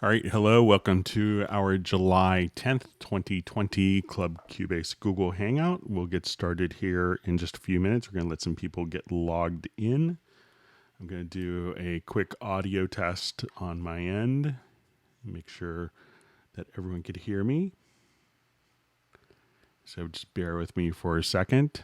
All right, hello, welcome to our July 10th, 2020 Club Cubase Google Hangout. We'll get started here in just a few minutes. We're going to let some people get logged in. I'm going to do a quick audio test on my end, make sure that everyone could hear me. So just bear with me for a second.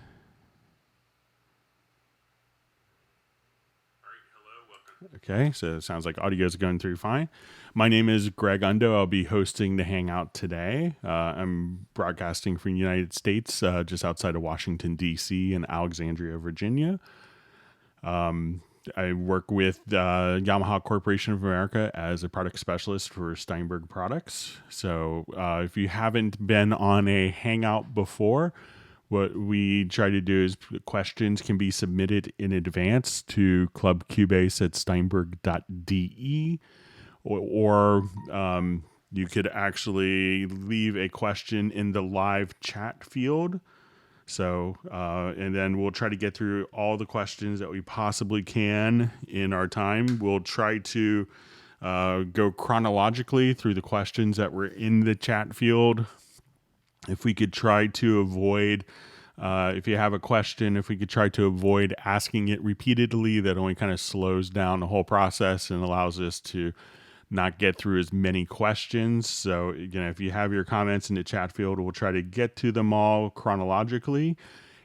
Okay, so it sounds like audio is going through fine. My name is Greg Ondo. I'll be hosting the Hangout today. I'm broadcasting from the United States, just outside of Washington, D.C. and Alexandria, Virginia. I work with Yamaha Corporation of America as a product specialist for Steinberg products. So if you haven't been on a Hangout before, what we try to do is questions can be submitted in advance to clubcubase@steinberg.de, or you could actually leave a question in the live chat field. So, and then we'll try to get through all the questions that we possibly can in our time. We'll try to go chronologically through the questions that were in the chat field. If we could try to avoid, if you have a question, if we could try to avoid asking it repeatedly, that only kind of slows down the whole process and allows us to not get through as many questions. So, again, if you have your comments in the chat field, we'll try to get to them all chronologically.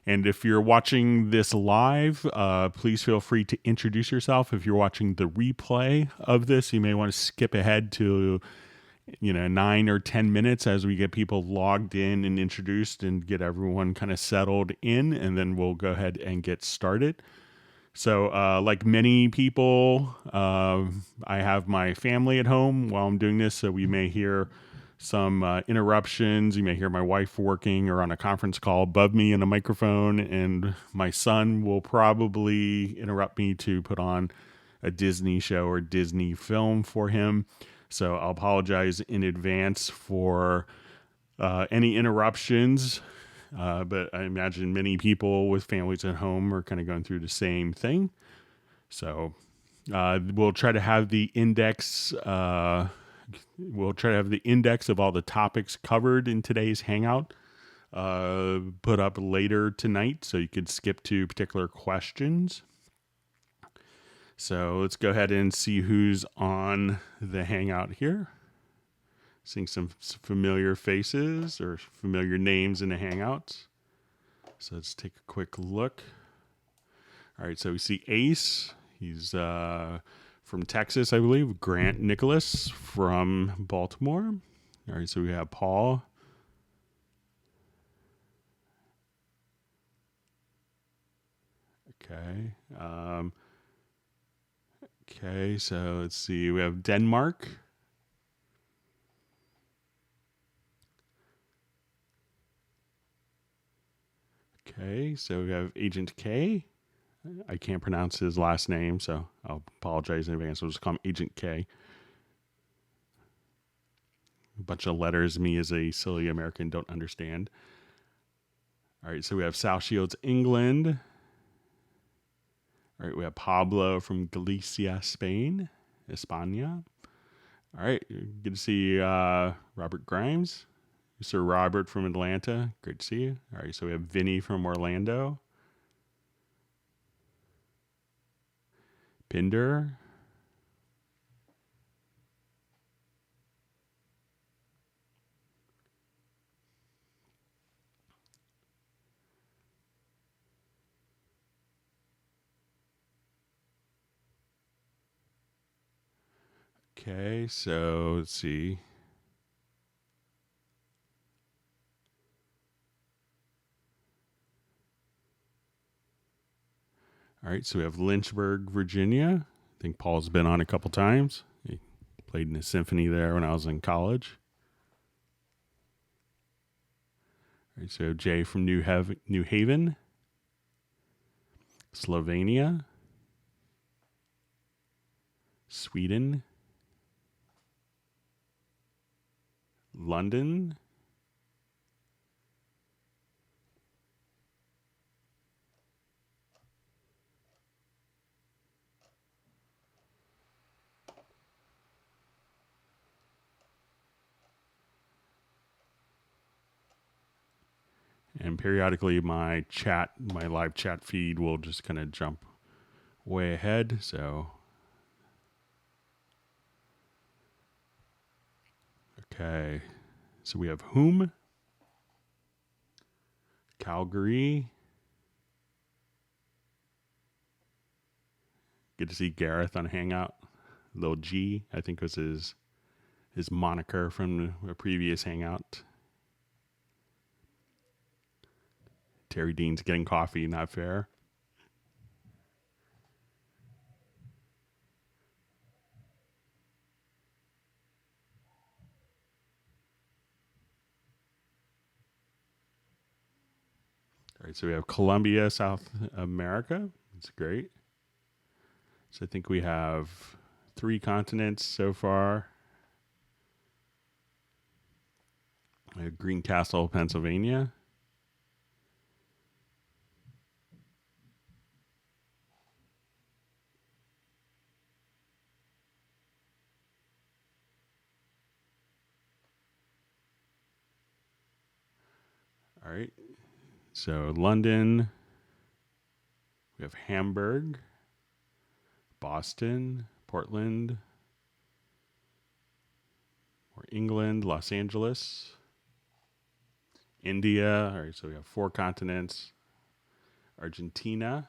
And if you're watching this live, please feel free to introduce yourself. If you're watching the replay of this, you may want to skip ahead to 9 or 10 minutes as we get people logged in and introduced and get everyone kind of settled in, and then we'll go ahead and get started. So like many people, I have my family at home while I'm doing this, so we may hear some interruptions. You may hear my wife working or on a conference call above me in a microphone, and my son will probably interrupt me to put on a Disney show or Disney film for him. So I'll apologize in advance for any interruptions. But I imagine many people with families at home are kind of going through the same thing. So we'll try to have the index. We'll try to have the index of all the topics covered in today's Hangout put up later tonight, so you could skip to particular questions. So let's go ahead and see who's on the Hangout here. Seeing some familiar faces or familiar names in the Hangouts. So let's take a quick look. All right, so we see Ace. He's from Texas, I believe. Grant Nicholas from Baltimore. All right, so we have Paul. Okay. Okay, so let's see. We have Denmark. Okay, so we have Agent K. I can't pronounce his last name, so I'll apologize in advance. We'll just call him Agent K. A bunch of letters me as a silly American don't understand. All right, so we have South Shields, England. All right, we have Pablo from Galicia, Spain, España. All right, good to see Robert Grimes. Sir Robert from Atlanta, great to see you. All right, so we have Vinny from Orlando. Pinder. Okay, so let's see. All right, so we have Lynchburg, Virginia. I think Paul's been on a couple times. He played in a symphony there when I was in college. All right, so Jay from New Haven, Slovenia, Sweden, London, And periodically my live chat feed will just kind of jump way ahead. So, okay. So we have whom, Calgary. Good to see Gareth on Hangout. Lil G, I think was his moniker from a previous Hangout. Terry Dean's getting coffee, not fair. All right, so we have Colombia, South America. That's great. So I think we have 3 continents so far. We have Greencastle, Pennsylvania. All right. So London. We have Hamburg, Boston, Portland, or England, Los Angeles, India. All right, so we have 4 continents. Argentina.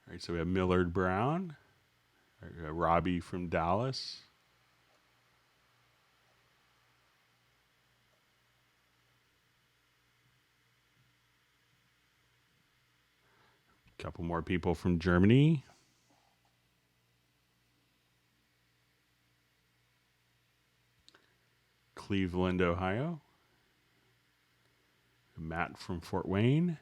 All right, so we have Millard Brown, Robbie from Dallas. A couple more people from Germany. Cleveland, Ohio. Matt from Fort Wayne.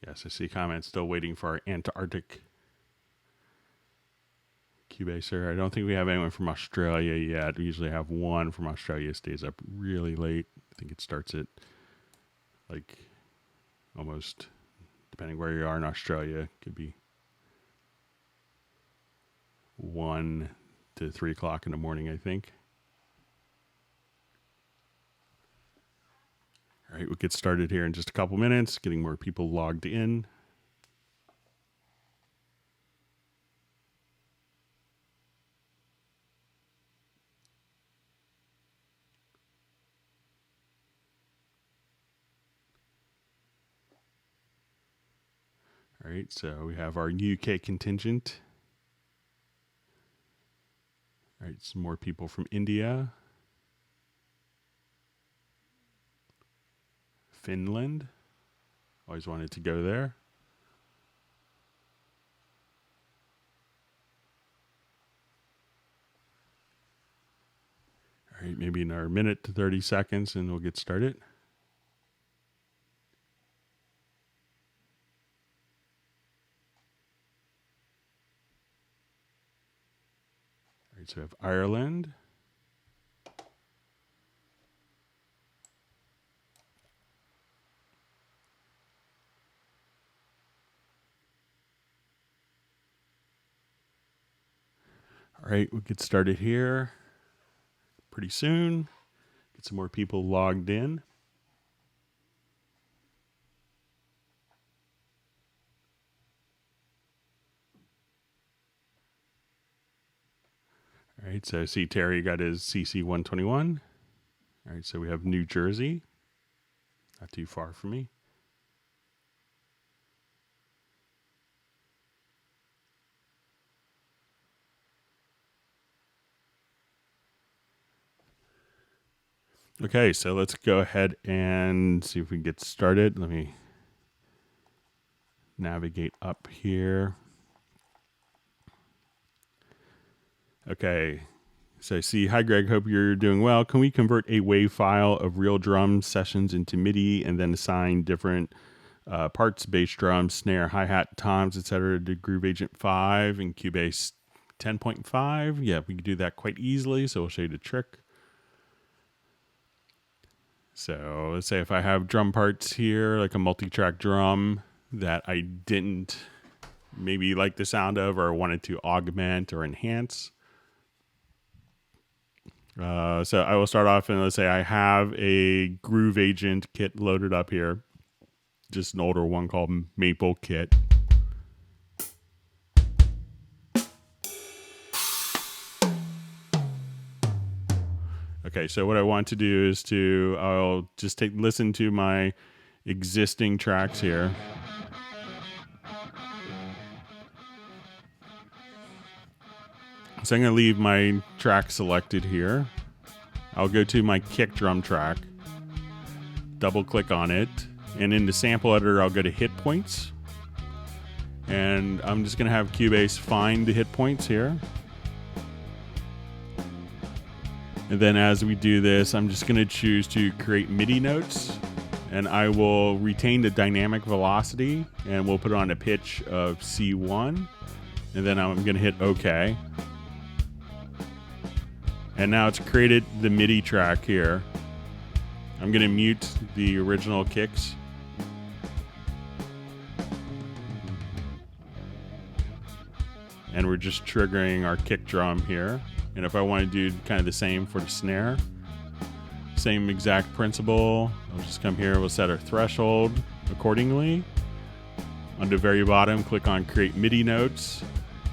Yes, I see comments still waiting for our Antarctic Cubaser. I don't think we have anyone from Australia yet. We usually have one from Australia. Stays up really late. I think it starts at like almost, depending where you are in Australia, could be 1 to 3 o'clock in the morning, I think. All right, we'll get started here in just a couple minutes, getting more people logged in. All right, so we have our UK contingent. All right, some more people from India. Finland. Always wanted to go there. All right, maybe another minute to 30 seconds and we'll get started. All right, so we have Ireland. All right, we'll get started here pretty soon. Get some more people logged in. All right, so I see Terry got his CC 121. All right, so we have New Jersey. Not too far from me. Okay, so let's go ahead and see if we can get started. Let me navigate up here. Okay, so I see, hi Greg, hope you're doing well. Can we convert a WAV file of real drum sessions into MIDI and then assign different parts, bass drum, snare, hi-hat, toms, etc. to Groove Agent 5 and Cubase 10.5. Yeah, we can do that quite easily, so we'll show you the trick. So let's say if I have drum parts here, like a multi-track drum that I didn't maybe like the sound of or wanted to augment or enhance. So I will start off and let's say I have a Groove Agent kit loaded up here. Just an older one called Maple Kit. Okay, so what I want to do is I'll just listen to my existing tracks here. So I'm going to leave my track selected here. I'll go to my kick drum track, double click on it, and in the sample editor, I'll go to hit points. And I'm just going to have Cubase find the hit points here. And then as we do this, I'm just going to choose to create MIDI notes. And I will retain the dynamic velocity, and we'll put it on a pitch of C1. And then I'm going to hit OK. And now it's created the MIDI track here. I'm going to mute the original kicks. And we're just triggering our kick drum here. And if I want to do kind of the same for the snare, same exact principle. I'll just come here, we'll set our threshold accordingly. On the very bottom, click on Create MIDI Notes.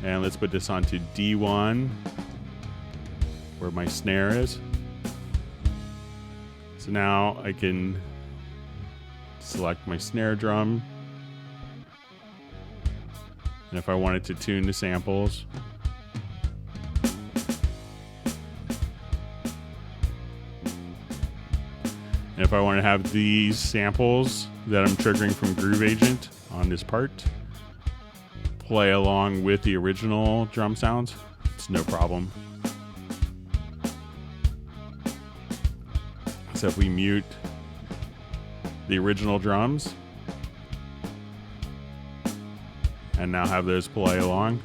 And let's put this onto D1, where my snare is. So now I can select my snare drum. And if I wanted to tune the samples, and if I want to have these samples that I'm triggering from Groove Agent on this part play along with the original drum sounds, it's no problem. So if we mute the original drums and now have those play along.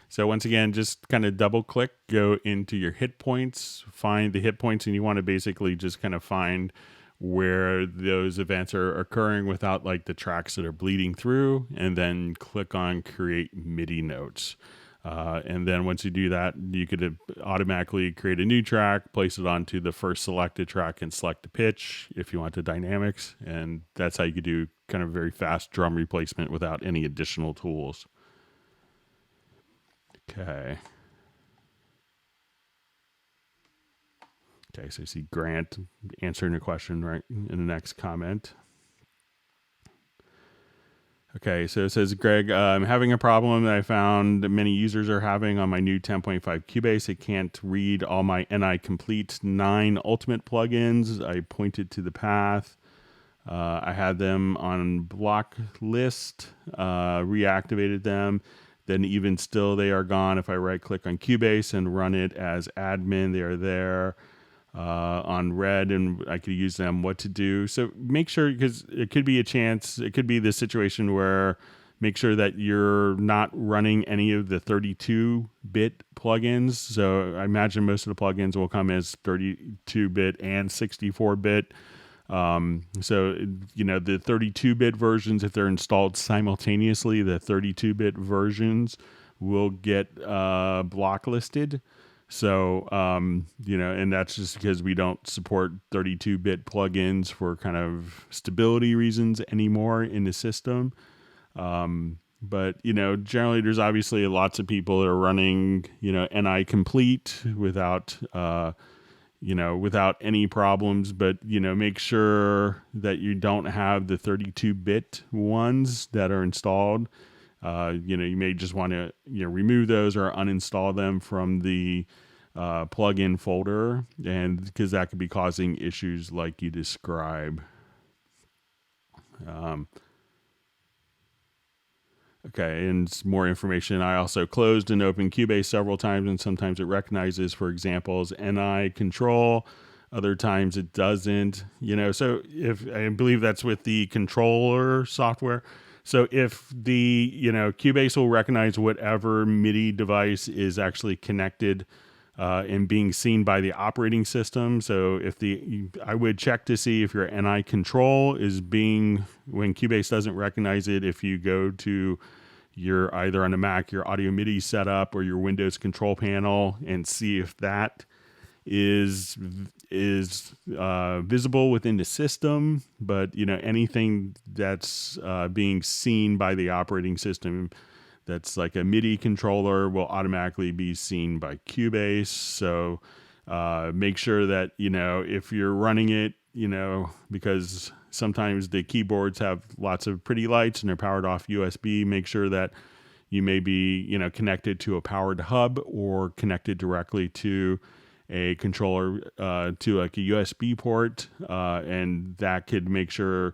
So once again, just kind of double click, go into your hit points, find the hit points, and you want to basically just kind of find where those events are occurring without like the tracks that are bleeding through, and then click on Create MIDI Notes. And then once you do that, you could automatically create a new track, place it onto the first selected track and select the pitch if you want the dynamics. And that's how you could do kind of very fast drum replacement without any additional tools. Okay. Okay, so you see Grant answering your question right in the next comment. Okay, so it says, Greg, I'm having a problem that I found many users are having on my new 10.5 Cubase. It can't read all my NI Complete 9 Ultimate plugins. I pointed to the path. I had them on block list, reactivated them. Then even still, they are gone. If I right-click on Cubase and run it as admin, they are there on red, and I could use them. What to do? So make sure, because it could be a chance, it could be the situation where make sure that you're not running any of the 32-bit plugins. So I imagine most of the plugins will come as 32-bit and 64-bit. So, you know, the 32-bit versions, if they're installed simultaneously, the 32-bit versions will get blocklisted. So, you know, and that's just because we don't support 32-bit plugins for kind of stability reasons anymore in the system. But, you know, generally there's obviously lots of people that are running, you know, NI Complete without, you know, without any problems, but, you know, make sure that you don't have the 32-bit ones that are installed. You know, you may just want to, you know, remove those or uninstall them from the plugin folder, and because that could be causing issues like you describe. Okay, and more information. I also closed and opened Cubase several times, and sometimes it recognizes, for example, as NI control. Other times it doesn't, so if I believe that's with the controller software. So if the, Cubase will recognize whatever MIDI device is actually connected and being seen by the operating system. So I would check to see if your NI control is when Cubase doesn't recognize it, if you go to your, either on a Mac, your audio MIDI setup or your Windows control panel, and see if that is visible within the system. But anything that's being seen by the operating system that's like a MIDI controller will automatically be seen by Cubase. So make sure that if you're running it, because sometimes the keyboards have lots of pretty lights and they're powered off USB, make sure that you may be connected to a powered hub or connected directly to a controller to like a USB port, and that could make sure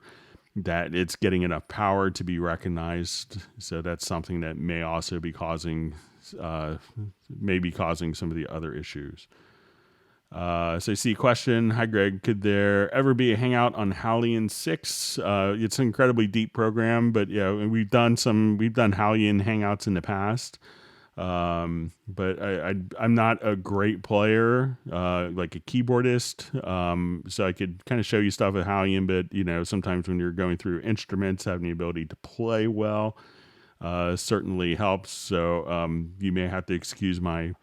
that it's getting enough power to be recognized. So that's something that may also be causing some of the other issues. So I see a question. Hi, Greg. Could there ever be a Hangout on Halion 6? It's an incredibly deep program, but we've done Halion Hangouts in the past. But I'm not a great player, like a keyboardist. So I could kind of show you stuff with Halion, but sometimes when you're going through instruments, having the ability to play well, certainly helps. So, you may have to excuse my,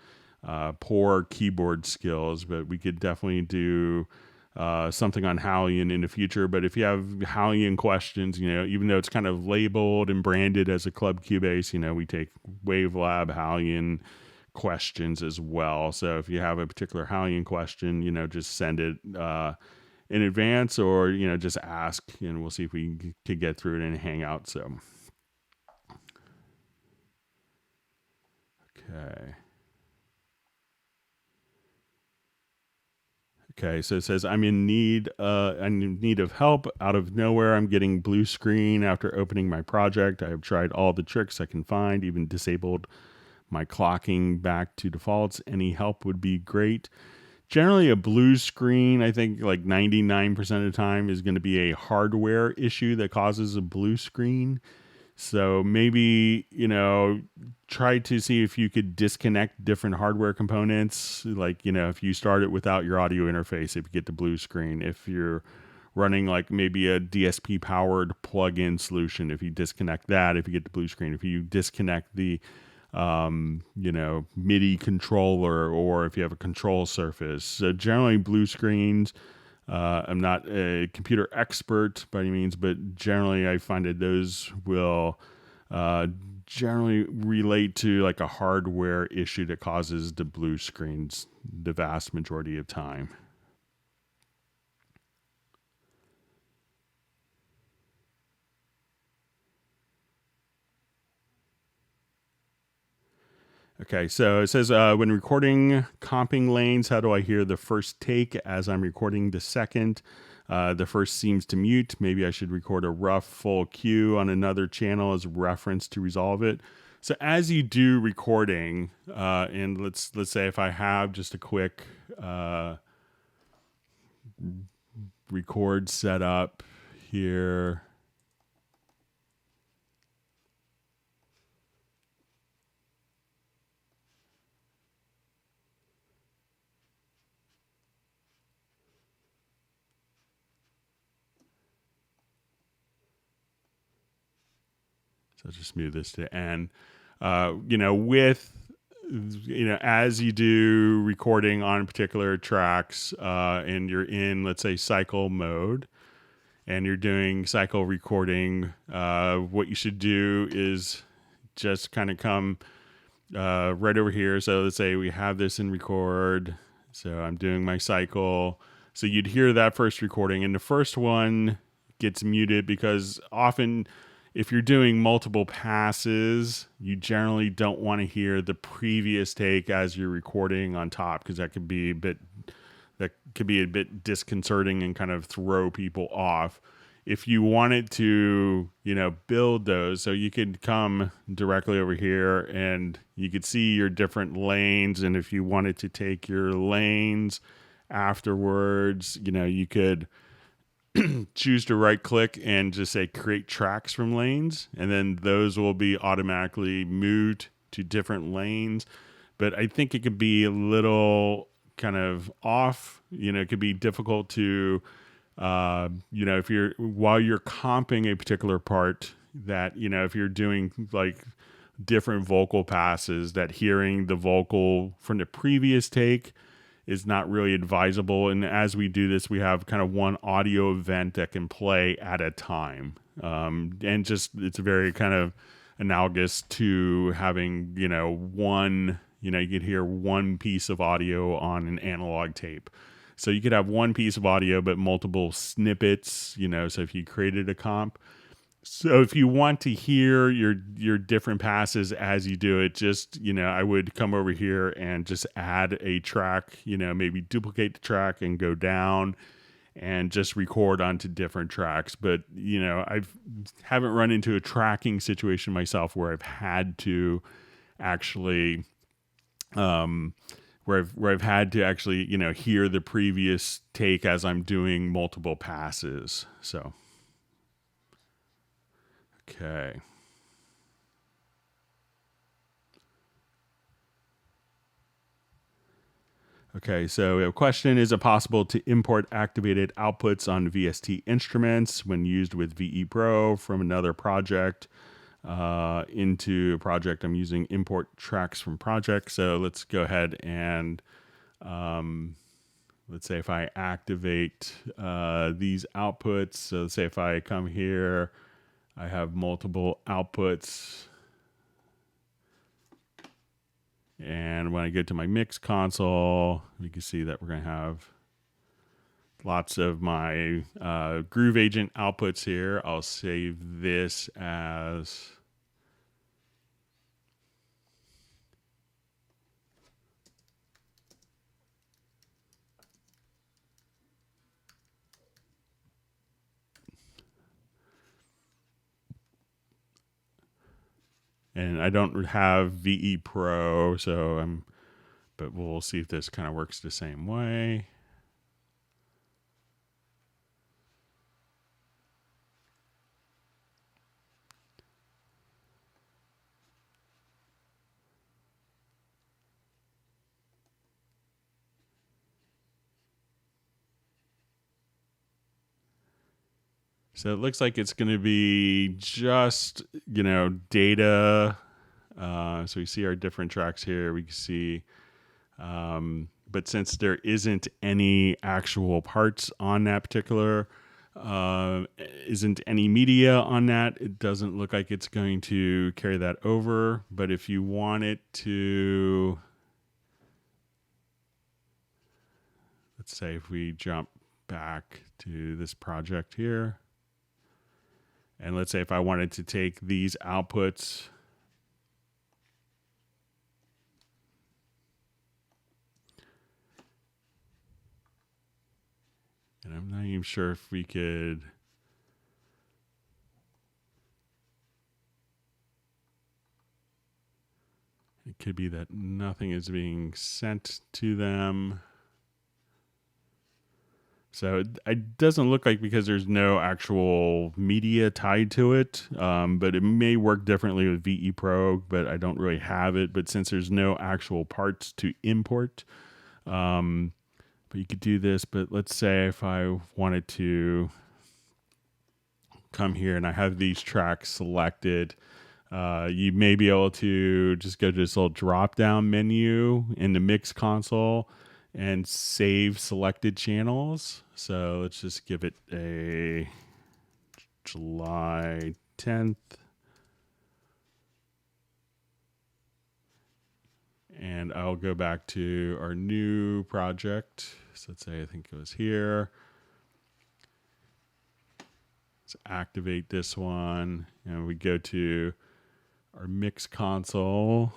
poor keyboard skills, but we could definitely do something on Halion in the future. But if you have Halion questions, even though it's kind of labeled and branded as a Club Cubase, we take Wavelab Halion questions as well. So if you have a particular Halion question, just send it in advance, or just ask, and we'll see if we could get through it in a Hangout. So Okay, so it says, I'm in need of help. Out of nowhere, I'm getting blue screen after opening my project. I have tried all the tricks I can find, even disabled my clocking back to defaults. Any help would be great. Generally, a blue screen, I think like 99% of the time, is going to be a hardware issue that causes a blue screen. So maybe, try to see if you could disconnect different hardware components. Like, if you start it without your audio interface, if you get the blue screen. If you're running like maybe a DSP powered plug-in solution, if you disconnect that, if you get the blue screen. If you disconnect the, MIDI controller, or if you have a control surface. So generally blue screens, I'm not a computer expert by any means, but generally I find that those will generally relate to like a hardware issue that causes the blue screens the vast majority of time. Okay, so it says, when recording comping lanes, how do I hear the first take as I'm recording the second? The first seems to mute. Maybe I should record a rough full cue on another channel as a reference to resolve it. So as you do recording, and let's say if I have just a quick record setup here. So I'll just move this to end. As you do recording on particular tracks, and you're in, let's say, cycle mode, and you're doing cycle recording, what you should do is just kind of come right over here. So let's say we have this in record. So I'm doing my cycle. So you'd hear that first recording, and the first one gets muted because often, if you're doing multiple passes, you generally don't want to hear the previous take as you're recording on top, because that could be a bit disconcerting and kind of throw people off. If you wanted to, build those, so you could come directly over here and you could see your different lanes. And if you wanted to take your lanes afterwards, you could choose to right click and just say create tracks from lanes, and then those will be automatically moved to different lanes. But I think it could be a little kind of off. It could be difficult to, if you're while you're comping a particular part, that if you're doing like different vocal passes, that hearing the vocal from the previous take is not really advisable. And as we do this, we have kind of one audio event that can play at a time. And just, it's very kind of analogous to having, one, you could hear one piece of audio on an analog tape. So you could have one piece of audio, but multiple snippets, so if you created a comp. So if you want to hear your different passes as you do it, just, I would come over here and just add a track, maybe duplicate the track and go down and just record onto different tracks. But, haven't run into a tracking situation myself where I've had to actually, where I've had to actually, hear the previous take as I'm doing multiple passes. So. Okay. Okay, so we have a question. Is it possible to import activated outputs on VST instruments when used with VE Pro from another project into a project? I'm using import tracks from project. So let's go ahead and let's say if I activate these outputs. So let's say if I come here, I have multiple outputs. And when I get to my mix console, you can see that we're going to have lots of my Groove Agent outputs here. I'll save this as and I don't have VE Pro, so but we'll see if this kind of works the same way. So it looks like it's going to be just, data. So we see our different tracks here. We can see, but since there isn't any actual parts on that particular, isn't any media on that, it doesn't look like it's going to carry that over. But if you want it to, let's say if we jump back to this project here, and let's say if I wanted to take these outputs and I'm not even sure if we could, it could be that nothing is being sent to them. So it doesn't look like, because there's no actual media tied to it, but it may work differently with VE Pro, but I don't really have it. But since there's no actual parts to import, but you could do this. But let's say if I wanted to come here and I have these tracks selected, you may be able to just go to this little drop down menu in the mix console and save selected channels. So let's just give it a July 10th. And I'll go back to our new project. So let's say I think it was here. Let's activate this one. And we go to our mix console.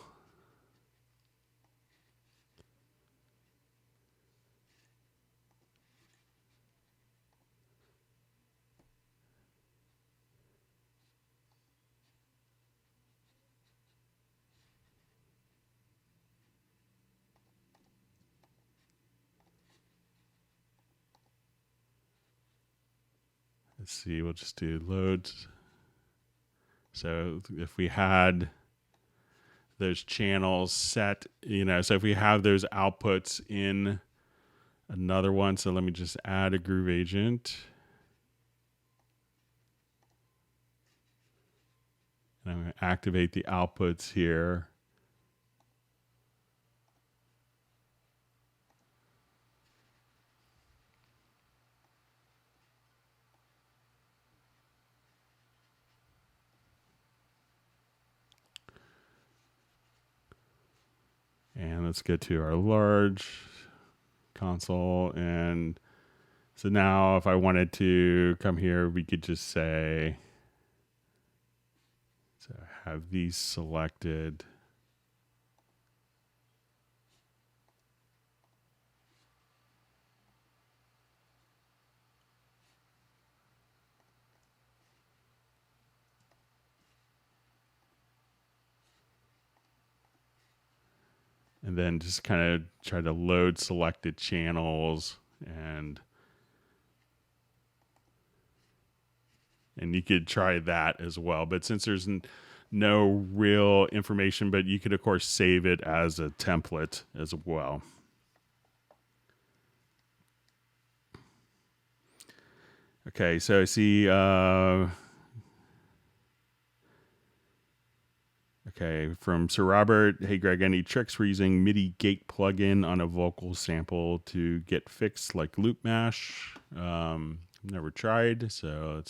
let's see, we'll just do loads. So if we had those channels set, so if we have those outputs in another one, so let me just add a groove agent. And I'm going to activate the outputs here. And let's go to our large console. And so now if I wanted to come here, we could just say, so have these selected. And then just kind of try to load selected channels, and you could try that as well. But since there's no real information, but you could of course save it as a template as well. Okay, so I see okay, from Sir Robert. Hey, Greg, any tricks for using MIDI gate plugin on a vocal sample to get fixed like loop mash? Never tried, so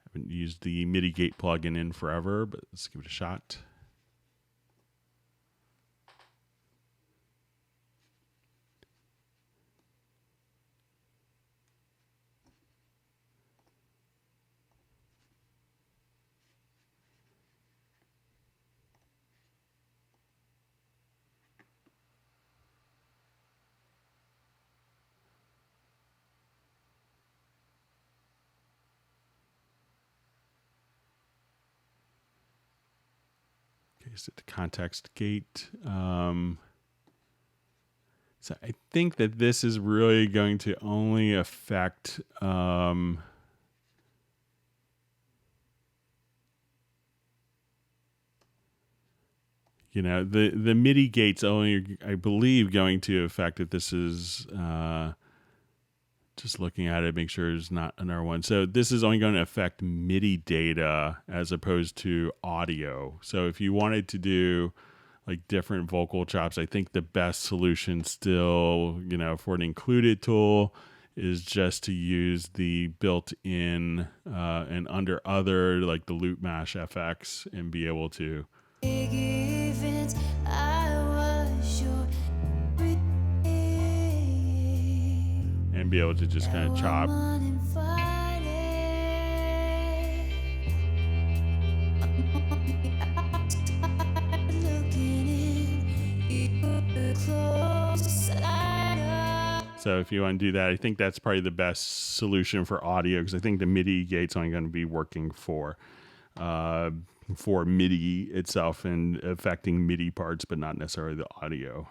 haven't used the MIDI gate plugin in forever, but let's give it a shot. Set the context gate. So I think that this is really going to only affect the MIDI gate's only, I believe, going to affect if this is just looking at it, make sure there's not another one. So this is only going to affect MIDI data as opposed to audio. So if you wanted to do like different vocal chops, I think the best solution still, for an included tool is just to use the built-in and under other, like the Loop Mash FX, and be able to just kind of chop. So if you want to do that, I think that's probably the best solution for audio, because I think the MIDI gate's only going to be working for MIDI itself and affecting MIDI parts, but not necessarily the audio.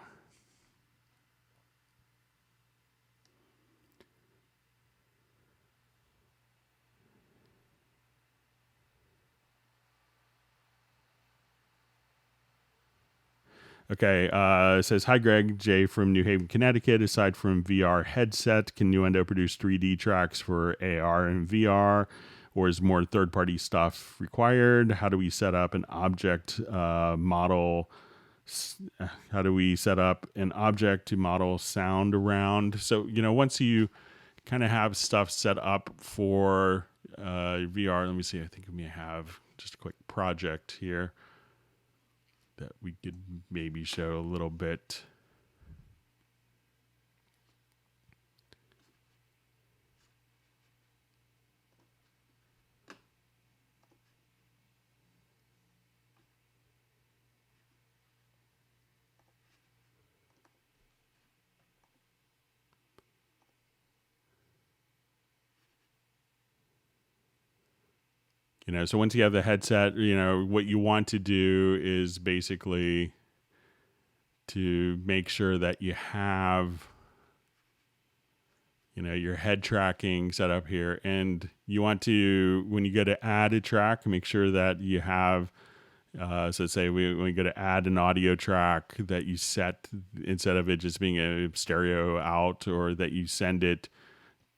Okay, it says, hi, Greg, Jay from New Haven, Connecticut. Aside from VR headset, can Endo produce 3D tracks for AR and VR, or is more third-party stuff required? How do we set up an object model? How do we set up an object to model sound around? So, once you kind of have stuff set up for VR, let me see, I think we may have just a quick project here that we could maybe show a little bit. So once you have the headset, what you want to do is basically to make sure that you have, your head tracking set up here. And you want to, when you go to add a track, make sure that you have, so say when we go to add an audio track, that you set, instead of it just being a stereo out, or that you send it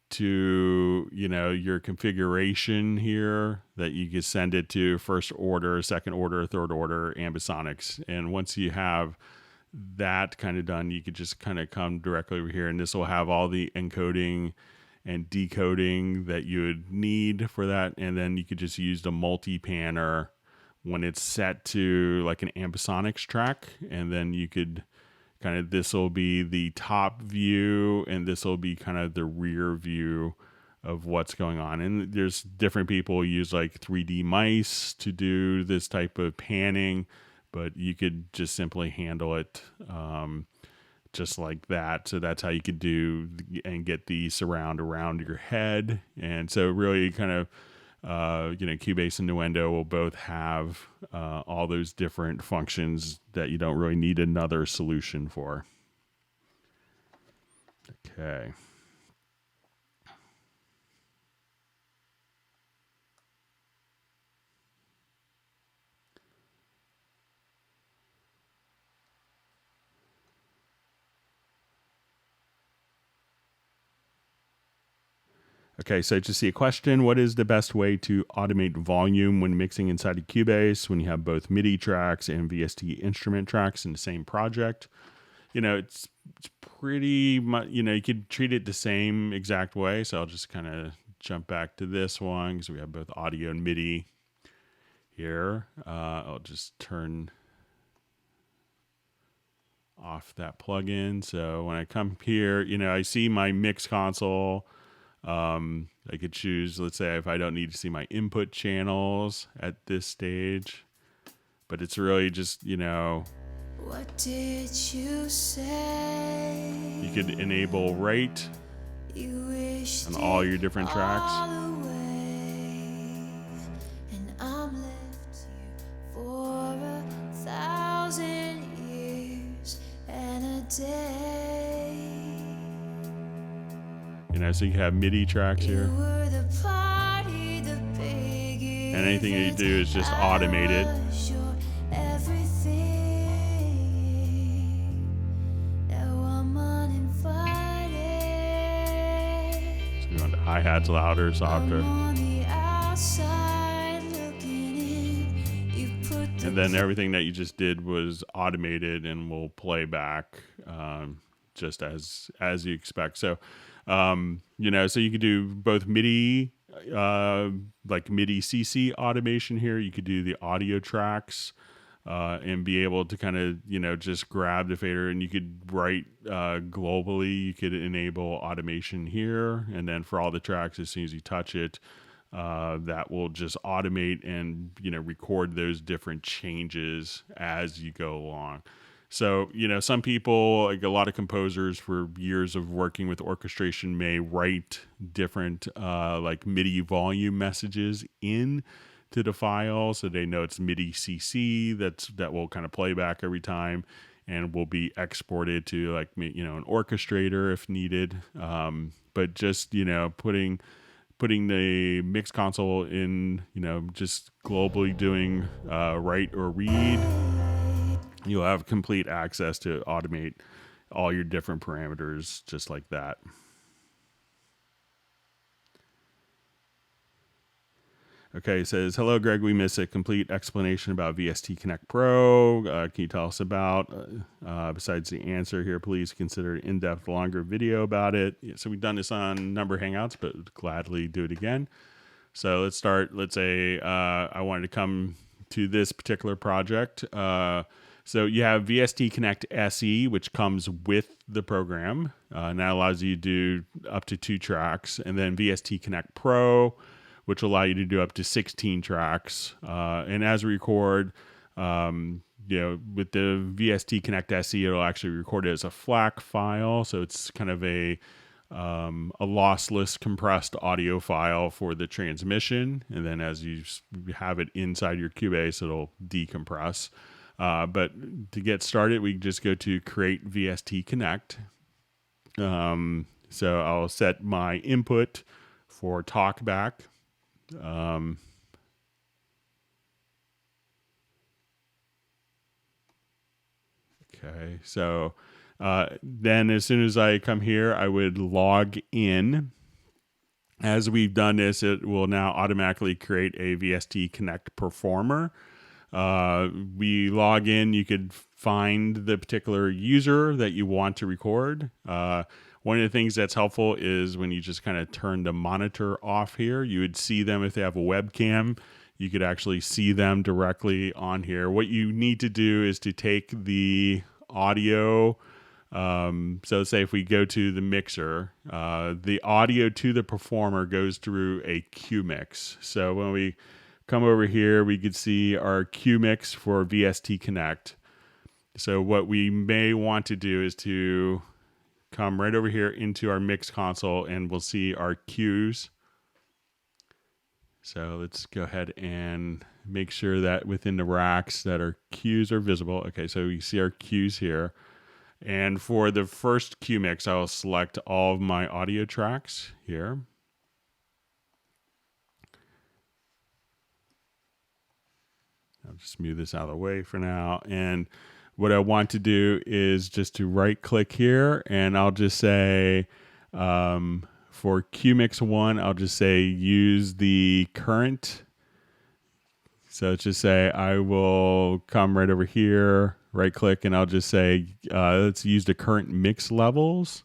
to, your configuration here, that you can send it to first order, second order, third order ambisonics. And once you have that kind of done, you could just kind of come directly over here, and this will have all the encoding and decoding that you would need for that. And then you could just use the multi-panner when it's set to like an ambisonics track. And then you could kind of, this will be the top view, and this will be kind of the rear view of what's going on. And there's different people who use like 3D mice to do this type of panning, but you could just simply handle it just like that. So that's how you could do and get the surround around your head. And so really kind of, Cubase and Ondo will both have all those different functions that you don't really need another solution for. Okay. Okay, so to see a question, what is the best way to automate volume when mixing inside of Cubase when you have both MIDI tracks and VST instrument tracks in the same project? It's pretty much, you could treat it the same exact way. So I'll just kind of jump back to this one because we have both audio and MIDI here. I'll just turn off that plugin. So when I come here, I see my mix console. I could choose, let's say, if I don't need to see my input channels at this stage, but it's really just, what did you say? You could enable write on all your different tracks. And I'm left here for 1,000 years and a day. So you have MIDI tracks here. And anything that you do is just automated. So you want the hi-hats louder, softer. And then everything that you just did was automated and will play back just as you expect. So so you could do both MIDI, like MIDI CC automation here. You could do the audio tracks and be able to kind of, just grab the fader, and you could write globally. You could enable automation here. And then for all the tracks, as soon as you touch it, that will just automate and, record those different changes as you go along. So, some people, like a lot of composers for years of working with orchestration, may write different like MIDI volume messages in to the file, so they know it's MIDI CC that will kind of play back every time and will be exported to like, an orchestrator if needed. But just, putting the mix console in, just globally doing write or read, you'll have complete access to automate all your different parameters just like that. Okay, it says, hello, Greg. We missed a complete explanation about VST Connect Pro. Can you tell us about, besides the answer here, please consider an in-depth, longer video about it. So we've done this on a number of Hangouts, but would gladly do it again. So let's start. Let's say I wanted to come to this particular project. So you have VST Connect SE, which comes with the program, and that allows you to do up to 2 tracks. And then VST Connect Pro, which will allow you to do up to 16 tracks. And as we record, with the VST Connect SE, it'll actually record it as a FLAC file. So it's kind of a lossless compressed audio file for the transmission. And then as you have it inside your Cubase, it'll decompress. But to get started, we just go to Create VST Connect. And So I'll set my input for talkback. Okay, so then as soon as I come here, I would log in. As we've done this, it will now automatically create a VST Connect performer. We log in, you could find the particular user that you want to record. One of the things that's helpful is when you just kind of turn the monitor off here, you would see them if they have a webcam. You could actually see them directly on here. What you need to do is to take the audio. So say if we go to the mixer, the audio to the performer goes through a Q mix. So when we come over here, we could see our Q mix for VST Connect. So what we may want to do is to come right over here into our mix console and we'll see our Qs. So let's go ahead and make sure that within the racks that our Qs are visible. Okay, so you see our Qs here. And for the first Q mix, I'll select all of my audio tracks here. I'll just move this out of the way for now. And what I want to do is just to right click here and I'll just say, for Q mix 1, I'll just say use the current. So let's just say I will come right over here, right click, and I'll just say, let's use the current mix levels.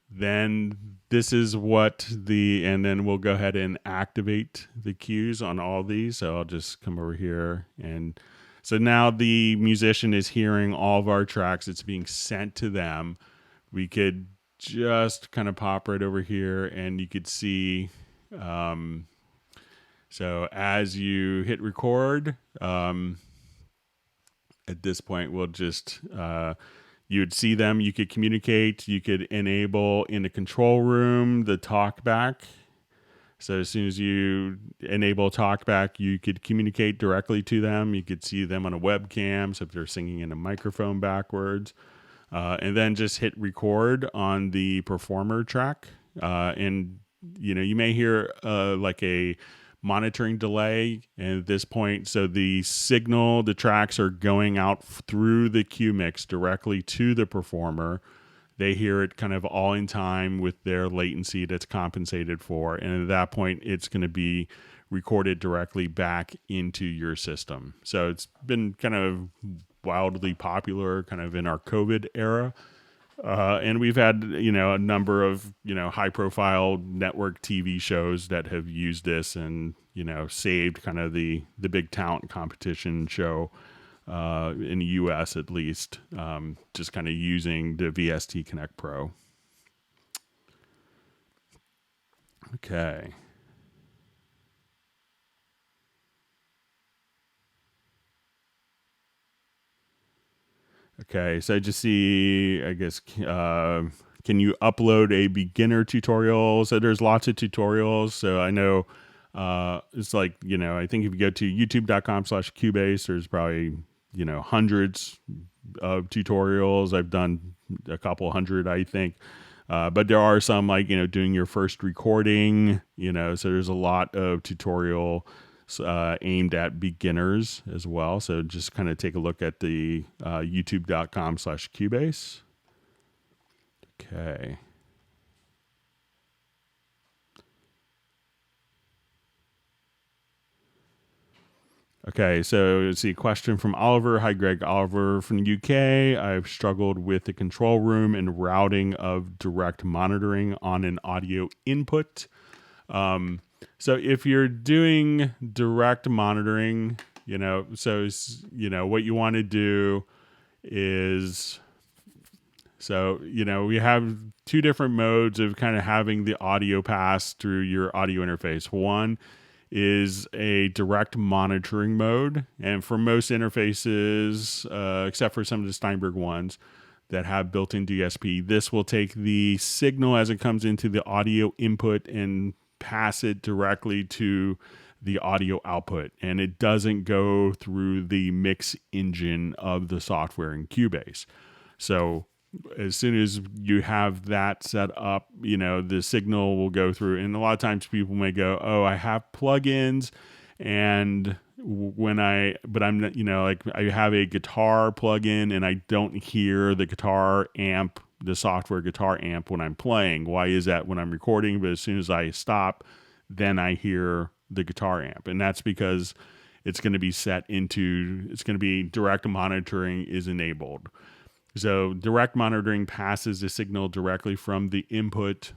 Then this is what and then we'll go ahead and activate the cues on all these. So I'll just come over here. And so now the musician is hearing all of our tracks. It's being sent to them. We could just kind of pop right over here and you could see, so as you hit record, at this point, we'll just, you would see them, you could communicate, you could enable in the control room the talkback. So as soon as you enable talkback, you could communicate directly to them. You could see them on a webcam, so if they're singing in a microphone backwards. And then just hit record on the performer track. And, you may hear like a monitoring delay at this point. So the signal, the tracks are going out through the Q mix directly to the performer. They hear it kind of all in time with their latency that's compensated for. And at that point, it's going to be recorded directly back into your system. So it's been kind of wildly popular kind of in our COVID era. And we've had, a number of, high profile network TV shows that have used this and, saved kind of the big talent competition show in the US at least, just kind of using the VST Connect Pro. Okay. Okay, so I just see, I guess, can you upload a beginner tutorial? So there's lots of tutorials. So I know it's like, I think if you go to youtube.com/Cubase, there's probably, hundreds of tutorials. I've done a couple hundred, I think. But there are some like, doing your first recording, so there's a lot of tutorial aimed at beginners as well. So just kind of take a look at the youtube.com/Cubase. Okay. Okay, so let's see, question from Oliver. Hi, Greg. Oliver from the UK. I've struggled with the control room and routing of direct monitoring on an audio input. So if you're doing direct monitoring, what you want to do is, we have two different modes of kind of having the audio pass through your audio interface. One is a direct monitoring mode. And for most interfaces, except for some of the Steinberg ones that have built-in DSP, this will take the signal as it comes into the audio input and pass it directly to the audio output. And it doesn't go through the mix engine of the software in Cubase. So as soon as you have that set up, the signal will go through. And a lot of times people may go, oh, I have plugins, and but I'm not, like I have a guitar plugin and I don't hear the guitar amp, the software guitar amp when I'm playing. Why is that when I'm recording? But as soon as I stop, then I hear the guitar amp. And that's because it's going to be direct monitoring is enabled. So direct monitoring passes the signal directly from the input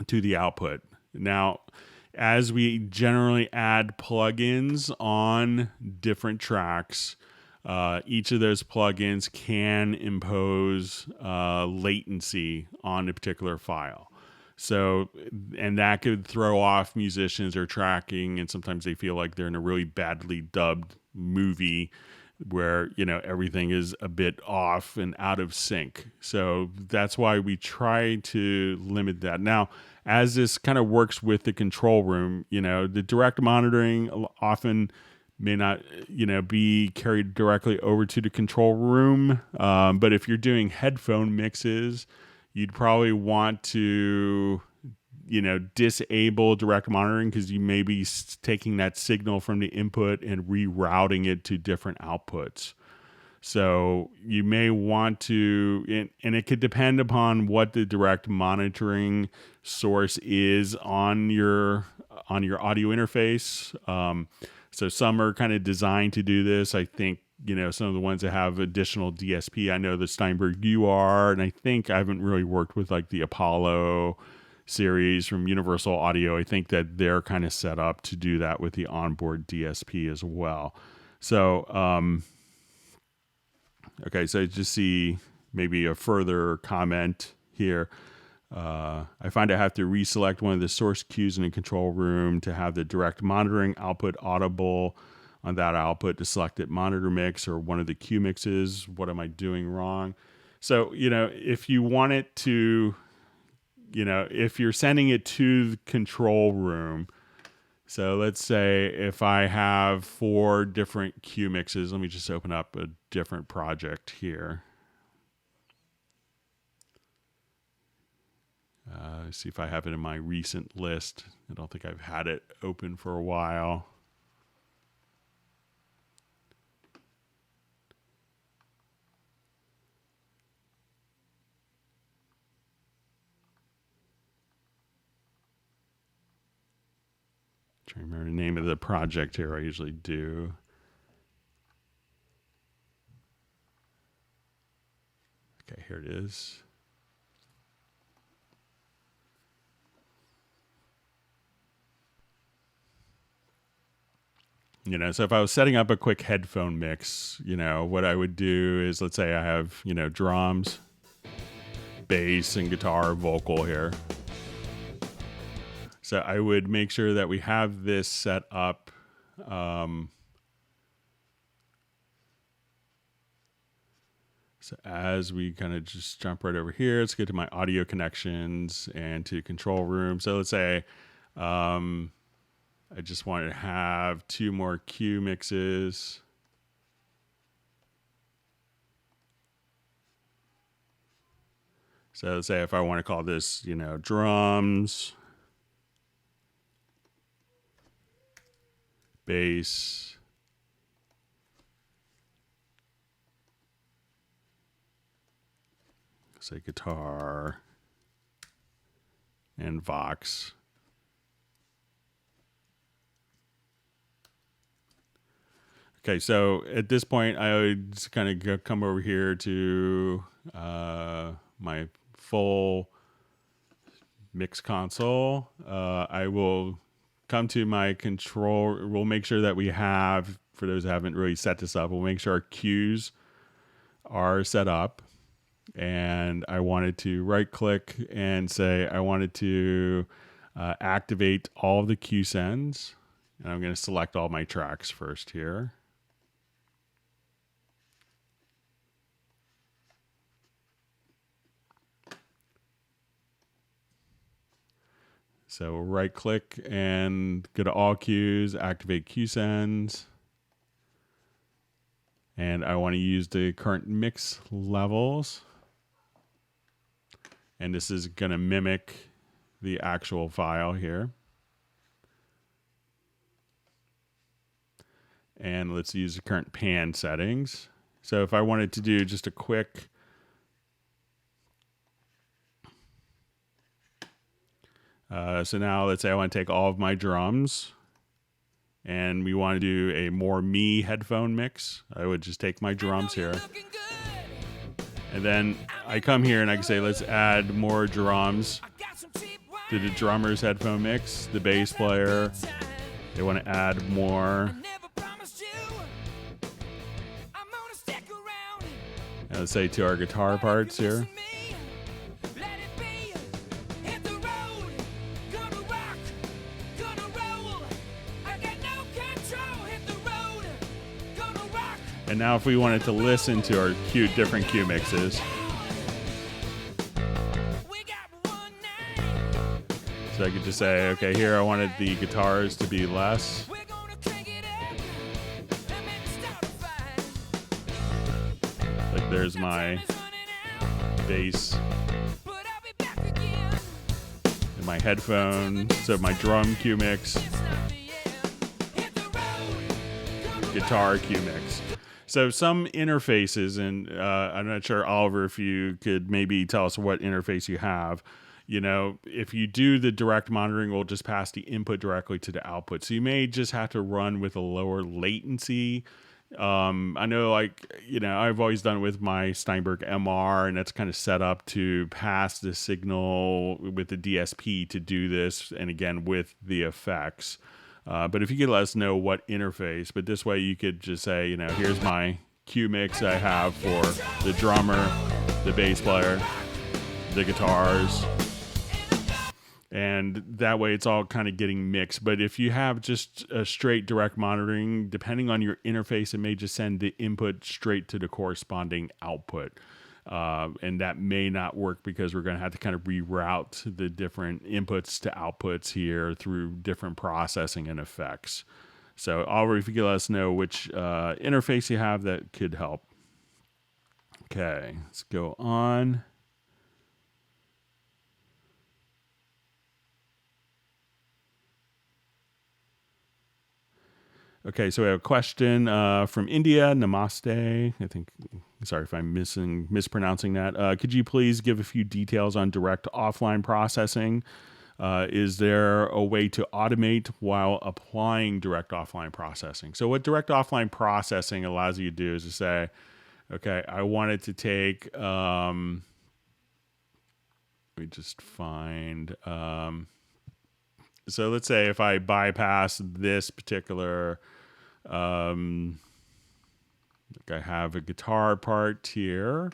to the output. Now, as we generally add plugins on different tracks, each of those plugins can impose latency on a particular file. So, and that could throw off musicians or tracking, and sometimes they feel like they're in a really badly dubbed movie where, everything is a bit off and out of sync. So that's why we try to limit that. Now, as this kind of works with the control room, the direct monitoring often may not, be carried directly over to the control room. But if you're doing headphone mixes, you'd probably want to, disable direct monitoring, because you may be taking that signal from the input and rerouting it to different outputs. So you may want to, and it could depend upon what the direct monitoring source is on your audio interface. So some are kind of designed to do this. I think, some of the ones that have additional DSP, I know the Steinberg UR, and I haven't really worked with like the Apollo series from Universal Audio. I think that they're kind of set up to do that with the onboard DSP as well. So, okay, so I just see maybe a further comment here. I find I have to reselect one of the source cues in the control room to have the direct monitoring output audible on that output to select it monitor mix or one of the cue mixes. What am I doing wrong? So, if you want it to, if you're sending it to the control room, so let's say if I have 4 different cue mixes, let me just open up a different project here. See if I have it in my recent list. I don't think I've had it open for a while. Trying to remember the name of the project here. I usually do. Okay, here it is. So if I was setting up a quick headphone mix, what I would do is, let's say I have, drums, bass, and guitar, vocal here. So I would make sure that we have this set up. So as we kind of just jump right over here, let's get to my audio connections and to control room. So let's say I just wanted to have 2 more cue mixes. So let's say if I want to call this, drums, bass, say guitar, and Vox. Okay, so at this point, I would just kind of come over here to my full mix console. I will come to my control. We'll make sure that we have, for those who haven't really set this up, we'll make sure our cues are set up. And I wanted to right click and say I wanted to activate all of the cue sends. And I'm going to select all my tracks first here. So we'll right click and go to all cues, activate cue sends. And I want to use the current mix levels. And this is going to mimic the actual file here. And let's use the current pan settings. So if I wanted to do just a quick so now let's say I want to take all of my drums and we want to do a more me headphone mix. I would just take my drums here. And then I come here and I can say, let's add more drums to the drummer's headphone mix, the bass player. They want to add more. And let's say to our guitar parts here. And now if we wanted to listen to our different cue mixes. So I could just say, okay, here I wanted the guitars to be less. Like there's my bass and my headphone, so my drum cue mix, guitar cue mix. So some interfaces, and I'm not sure, Oliver, if you could maybe tell us what interface you have. You know, if you do the direct monitoring, we'll just pass the input directly to the output. So you may just have to run with a lower latency. I know, like, you know, I've always done it with my Steinberg MR, and that's kind of set up to pass the signal with the DSP to do this, and again, with the effects. But if you could let us know what interface, but this way you could just say, you know, here's my cue mix I have for the drummer, the bass player, the guitars, and that way it's all kind of getting mixed. But if you have just a straight direct monitoring, depending on your interface, it may just send the input straight to the corresponding output. And that may not work because we're going to have to kind of reroute the different inputs to outputs here through different processing and effects. So, Oliver, if you could let us know which interface you have, that could help. Okay, let's go on. Okay, so we have a question from India, Namaste. I think, sorry if I'm mispronouncing that. Could you please give a few details on direct offline processing? Is there a way to automate while applying direct offline processing? So what direct offline processing allows you to do is to say, okay, I want it to take, let me just find, so let's say if I bypass this particular, like I have a guitar part here,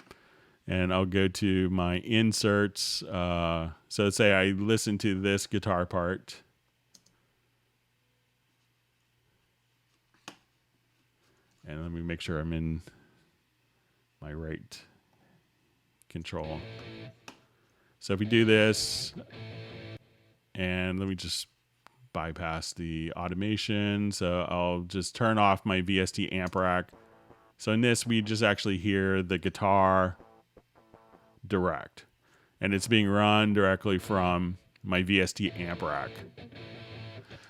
and I'll go to my inserts. So let's say I listen to this guitar part. And let me make sure I'm in my right control. So if we do this, and let me just bypass the automation. So I'll just turn off my VST amp rack. So in this, we just actually hear the guitar direct. And it's being run directly from my VST amp rack.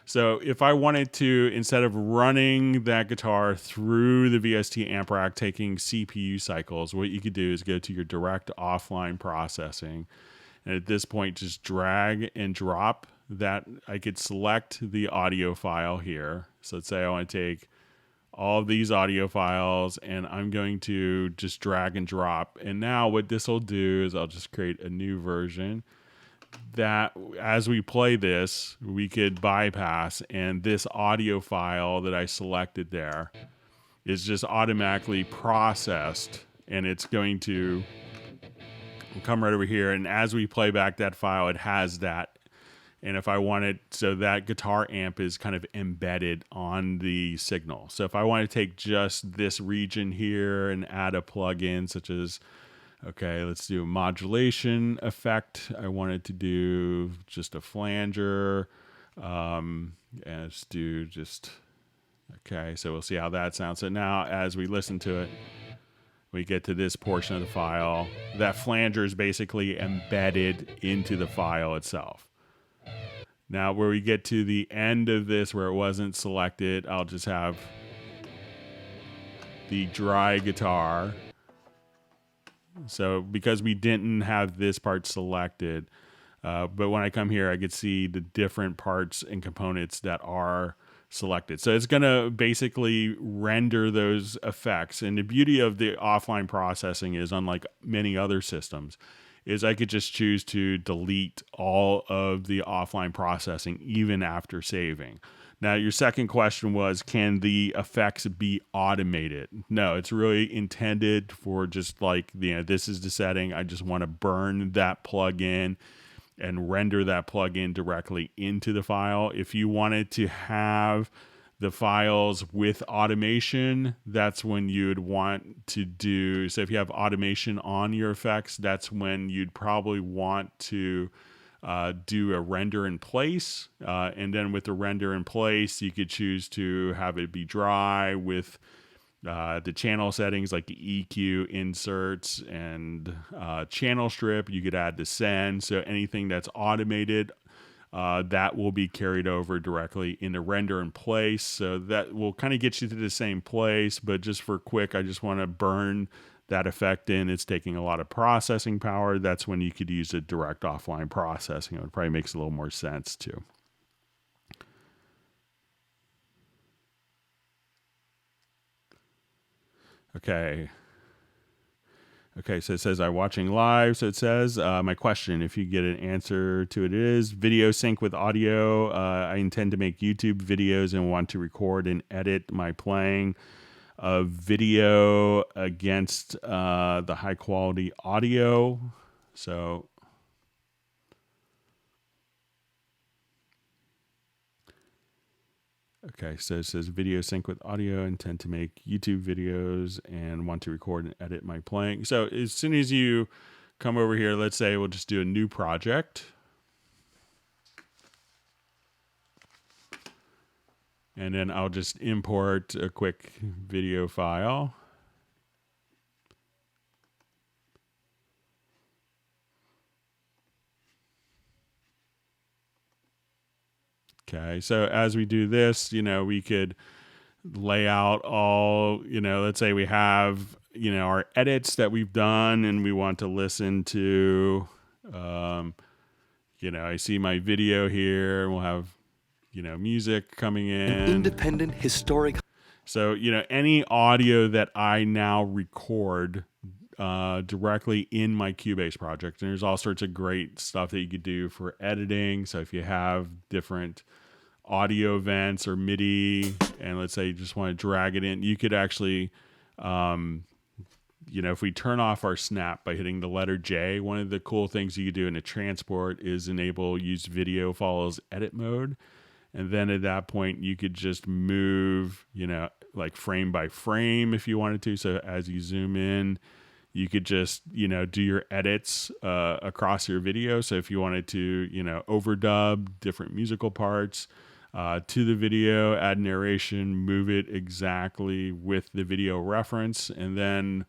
So if I wanted to, instead of running that guitar through the VST amp rack, taking CPU cycles, what you could do is go to your direct offline processing. And at this point, just drag and drop that. I could select the audio file here. So let's say I want to take all of these audio files and I'm going to just drag and drop. And now what this will do is I'll just create a new version that as we play this, we could bypass, and this audio file that I selected there is just automatically processed, and it's going to come right over here. And as we play back that file, it has that. And if I wanted, so that guitar amp is kind of embedded on the signal. So if I want to take just this region here and add a plugin such as, okay, let's do a modulation effect. I wanted to do just a flanger. And let's do just, okay, so we'll see how that sounds. So now as we listen to it, we get to this portion of the file. That flanger is basically embedded into the file itself. Now, where we get to the end of this where it wasn't selected, I'll just have the dry guitar. So because we didn't have this part selected, but when I come here, I could see the different parts and components that are selected. So it's going to basically render those effects. And the beauty of the offline processing is, unlike many other systems, is I could just choose to delete all of the offline processing even after saving. Now, your second question was, can the effects be automated? No, it's really intended for just like, this is the setting. I just want to burn that plugin and render that plugin directly into the file. If you wanted to have the files with automation, that's when you'd want to do. So if you have automation on your effects, that's when you'd probably want to do a render in place. And then with the render in place, you could choose to have it be dry with the channel settings like the EQ, inserts, and channel strip. You could add the send. So anything that's automated, that will be carried over directly in the render in place. So that will kind of get you to the same place. But just for quick, I just want to burn that effect in. It's taking a lot of processing power. That's when you could use a direct offline processing. It probably makes a little more sense too. Okay, so it says I'm watching live. So it says, my question, if you get an answer to it, is video sync with audio. I intend to make YouTube videos and want to record and edit my playing of video against the high quality audio. So okay, so it says video sync with audio, intend to make YouTube videos and want to record and edit my playing. So as soon as you come over here, let's say we'll just do a new project. And then I'll just import a quick video file. Okay, so as we do this, we could lay out all, let's say we have, our edits that we've done and we want to listen to, I see my video here. We'll have, music coming in. An independent historic. So, any audio that I now record directly in my Cubase project, and there's all sorts of great stuff that you could do for editing. So if you have different audio events or MIDI, and let's say you just want to drag it in, you could actually, if we turn off our snap by hitting the letter J, one of the cool things you could do in a transport is enable use video follows edit mode. And then at that point, you could just move, like frame by frame if you wanted to. So as you zoom in, you could just, do your edits across your video. So if you wanted to, overdub different musical parts to the video, add narration, move it exactly with the video reference. And then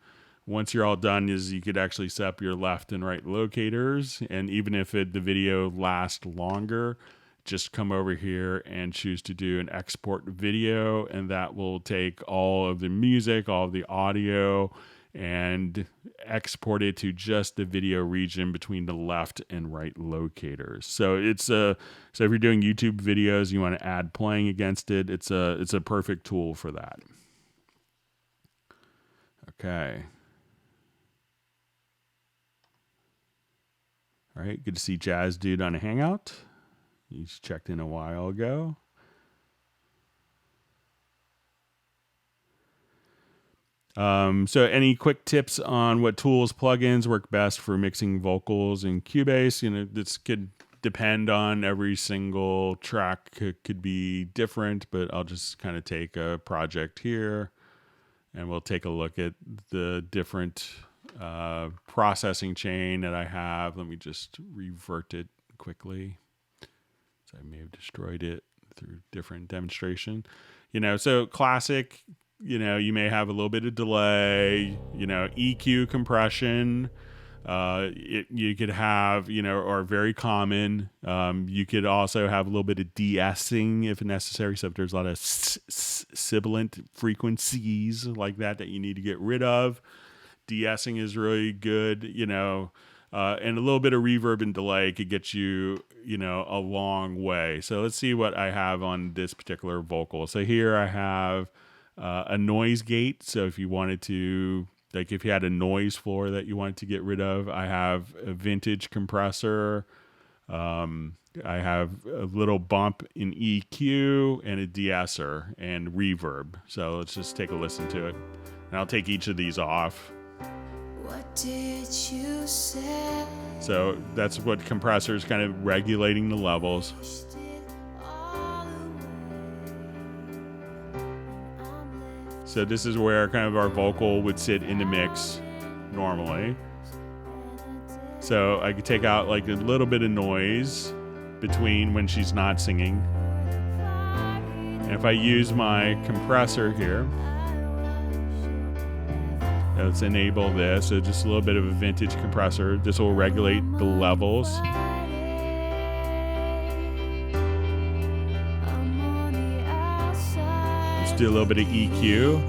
once you're all done, you could actually set up your left and right locators. And even if the video lasts longer, just come over here and choose to do an export video, and that will take all of the music, all of the audio, and export it to just the video region between the left and right locators. So so if you're doing YouTube videos, you want to add playing against it, it's a perfect tool for that. Okay. All right, good to see Jazz Dude on a Hangout. He's checked in a while ago. So any quick tips on what tools, plugins work best for mixing vocals in Cubase? This could depend on every single track, could be different, but I'll just kind of take a project here and we'll take a look at the different processing chain that I have. Let me just revert it quickly. So I may have destroyed it through different demonstration. So classic you may have a little bit of delay, EQ compression. You could have, or very common. You could also have a little bit of de-essing if necessary. So if there's a lot of sibilant frequencies like that you need to get rid of, de-essing is really good, and a little bit of reverb and delay could get you, a long way. So let's see what I have on this particular vocal. So here I have a noise gate. So if you wanted to, like if you had a noise floor that you wanted to get rid of, I have a vintage compressor. I have a little bump in EQ and a de-esser and reverb. So let's just take a listen to it. And I'll take each of these off. What did you say? So that's what compressor is kind of regulating the levels. So this is where kind of our vocal would sit in the mix normally. So I could take out like a little bit of noise between when she's not singing. And if I use my compressor here, let's enable this. So just a little bit of a vintage compressor. This will regulate the levels. Let's do a little bit of EQ.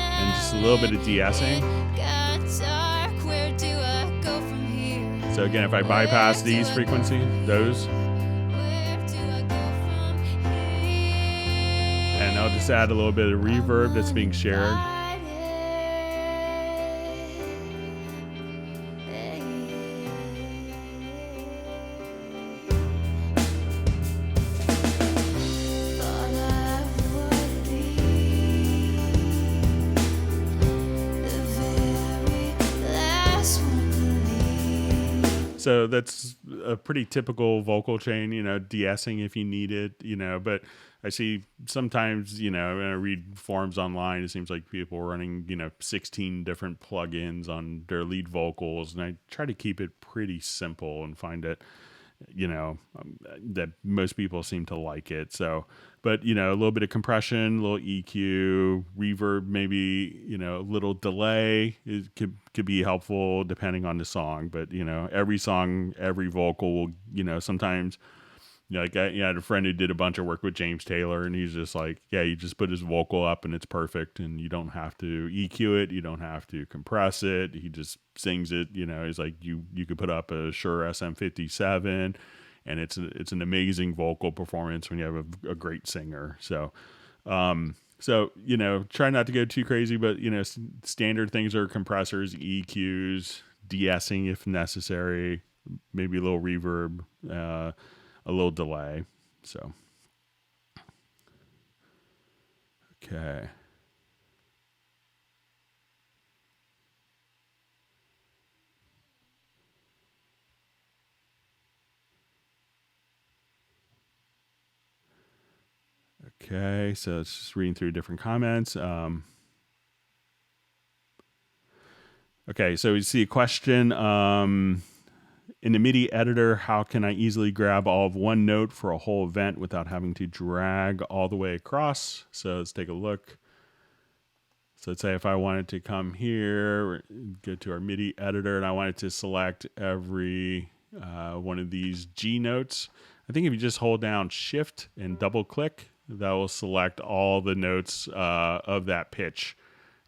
And just a little bit of de-essing. So again, if I bypass these frequencies, those, and I'll just add a little bit of reverb that's being shared. So that's a pretty typical vocal chain, de-essing if you need it, but I see sometimes, when I read forums online, it seems like people are running, 16 different plugins on their lead vocals. And I try to keep it pretty simple and find it, that most people seem to like it. So, but, a little bit of compression, a little EQ, reverb, maybe, a little delay could be helpful depending on the song. But, every song, every vocal will, sometimes, like I had a friend who did a bunch of work with James Taylor, and he's just like, yeah, you just put his vocal up and it's perfect, and you don't have to EQ it, you don't have to compress it. He just sings it. He's like, you could put up a Shure SM57, and it's an amazing vocal performance when you have a great singer. So, try not to go too crazy, but standard things are compressors, EQs, de-essing if necessary, maybe a little reverb, a little delay. So, okay. Okay, so it's just reading through different comments. Okay, so we see a question. In the MIDI editor, how can I easily grab all of one note for a whole event without having to drag all the way across? So let's take a look. So let's say if I wanted to come here, go to our MIDI editor, and I wanted to select every one of these G notes. I think if you just hold down Shift and double click, that will select all the notes of that pitch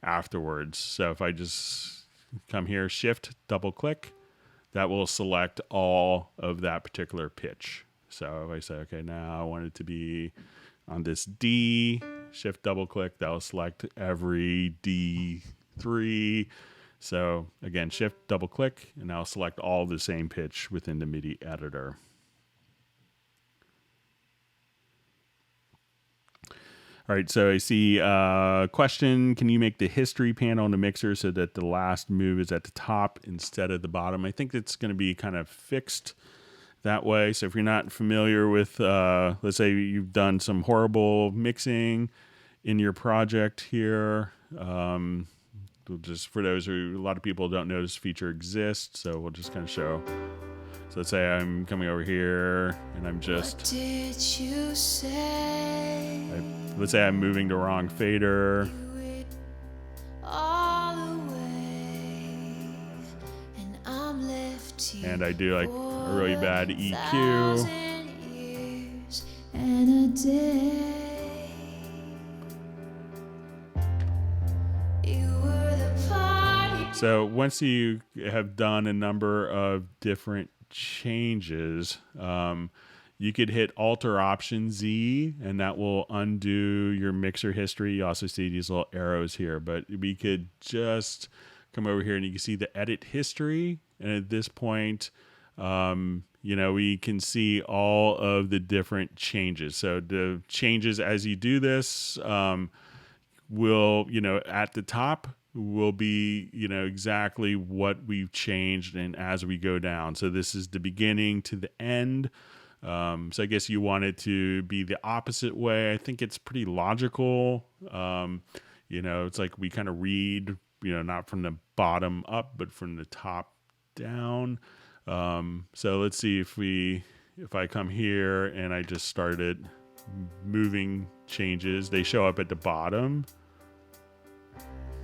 afterwards. So if I just come here, Shift, double click, that will select all of that particular pitch. So if I say, okay, now I want it to be on this D, Shift, double click, that will select every D3. So again, Shift, double click, and I'll select all the same pitch within the MIDI editor. All right, so I see a question. Can you make the history panel in the mixer so that the last move is at the top instead of the bottom? I think it's going to be kind of fixed that way. So if you're not familiar with, let's say you've done some horrible mixing in your project here, just for those who, a lot of people don't know this feature exists, so we'll just kind of show So let's say I'm coming over here and I'm just, What did you say? let's say I'm moving the wrong fader. All away, and I'm left here And I do like a really bad EQ. 1,000 years and a day. You were the party. So once you have done a number of different changes, you could hit Alt or Option Z, and that will undo your mixer history. You also see these little arrows here, but we could just come over here and you can see the edit history. And at this point, we can see all of the different changes. So the changes as you do this will, at the top will be, exactly what we've changed and as we go down. So this is the beginning to the end. So I guess you want it to be the opposite way. I think it's pretty logical. It's like we kind of read, not from the bottom up, but from the top down. So let's see if I come here and I just started moving changes, they show up at the bottom.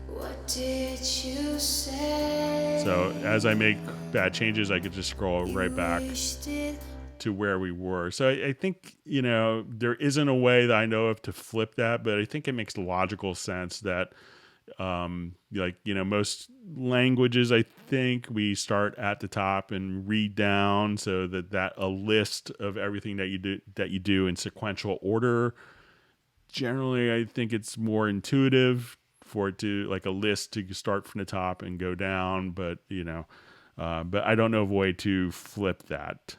What did you say? So as I make bad changes, I could just scroll right back to where we were. So I think, there isn't a way that I know of to flip that, but I think it makes logical sense that, most languages, I think we start at the top and read down so that a list of everything that you do in sequential order. Generally, I think it's more intuitive for it to, like, a list to start from the top and go down, but but I don't know of a way to flip that.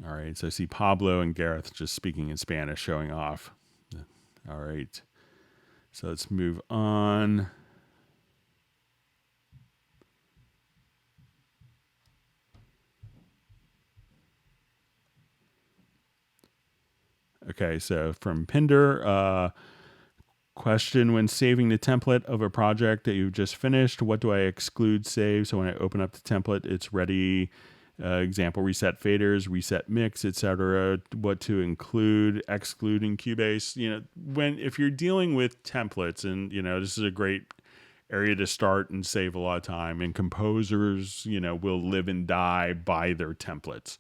All right, so I see Pablo and Gareth just speaking in Spanish showing off. All right, so let's move on. Okay, so from Pinder, question: when saving the template of a project that you've just finished, what do I exclude save? So when I open up the template, it's ready. Example: reset faders, reset mix, etc. What to include, excluding Cubase. If you're dealing with templates, and this is a great area to start and save a lot of time. And composers, will live and die by their templates.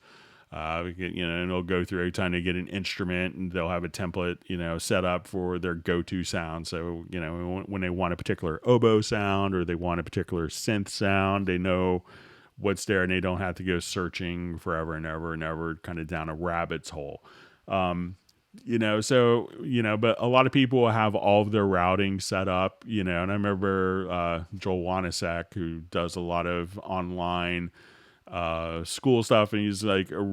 And they'll go through every time they get an instrument and they'll have a template, set up for their go-to sound. So, when they want a particular oboe sound or they want a particular synth sound, they know what's there and they don't have to go searching forever and ever and ever, kind of down a rabbit's hole. But a lot of people will have all of their routing set up, and I remember Joel Wanasek, who does a lot of online school stuff, and he's like a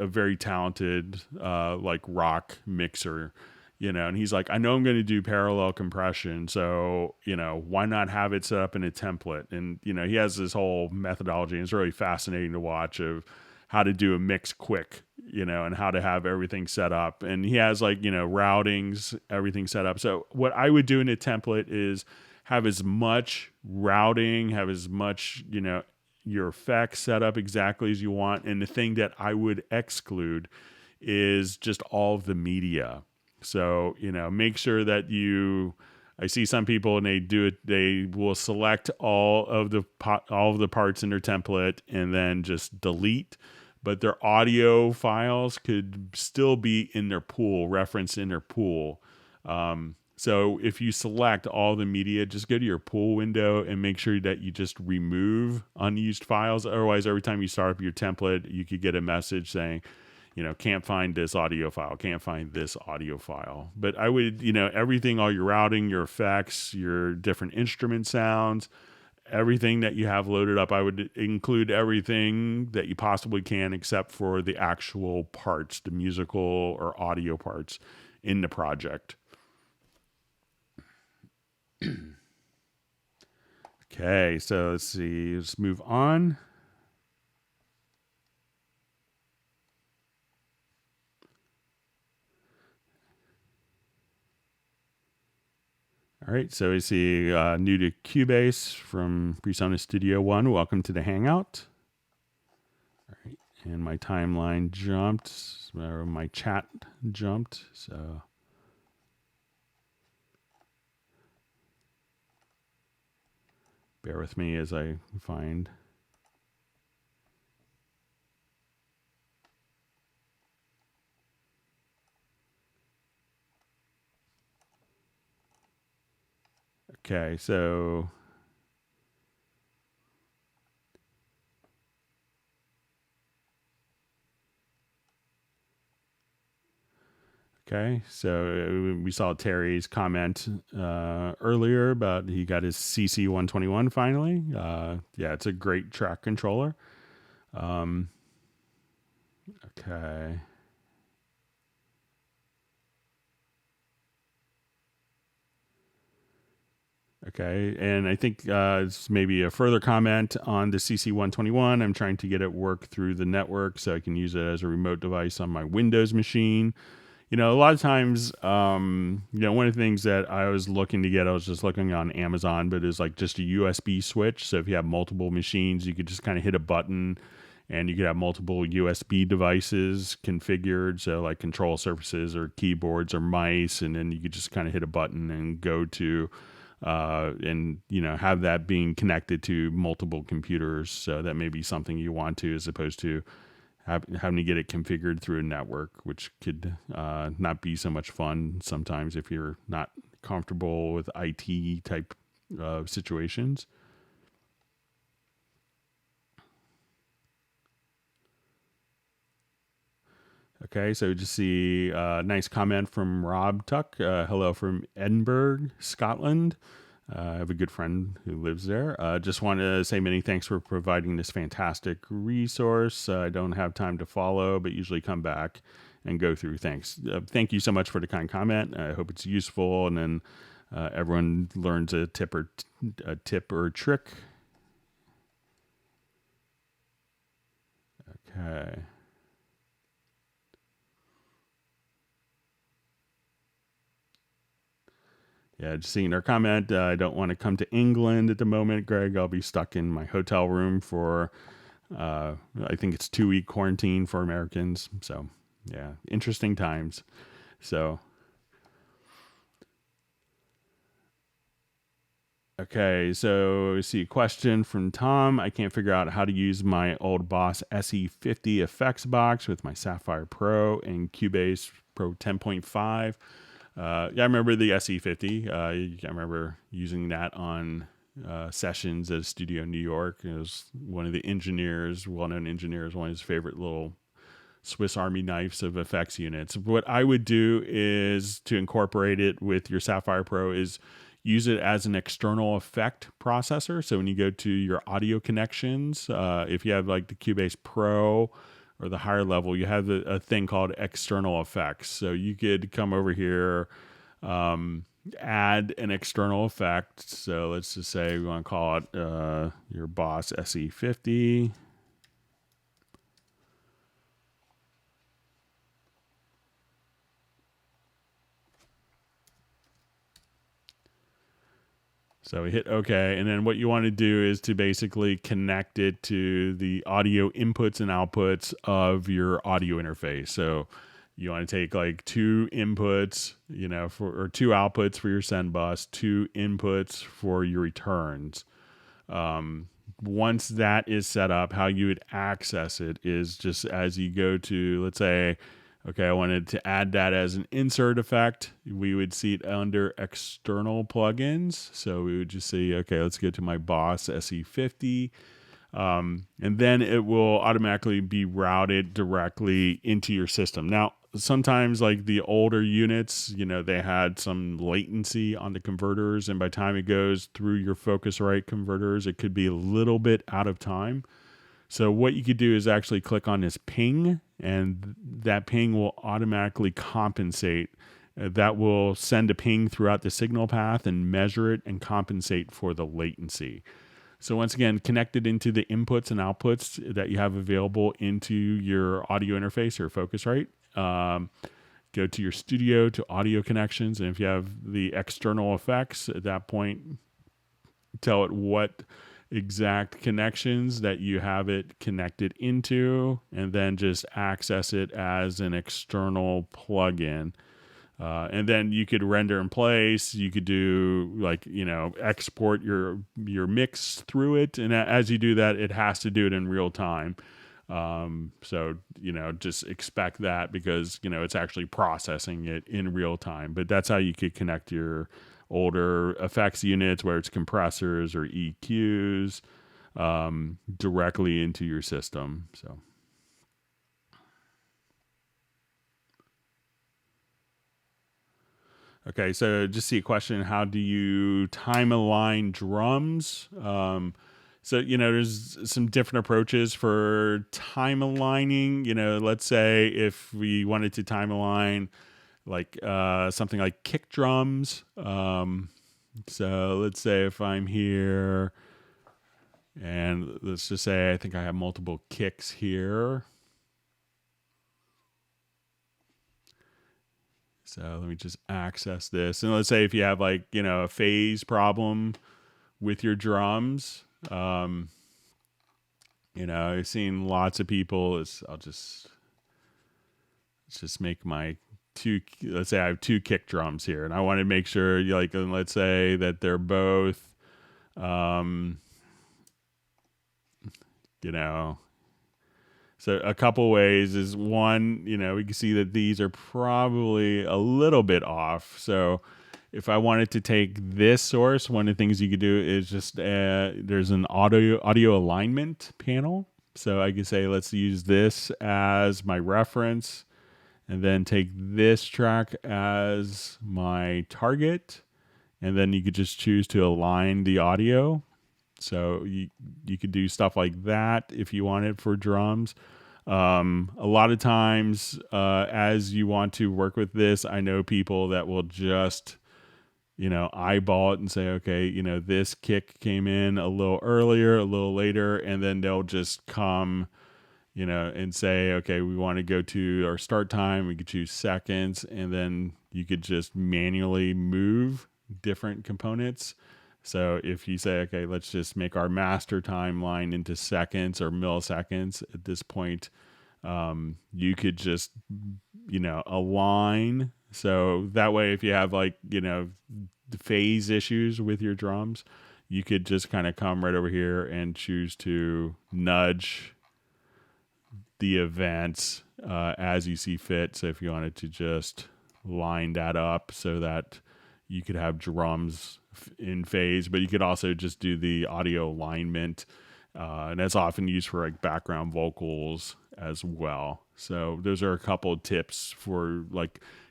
very talented like rock mixer, and he's like, I know I'm going to do parallel compression, so why not have it set up in a template? And he has this whole methodology, and it's really fascinating to watch, of how to do a mix quick, and how to have everything set up. And he has routings, everything set up. So what I would do in a template is have as much routing, have as much your effects set up exactly as you want. And the thing that I would exclude is just all of the media. So, make sure that I see some people and they will select all of the parts in their template and then just delete, but their audio files could still be in their pool, referenced in their pool. So if you select all the media, just go to your pool window and make sure that you just remove unused files. Otherwise, every time you start up your template, you could get a message saying, can't find this audio file, can't find this audio file. But I would, everything, all your routing, your effects, your different instrument sounds, everything that you have loaded up, I would include everything that you possibly can except for the actual parts, the musical or audio parts in the project. Okay, so let's see. Let's move on. All right, so we see new to Cubase from Presonus Studio One. Welcome to the Hangout. All right, and my timeline jumped, or my chat jumped, so bear with me as I find. Okay, so we saw Terry's comment earlier about he got his CC 121 finally. Yeah, it's a great track controller. Okay. Okay, and I think it's maybe a further comment on the CC121. I'm trying to get it work through the network so I can use it as a remote device on my Windows machine. A lot of times, one of the things that I was looking to get, I was just looking on Amazon, but it's like just a USB switch. So if you have multiple machines, you could just kind of hit a button and you could have multiple USB devices configured. So like control surfaces or keyboards or mice, and then you could just kind of hit a button and go to and have that being connected to multiple computers. So that may be something you want to, as opposed to having to get it configured through a network, which could not be so much fun sometimes if you're not comfortable with IT type situations. Okay, so just see a nice comment from Rob Tuck. Hello from Edinburgh, Scotland. I have a good friend who lives there. Just want to say many thanks for providing this fantastic resource. I don't have time to follow, but usually come back and go through. Thanks. Thank you so much for the kind comment. I hope it's useful, and then everyone learns a tip or trick. Okay. Yeah, just seeing our comment. I don't want to come to England at the moment, Greg. I'll be stuck in my hotel room for, I think it's 2-week quarantine for Americans. So, yeah, interesting times. So, okay, so we see a question from Tom. I can't figure out how to use my old Boss SE50 effects box with my Sapphire Pro and Cubase Pro 10.5. I remember the SE50. I remember using that on sessions at a studio in New York. It was one of the well-known engineers, one of his favorite little Swiss Army knives of effects units. What I would do is to incorporate it with your Sapphire Pro is use it as an external effect processor. So when you go to your audio connections, if you have like the Cubase Pro or the higher level, you have a thing called external effects. So you could come over here, add an external effect. So let's just say we want to call it your Boss SE50. So we hit OK, and then what you want to do is to basically connect it to the audio inputs and outputs of your audio interface. So you want to take like 2 inputs, or 2 outputs for your send bus, 2 inputs for your returns. Once that is set up, how you would access it is just as you go to, let's say, okay, I wanted to add that as an insert effect. We would see it under external plugins. So we would just say, okay, let's go to my Boss SE50. And then it will automatically be routed directly into your system. Now, sometimes like the older units, they had some latency on the converters. And by the time it goes through your Focusrite converters, it could be a little bit out of time. So what you could do is actually click on this ping, and that ping will automatically compensate. That will send a ping throughout the signal path and measure it and compensate for the latency. So once again, connected into the inputs and outputs that you have available into your audio interface or Focusrite. go to your studio, to audio connections. And if you have the external effects, at that point, tell it what exact connections that you have it connected into, and then just access it as an external plugin. And then you could render in place. You could do export your mix through it. And as you do that, it has to do it in real time. So, just expect that because, it's actually processing it in real time. But that's how you could connect your older effects units, where it's compressors or EQs, directly into your system. So. Okay, so just see a question. How do you time align drums? So, there's some different approaches for time aligning. Let's say if we wanted to time align something like kick drums. So let's say if I'm here and let's just say I think I have multiple kicks here. So let me just access this. And let's say if you have a phase problem with your drums, I've seen lots of people. Let's just make my let's say I have 2 kick drums here, and I want to make sure let's say that they're both, so a couple ways is one, we can see that these are probably a little bit off. So if I wanted to take this source, one of the things you could do is just, there's an audio alignment panel. So I could say, let's use this as my reference and then take this track as my target. And then you could just choose to align the audio. So you could do stuff like that if you wanted for drums. A lot of times, as you want to work with this, I know people that will just, eyeball it and say, okay, this kick came in a little earlier, a little later, and then they'll just come, and say, okay, we want to go to our start time. We could choose seconds, and then you could just manually move different components. So if you say, okay, let's just make our master timeline into seconds or milliseconds at this point, you could just, align. So that way, if you have the phase issues with your drums, you could just kind of come right over here and choose to nudge the events as you see fit. So if you wanted to just line that up so that you could have drums in phase, but you could also just do the audio alignment, and that's often used for background vocals as well. So those are a couple of tips for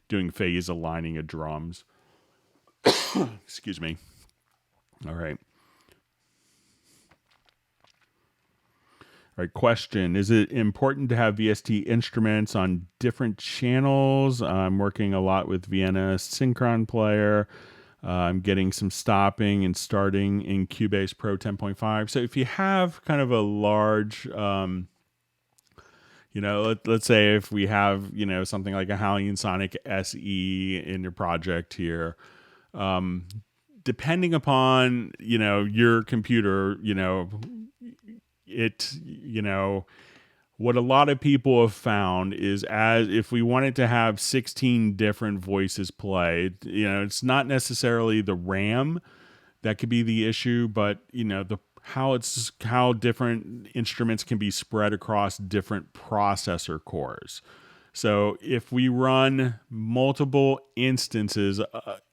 doing phase aligning of drums. Excuse me. All right. All right, question. Is it important to have VST instruments on different channels? I'm working a lot with Vienna Synchron Player. I'm getting some stopping and starting in Cubase Pro 10.5. So if you have kind of a large, let's say if we have, something like a Hallion Sonic SE in your project here, depending upon, your computer, what a lot of people have found is as if we wanted to have 16 different voices play, it's not necessarily the RAM that could be the issue, but how different instruments can be spread across different processor cores. So if we run multiple instances,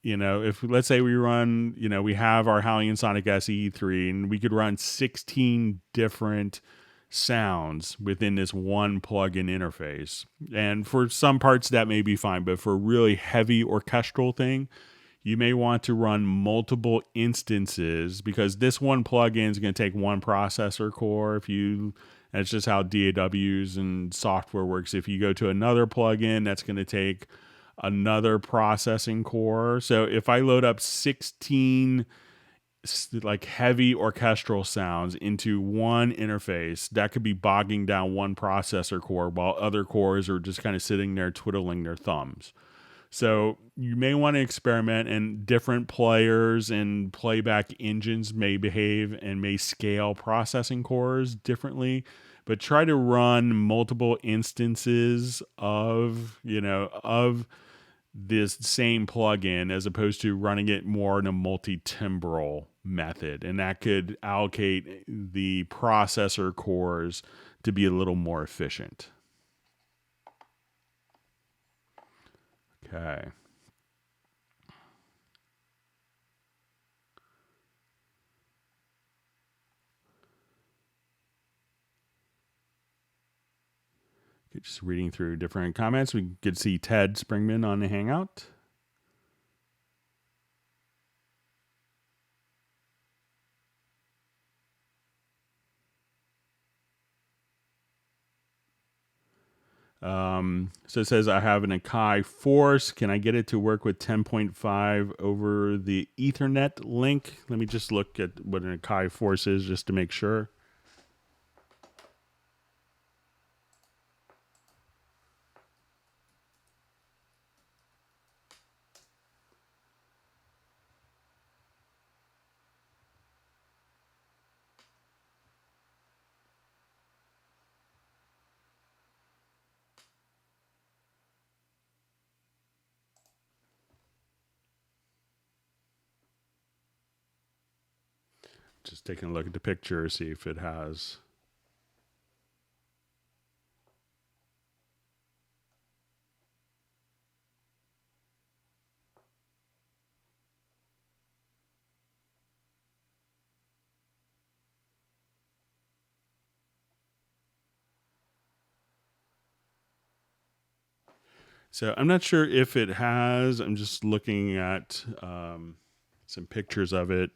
if let's say we run, we have our Hallion Sonic SE3 and we could run 16 different sounds within this one plugin interface. And for some parts that may be fine, but for a really heavy orchestral thing, you may want to run multiple instances because this one plugin is going to take one processor core. That's just how DAWs and software works. If you go to another plugin, that's going to take another processing core. So if I load up 16 like heavy orchestral sounds into one interface, that could be bogging down one processor core while other cores are just kind of sitting there twiddling their thumbs. So you may want to experiment, and different players and playback engines may behave and may scale processing cores differently, but try to run multiple instances of, of this same plugin as opposed to running it more in a multi-timbral method. And that could allocate the processor cores to be a little more efficient. Okay. Just reading through different comments. We could see Ted Springman on the Hangout. So it says, I have an Akai Force. Can I get it to work with 10.5 over the Ethernet link? Let me just look at what an Akai Force is just to make sure. Just taking a look at the picture, see if it has. So I'm not sure if it has. I'm just looking at some pictures of it.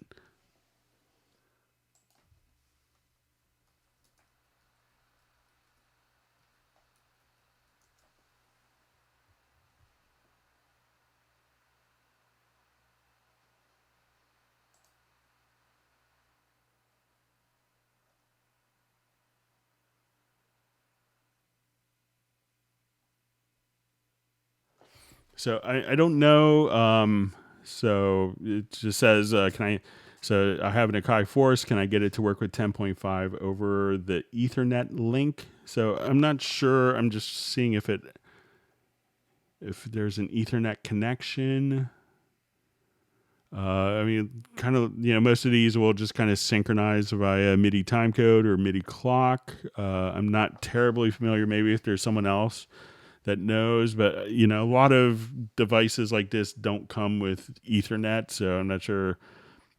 So I don't know. So it just says, so I have an Akai Force. Can I get it to work with 10.5 over the Ethernet link? So I'm not sure. I'm just seeing if there's an Ethernet connection. I mean, kind of, most of these will just kind of synchronize via MIDI timecode or MIDI clock. I'm not terribly familiar. Maybe if there's someone else that knows, but a lot of devices like this don't come with Ethernet, so I'm not sure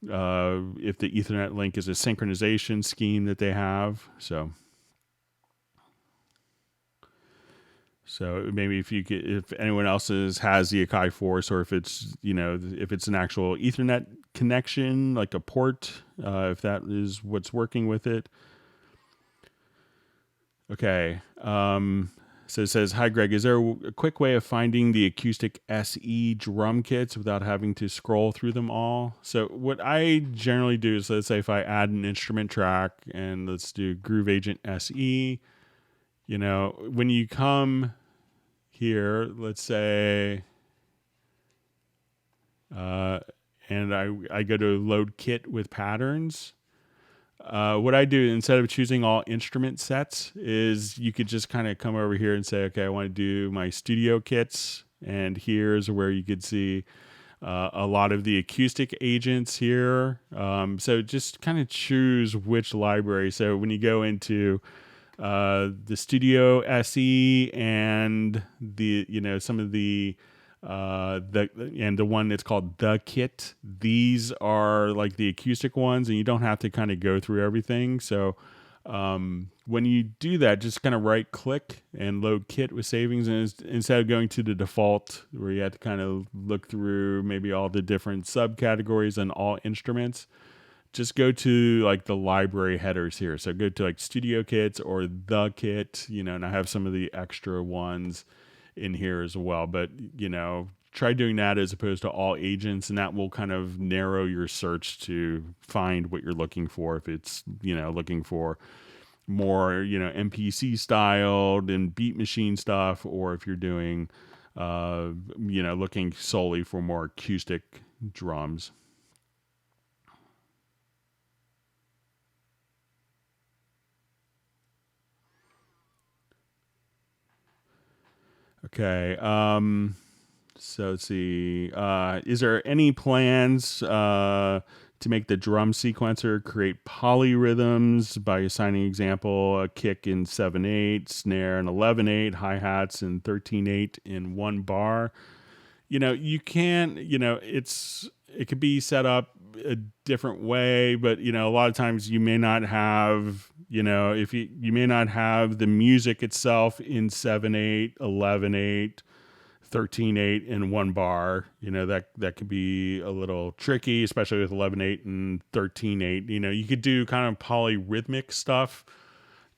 if the Ethernet link is a synchronization scheme that they have. So maybe if anyone else has the Akai Force, or if it's if it's an actual Ethernet connection, like a port, if that is what's working with it. Okay. So it says, hi, Greg, is there a quick way of finding the Acoustic SE drum kits without having to scroll through them all? So what I generally do is, let's say if I add an instrument track and let's do Groove Agent SE, when you come here, let's say, and I go to load kit with patterns. What I do, instead of choosing all instrument sets, is you could just kind of come over here and say, okay, I want to do my studio kits. And here's where you could see a lot of the acoustic agents here. So just kind of choose which library. So when you go into the Studio SE and some of the one that's called The Kit. These are like the acoustic ones, and you don't have to kind of go through everything. So when you do that, just kind of right click and load kit with savings. And instead of going to the default where you have to kind of look through maybe all the different subcategories and all instruments, just go to like the library headers here. So go to like Studio Kits or The Kit, and I have some of the extra ones in here as well. But, try doing that as opposed to all agents, and that will kind of narrow your search to find what you're looking for. If it's, looking for more, MPC styled and beat machine stuff, or if you're doing, looking solely for more acoustic drums. Okay. So let's see. Is there any plans to make the drum sequencer create polyrhythms by assigning example a kick in 7/8, snare in 11/8, hi-hats in 13/8 in one bar? You can, it could be set up a different way, but a lot of times you may not have, if you may not have the music itself in 7/8, 11/8, 13/8 in one bar. That could be a little tricky, especially with 11/8 and 13/8. You could do kind of polyrhythmic stuff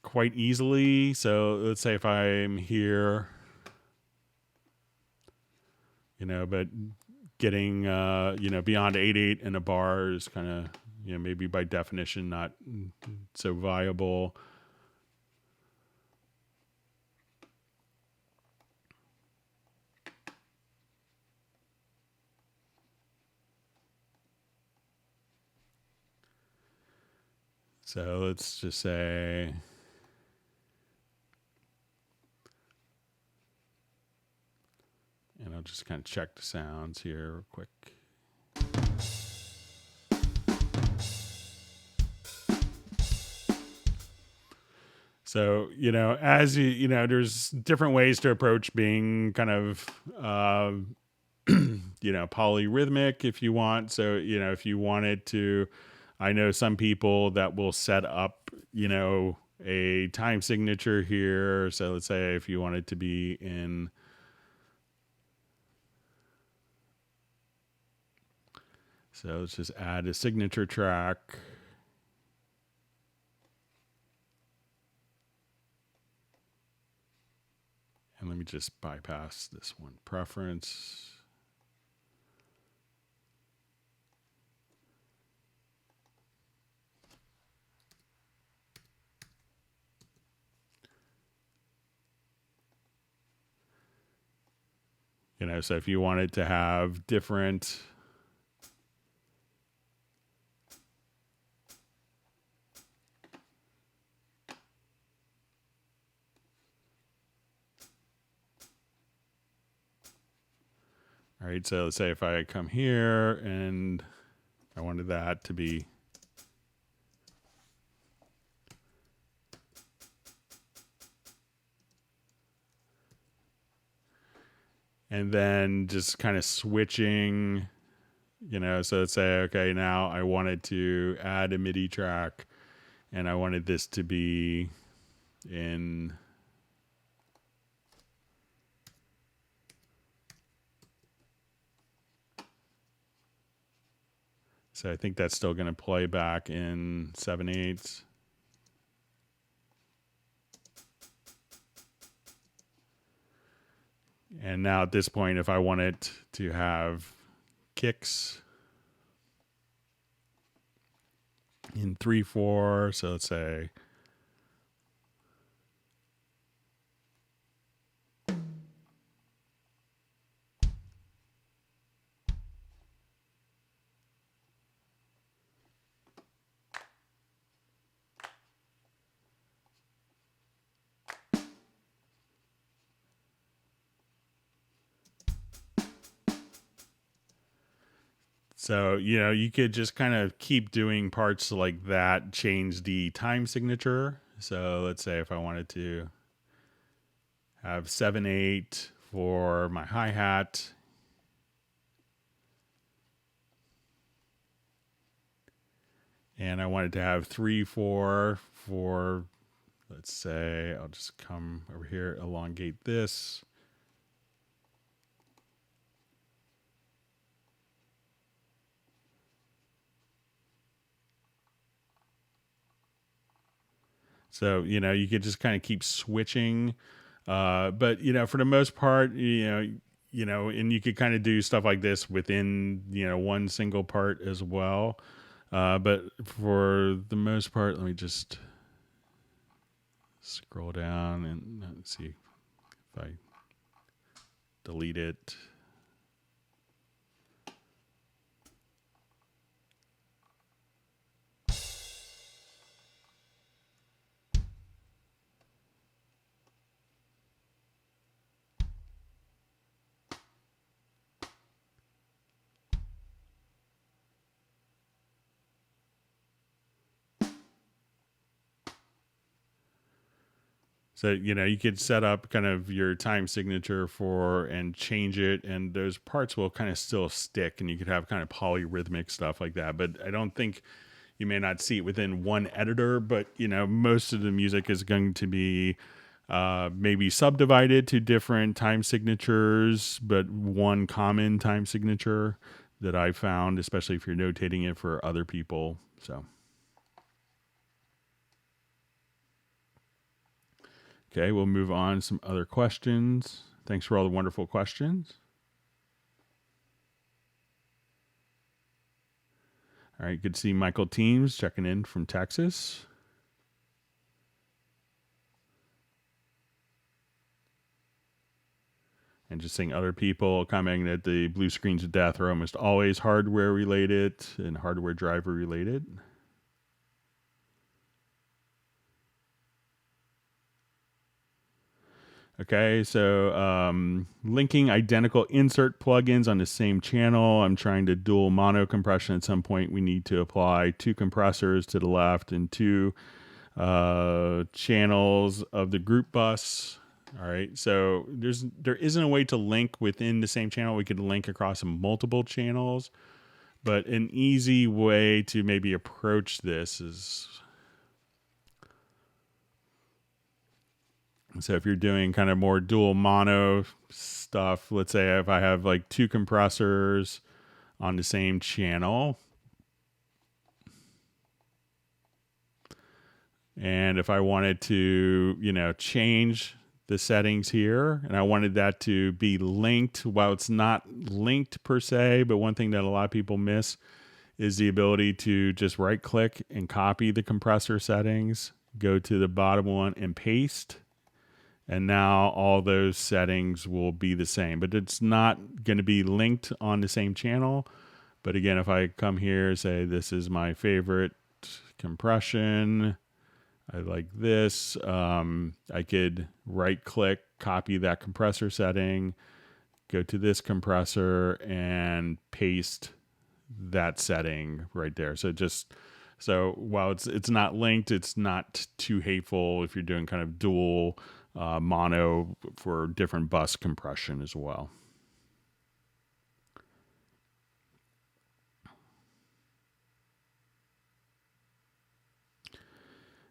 quite easily. So let's say if I'm here, but getting, beyond 8/8 in a bar is kind of, maybe by definition not so viable. So let's just say, and I'll just kind of check the sounds here real quick. So, as there's different ways to approach being kind of, polyrhythmic if you want. So, if you wanted to, I know some people that will set up, a time signature here. So let's say if you wanted to be in, so let's just add a signature track. And let me just bypass this one preference. So if you wanted to have different, all right, so let's say if I come here and I wanted that to be, and then just kind of switching, so let's say, okay, now I wanted to add a MIDI track and I wanted this to be in, so I think that's still going to play back in 7/8. And now at this point, if I want it to have kicks in 3/4, so let's say, so, you could just kind of keep doing parts like that, change the time signature. So let's say if I wanted to have 7/8 for my hi-hat, and I wanted to have 3/4 for, let's say, I'll just come over here, elongate this. So, you could just kind of keep switching. But, for the most part, and you could kind of do stuff like this within, one single part as well. But for the most part, let me just scroll down and let's see if I delete it. So, you could set up kind of your time signature and change it, and those parts will kind of still stick, and you could have kind of polyrhythmic stuff like that. But I don't think you may not see it within one editor, but, most of the music is going to be maybe subdivided to different time signatures, but one common time signature that I found, especially if you're notating it for other people. So. Okay, we'll move on to some other questions. Thanks for all the wonderful questions. All right, good to see Michael Teams checking in from Texas. And just seeing other people commenting that the blue screens of death are almost always hardware related and hardware driver related. Okay, so linking identical insert plugins on the same channel. I'm trying to dual mono compression. At some point, we need to apply 2 compressors to the left and 2 channels of the group bus. All right, so there isn't a way to link within the same channel. We could link across multiple channels, but an easy way to maybe approach this is... So if you're doing kind of more dual mono stuff, let's say if I have like 2 compressors on the same channel, and if I wanted to, change the settings here, and I wanted that to be linked, while it's not linked per se, but one thing that a lot of people miss is the ability to just right click and copy the compressor settings, go to the bottom one and paste. And now all those settings will be the same, but it's not going to be linked on the same channel. But again, if I come here, say this is my favorite compression, I like this, I could right click, copy that compressor setting, go to this compressor and paste that setting right there. So while it's not linked, it's not too hateful if you're doing kind of dual mono for different bus compression as well.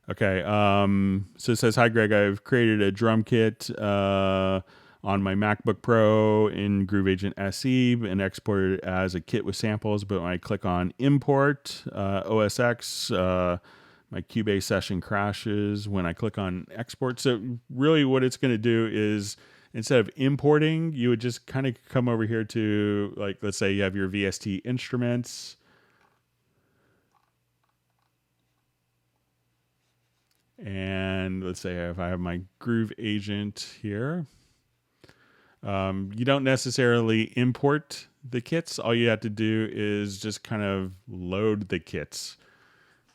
Okay, so it says, hi Greg, I've created a drum kit on my MacBook Pro in Groove Agent SE and exported it as a kit with samples, but when I click on import OSX, my Cubase session crashes when I click on export. So really what it's going to do is, instead of importing, you would just kind of come over here to, like, let's say you have your VST instruments. And let's say if I have my Groove Agent here, you don't necessarily import the kits. All you have to do is just kind of load the kits.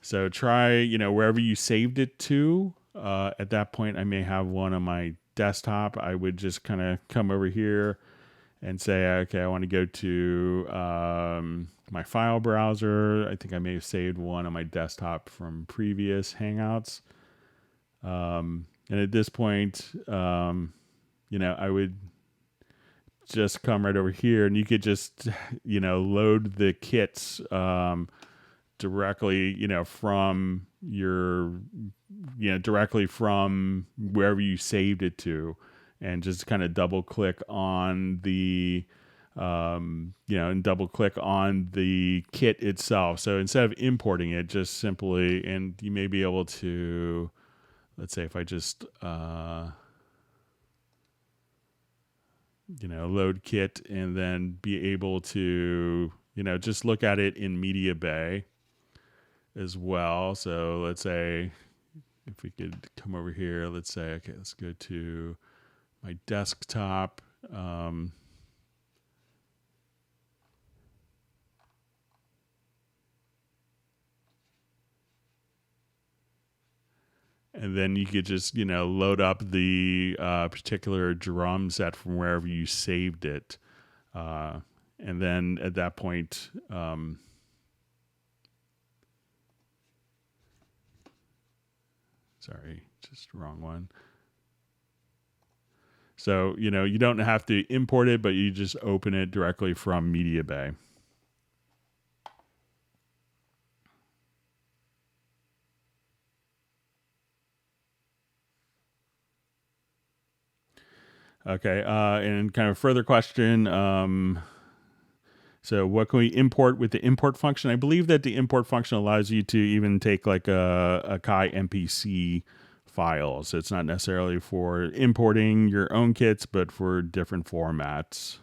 So try, wherever you saved it to. At that point, I may have one on my desktop. I would just kind of come over here and say, okay, I want to go to my file browser. I think I may have saved one on my desktop from previous Hangouts. And at this point, I would just come right over here, and you could just, load the kits directly, from directly from wherever you saved it to, and just kind of double click on the, and double click on the kit itself. So instead of importing it, just simply, and you may be able to, let's say if I just, load kit and then be able to, just look at it in Media Bay as well. So let's say if we could come over here, let's say, okay, let's go to my desktop. And then you could just, load up the particular drum set from wherever you saved it. And then at that point, sorry, just wrong one. So, you don't have to import it, but you just open it directly from Media Bay. Okay, and kind of further question. So what can we import with the import function? I believe that the import function allows you to even take like a Kai MPC file. So it's not necessarily for importing your own kits, but for different formats.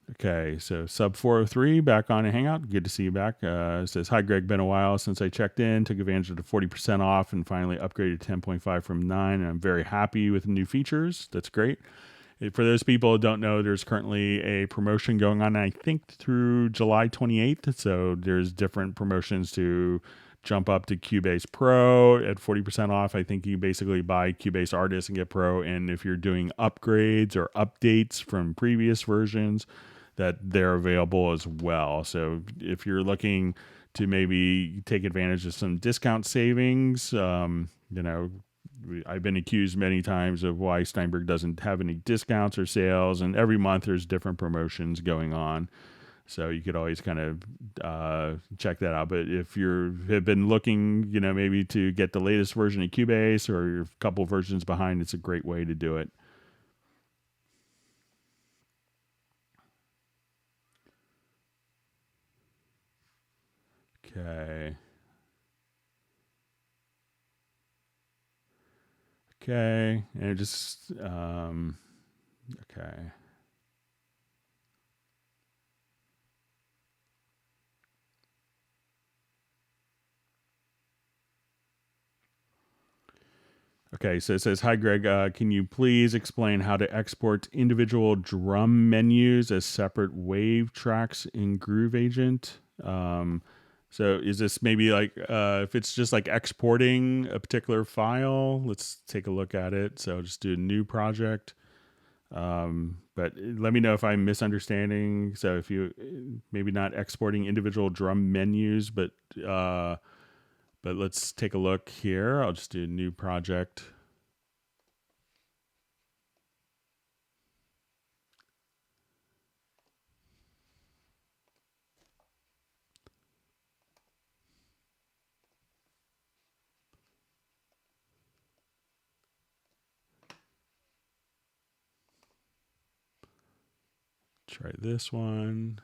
Okay, so sub 403 back on a Hangout. Good to see you back. It says, hi, Greg. Been a while since I checked in. Took advantage of the 40% off and finally upgraded to 10.5 from 9. And I'm very happy with the new features. That's great. For those people who don't know, there's currently a promotion going on, I think through July 28th. So there's different promotions to jump up to Cubase Pro at 40% off. I think you basically buy Cubase Artist and get Pro. And if you're doing upgrades or updates from previous versions, that they're available as well. So if you're looking to maybe take advantage of some discount savings, I've been accused many times of why Steinberg doesn't have any discounts or sales, and every month there's different promotions going on. So you could always kind of check that out. But if you have been looking, maybe to get the latest version of Cubase or you're a couple versions behind, it's a great way to do it. Okay. Okay. And it just, okay. Okay, so it says, hi, Greg. Can you please explain how to export individual drum menus as separate wave tracks in Groove Agent? So is this maybe like, if it's just like exporting a particular file, let's take a look at it. So just do a new project. But let me know if I'm misunderstanding. So if you maybe not exporting individual drum menus, but let's take a look here. I'll just do a new project. Try this one.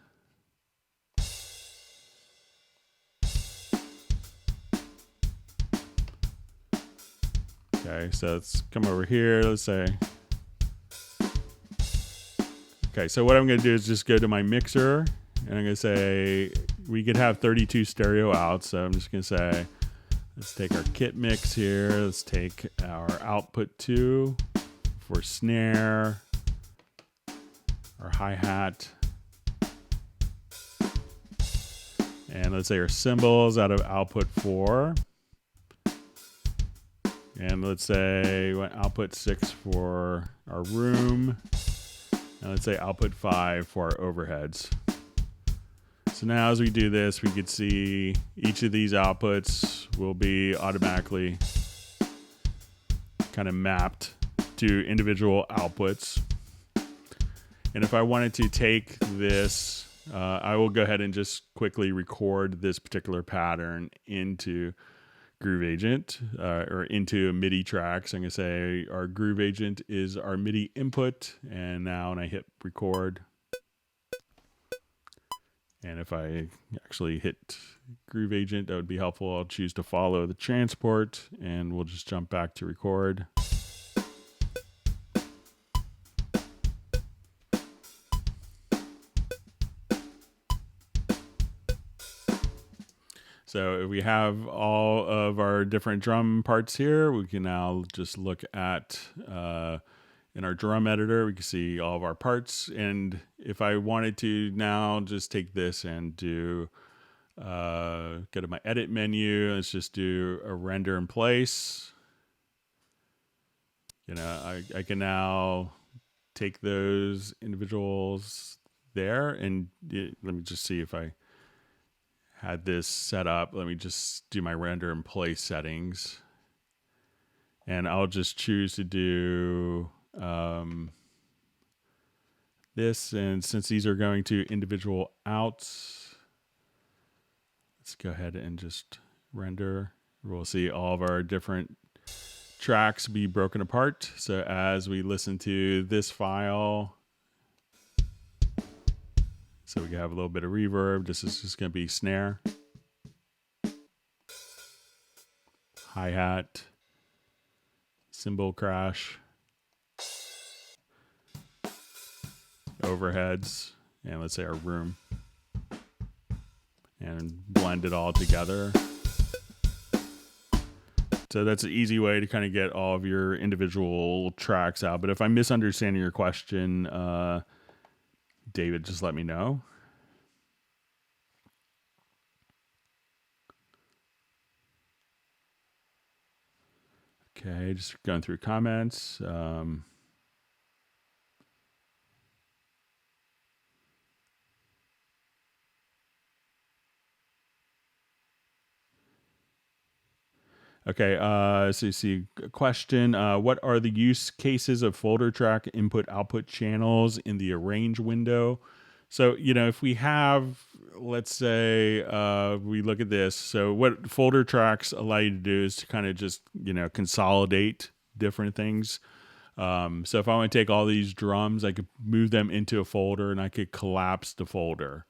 Okay, so let's come over here. Let's say, okay, so what I'm going to do is just go to my mixer, and I'm going to say we could have 32 stereo outs. So I'm just going to say, let's take our kit mix here. Let's take our output 2 for snare, our hi-hat, and let's say our cymbals out of output 4. And let's say output 6 for our room. And let's say output 5 for our overheads. So now as we do this, we could see each of these outputs will be automatically kind of mapped to individual outputs. And if I wanted to take this, I will go ahead and just quickly record this particular pattern into Groove Agent or into a MIDI track. So I'm going to say our Groove Agent is our MIDI input. And now when I hit record, and if I actually hit Groove Agent, that would be helpful. I'll choose to follow the transport, and we'll just jump back to record. So if we have all of our different drum parts here, we can now just look at, in our drum editor, we can see all of our parts. And if I wanted to now just take this and do, go to my edit menu, let's just do a render in place. You know, I can now take those individuals there, and let me just see if I had this set up. Let me just do my render in place settings, and I'll just choose to do this. And since these are going to individual outs, let's go ahead and just render. We'll see all of our different tracks be broken apart. So as we listen to this file, so we can have a little bit of reverb. This is just going to be snare, hi-hat, cymbal crash, overheads, and let's say our room, and blend it all together. So that's an easy way to kind of get all of your individual tracks out. But if I'm misunderstanding your question, David, just let me know. Okay, just going through comments. Okay, so you see a question. What are the use cases of folder track input-output channels in the arrange window? So, you know, if we have, let's say, we look at this. So what folder tracks allow you to do is to kind of just, you know, consolidate different things. So if I want to take all these drums, I could move them into a folder, and I could collapse the folder.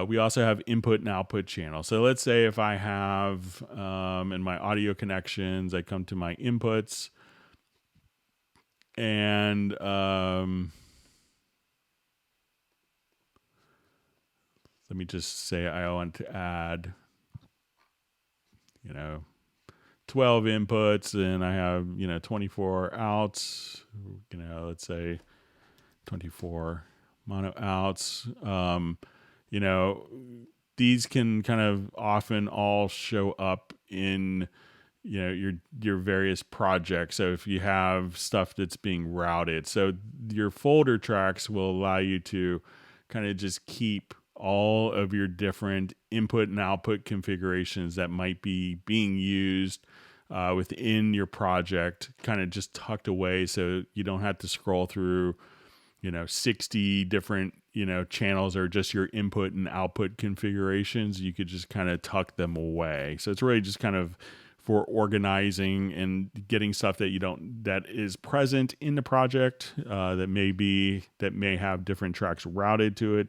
We also have input and output channels. So let's say if I have, in my audio connections, I come to my inputs, and let me just say I want to add, 12 inputs, and I have, 24 outs, let's say 24 mono outs. These can kind of often all show up in, your various projects. So if you have stuff that's being routed, so your folder tracks will allow you to kind of just keep all of your different input and output configurations that might be being used within your project, kind of just tucked away, so you don't have to scroll through 60 different, channels or just your input and output configurations. You could just kind of tuck them away. So it's really just kind of for organizing and getting stuff that is present in the project, that may have different tracks routed to it,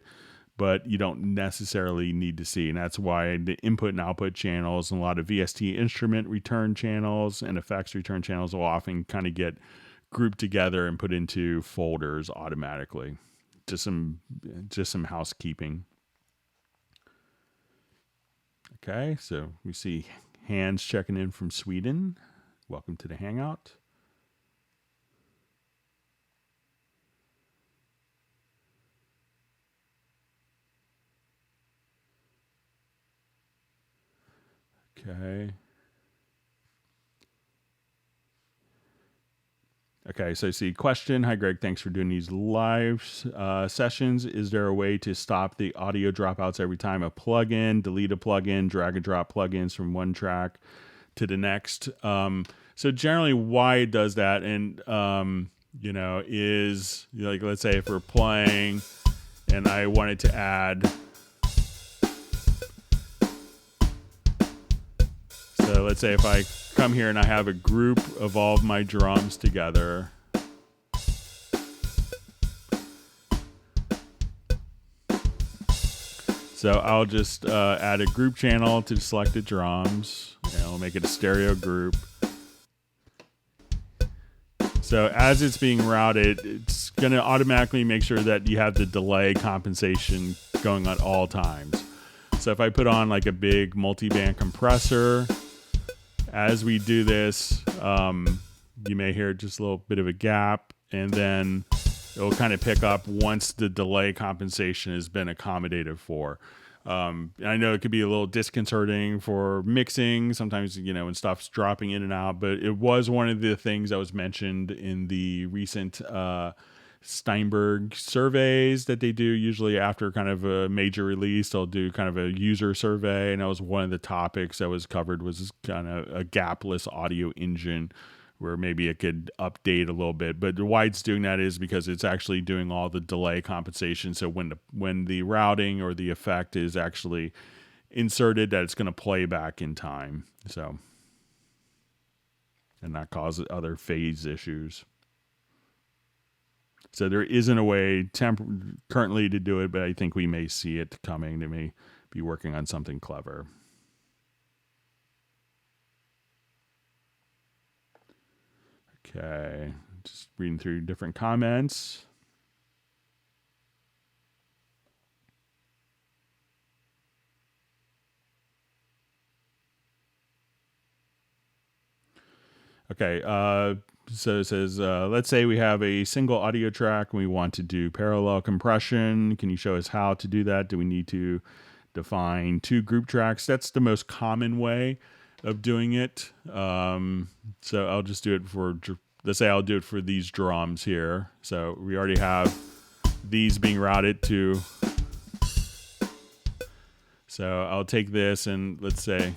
but you don't necessarily need to see. And that's why the input and output channels and a lot of VST instrument return channels and effects return channels will often kind of get grouped together and put into folders automatically. Just some housekeeping. Okay, so we see Hans checking in from Sweden. Welcome to the Hangout. Okay, so I see question. Hi, Greg. Thanks for doing these live sessions. Is there a way to stop the audio dropouts every time a plugin, delete a plugin, drag and drop plugins from one track to the next? So generally why it does that, and, is like, let's say if we're playing and I wanted to add, so let's say if I come here and I have a group of all of my drums together. So I'll just add a group channel to selected drums, and we'll make it a stereo group. So as it's being routed, it's going to automatically make sure that you have the delay compensation going at all times. So if I put on like a big multi-band compressor, as we do this, you may hear just a little bit of a gap, and then it'll kind of pick up once the delay compensation has been accommodated for. I know it could be a little disconcerting for mixing sometimes, when stuff's dropping in and out, but it was one of the things that was mentioned in the recent Steinberg surveys that they do usually after kind of a major release. They'll do kind of a user survey, and that was one of the topics that was covered, was kind of a gapless audio engine where maybe it could update a little bit. But why it's doing that is because it's actually doing all the delay compensation. So when the routing or the effect is actually inserted, that it's going to play back in time. So, and not cause other phase issues. So there isn't a way currently to do it, but I think we may see it coming. They may be working on something clever. Okay, just reading through different comments. Okay, so it says, let's say we have a single audio track and we want to do parallel compression. Can you show us how to do that? Do we need to define 2 group tracks? That's the most common way of doing it. So I'll just do it for, let's say I'll do it for these drums here. So we already have these being routed to, so I'll take this and let's say,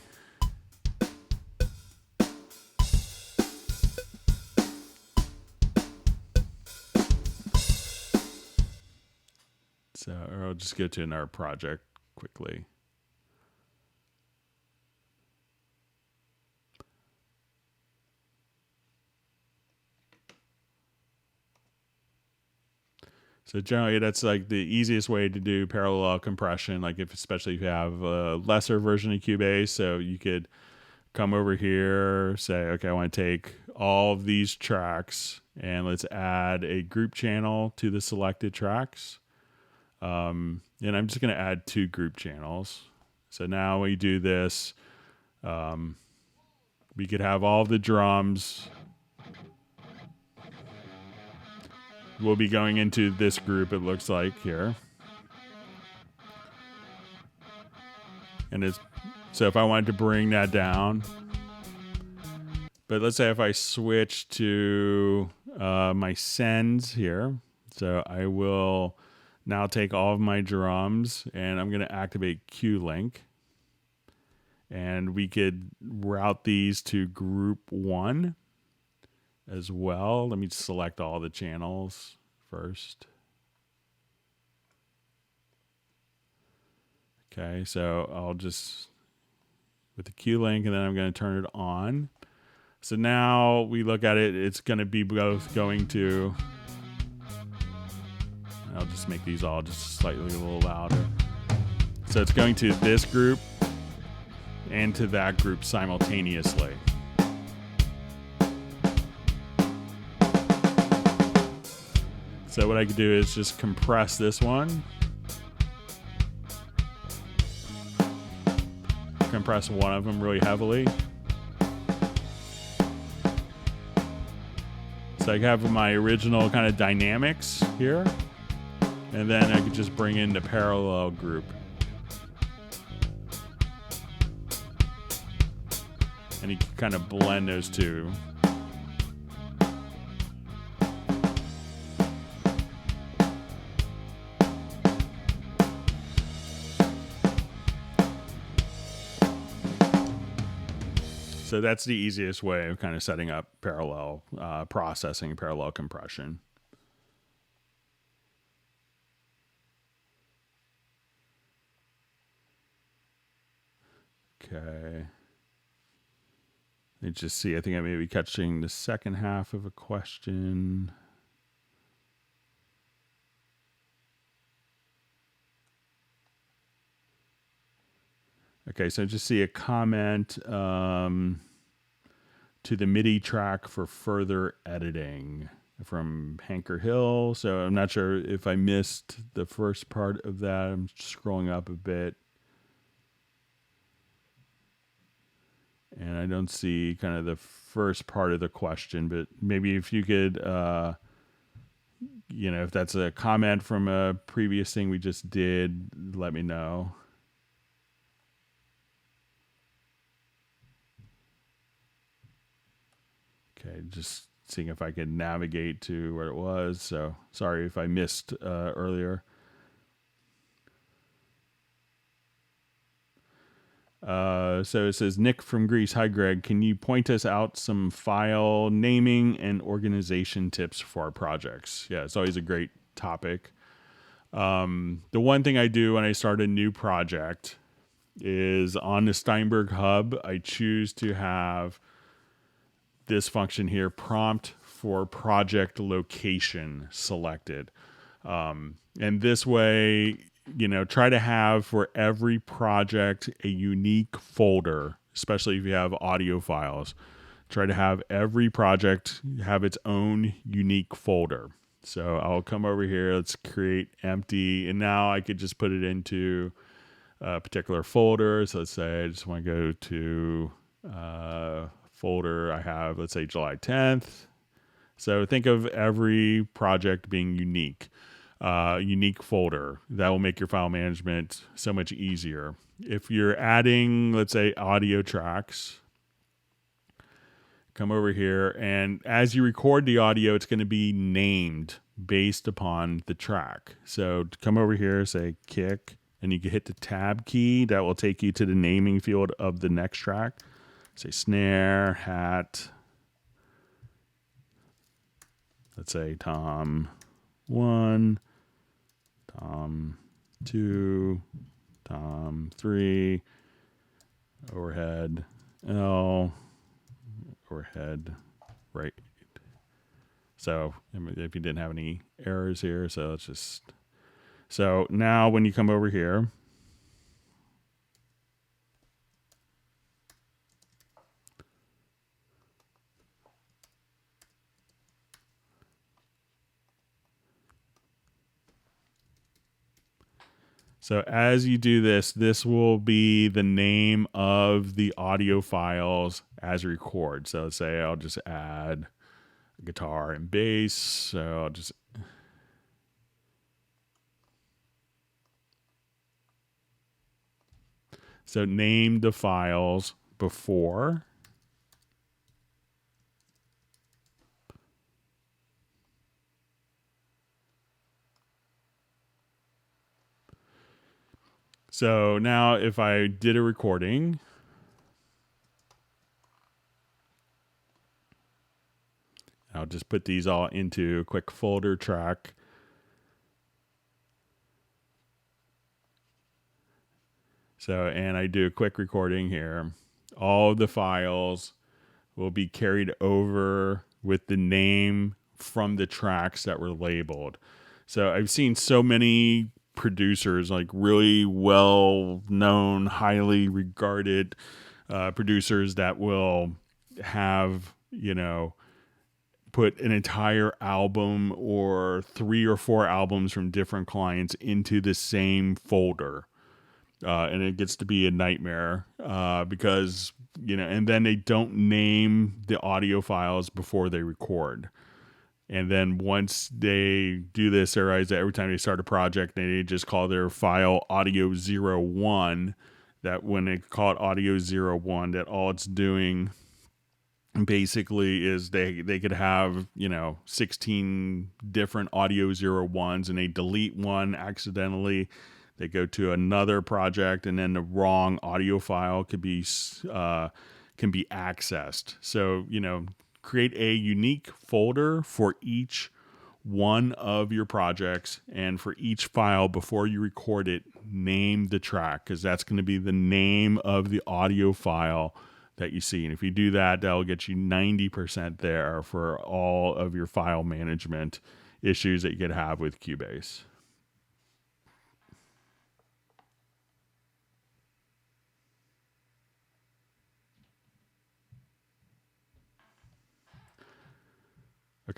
or I'll just go to another project quickly. So generally, that's like the easiest way to do parallel compression. Like especially if you have a lesser version of Cubase, so you could come over here, say, okay, I want to take all of these tracks and let's add a group channel to the selected tracks. And I'm just going to add 2 group channels. So now we do this. We could have all the drums. We'll be going into this group, it looks like here. And it's, so if I wanted to bring that down, but let's say if I switch to my sends here, so I will now take all of my drums and I'm going to activate Q-Link. And we could route these to group 1 as well. Let me select all the channels first. Okay, so I'll just, with the Q-Link, and then I'm going to turn it on. So now we look at it, it's going to be both going to, I'll just make these all just slightly a little louder. So it's going to this group and to that group simultaneously. So what I could do is just compress this one. Compress one of them really heavily. So I have my original kind of dynamics here. And then I could just bring in the parallel group. And you can kind of blend those two. So that's the easiest way of kind of setting up parallel processing, parallel compression. Okay. Let's just see. I think I may be catching the second half of a question. Okay, so just see a comment to the MIDI track for further editing from Hanker Hill. So I'm not sure if I missed the first part of that. I'm scrolling up a bit. And I don't see kind of the first part of the question, but maybe if you could, if that's a comment from a previous thing we just did, let me know. Okay, just seeing if I can navigate to where it was. So sorry if I missed earlier. So it says, Nick from Greece. Hi, Greg. Can you point us out some file naming and organization tips for our projects? Yeah, it's always a great topic. The one thing I do when I start a new project is on the Steinberg hub, I choose to have this function here, prompt for project location selected. And this way, try to have for every project a unique folder, especially if you have audio files. Try to have every project have its own unique folder. So I'll come over here, let's create empty, and now I could just put it into a particular folder. So let's say I just want to go to folder I have, let's say July 10th. So think of every project being unique. Unique folder. That will make your file management so much easier. If you're adding, let's say, audio tracks, come over here, and as you record the audio, it's going to be named based upon the track. So come over here, say kick, and you can hit the tab key. That will take you to the naming field of the next track. Say snare, hat, let's say Tom 1, Tom 2, Tom 3, overhead L, overhead right. So if you didn't have any errors here, so let's just, so now when you come over here, so as you do this, this will be the name of the audio files as record. So let's say I'll just add guitar and bass. So I'll just, so name the files before. So now if I did a recording, I'll just put these all into a quick folder track. So, and I do a quick recording here. All of the files will be carried over with the name from the tracks that were labeled. So I've seen so many producers, like really well-known, highly regarded producers that will have, put an entire album or 3 or 4 albums from different clients into the same folder. And it gets to be a nightmare because, and then they don't name the audio files before they record. And then once they do this, they realize that every time they start a project, they just call their file audio 01. That when they call it audio 01, that all it's doing basically is they could have 16 different audio 01s, and they delete one accidentally. They go to another project, and then the wrong audio file can be accessed. So create a unique folder for each one of your projects, and for each file before you record it, name the track, because that's going to be the name of the audio file that you see. And if you do that, that'll get you 90% there for all of your file management issues that you could have with Cubase.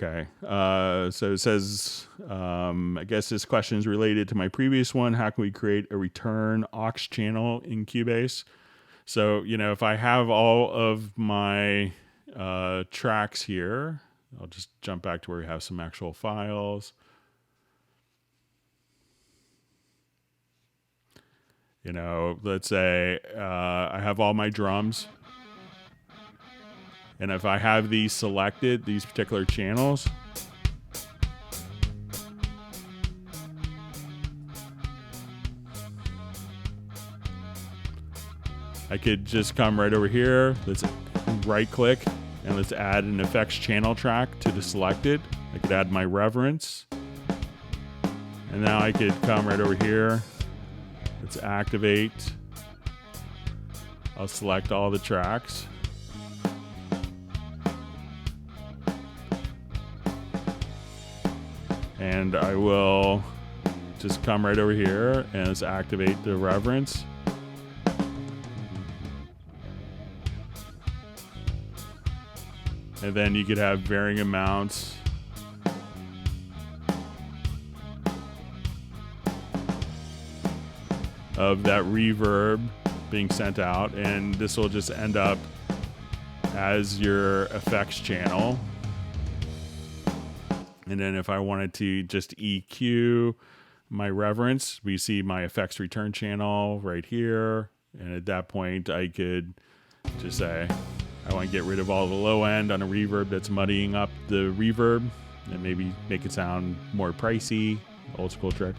Okay. So it says, I guess this question is related to my previous one. How can we create a return aux channel in Cubase? So, if I have all of my tracks here, I'll just jump back to where we have some actual files. Let's say I have all my drums. And if I have these selected, these particular channels, I could just come right over here. Let's right click and let's add an effects channel track to the selected. I could add my reference. And now I could come right over here. Let's activate. I'll select all the tracks. And I will just come right over here and let's activate the reference. And then you could have varying amounts of that reverb being sent out. And this will just end up as your effects channel. And then if I wanted to just EQ my reference, we see my effects return channel right here. And at that point, I could just say, I want to get rid of all the low end on a reverb that's muddying up the reverb and maybe make it sound more pricey, old school trick.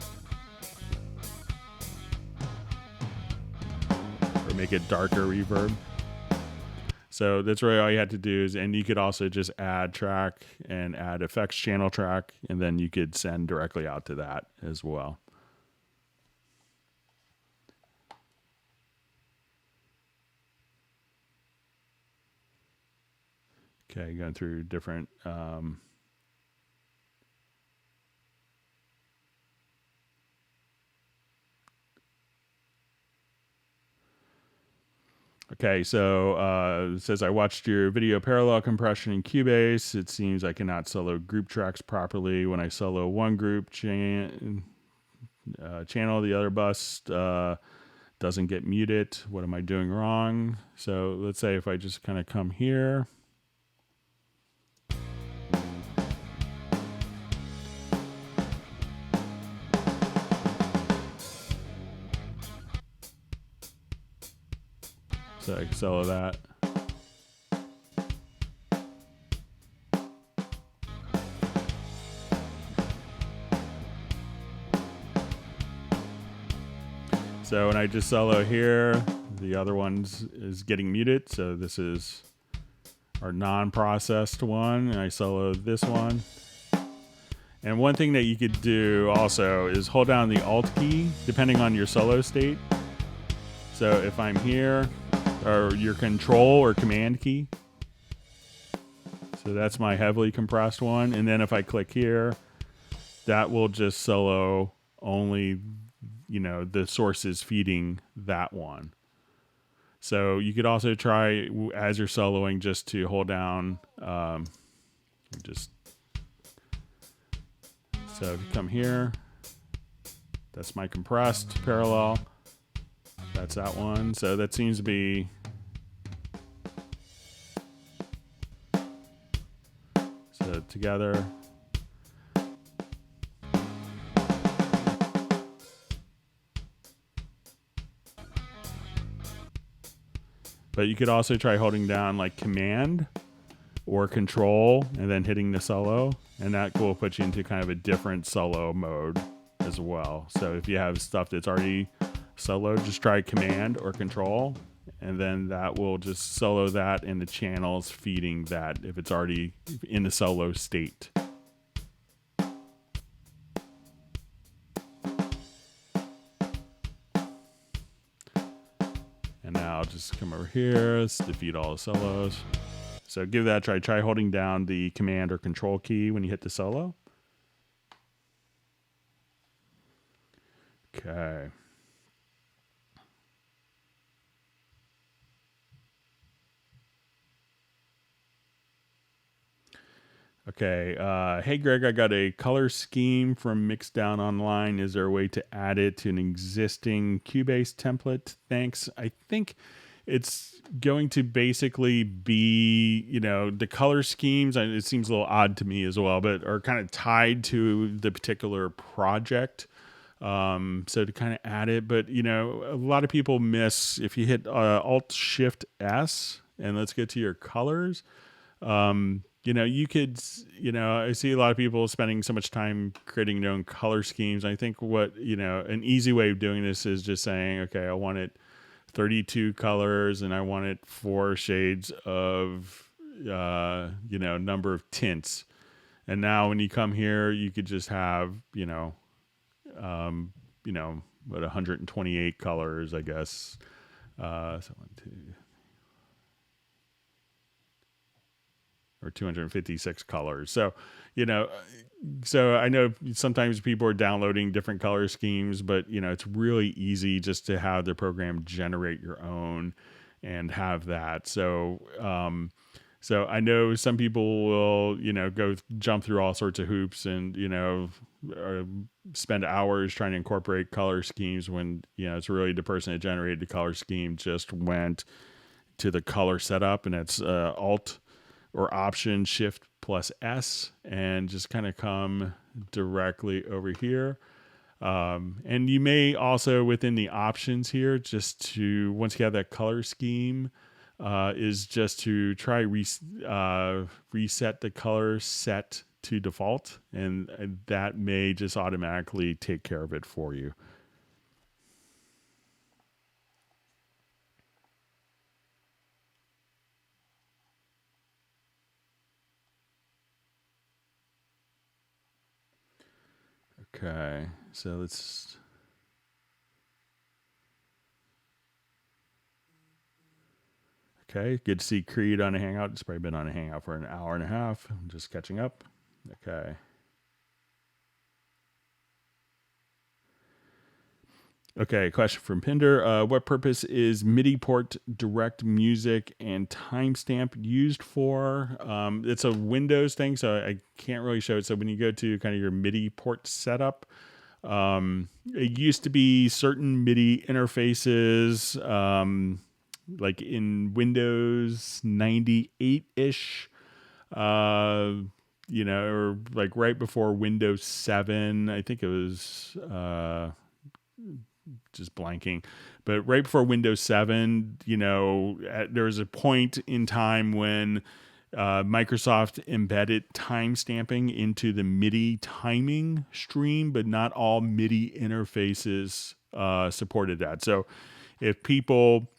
Or make it darker reverb. So that's really all you had to do and you could also just add track and add effects channel track, and then you could send directly out to that as well. Okay, going through different Okay, so it says I watched your video parallel compression in Cubase. It seems I cannot solo group tracks properly. When I solo one group channel, the other bus doesn't get muted. What am I doing wrong? So let's say if I just kind of come here. So I can solo that. So when I just solo here, the other one is getting muted. So this is our non-processed one. And I solo this one. And one thing that you could do also is hold down the Alt key, depending on your solo state. So if I'm here, or your Control or Command key. So that's my heavily compressed one. And then if I click here, that will just solo only, the source is feeding that one. So you could also try, as you're soloing, just to hold down, so if you come here, that's my compressed parallel. That's that one. So that seems to be so together. But you could also try holding down like Command or Control and then hitting the solo, and that will put you into kind of a different solo mode as well. So if you have stuff that's already solo, just try Command or Control, and then that will just solo that, and the channels feeding that if it's already in the solo state. And now I'll just come over here, let's defeat all the solos. So give that a try. Try holding down the Command or Control key when you hit the solo. Okay. Okay. Hey, Greg, I got a color scheme from Mixdown Online. Is there a way to add it to an existing Cubase template? Thanks. I think it's going to basically be, the color schemes. It seems a little odd to me as well, but are kind of tied to the particular project. So to kind of add it, but a lot of people miss if you hit Alt Shift S and let's get to your colors. You could, I see a lot of people spending so much time creating their own color schemes. I think an easy way of doing this is just saying, okay, I want it 32 colors and I want it 4 shades of, number of tints. And now when you come here, you could just have, what 128 colors, I guess. So 1, 2, or 256 colors. So, so I know sometimes people are downloading different color schemes, but it's really easy just to have the program generate your own and have that. So, so I know some people will, go jump through all sorts of hoops and, spend hours trying to incorporate color schemes when, it's really the person that generated the color scheme just went to the color setup, and it's Alt or Option Shift plus S and just kind of come directly over here. And you may also within the options here, just to, once you have that color scheme, is just to try reset the color set to default, and that may just automatically take care of it for you. Okay, so let's. Okay, good to see Creed on a Hangout. It's probably been on a Hangout for an hour and a half. I'm just catching up. Okay. Okay, question from Pinder. What purpose is MIDI port direct music and timestamp used for? It's a Windows thing, so I can't really show it. So when you go to kind of your MIDI port setup, it used to be certain MIDI interfaces, like in Windows 98-ish, or like right before Windows 7. I think it was... just blanking, but right before Windows 7, there was a point in time when Microsoft embedded timestamping into the MIDI timing stream, but not all MIDI interfaces supported that. So if people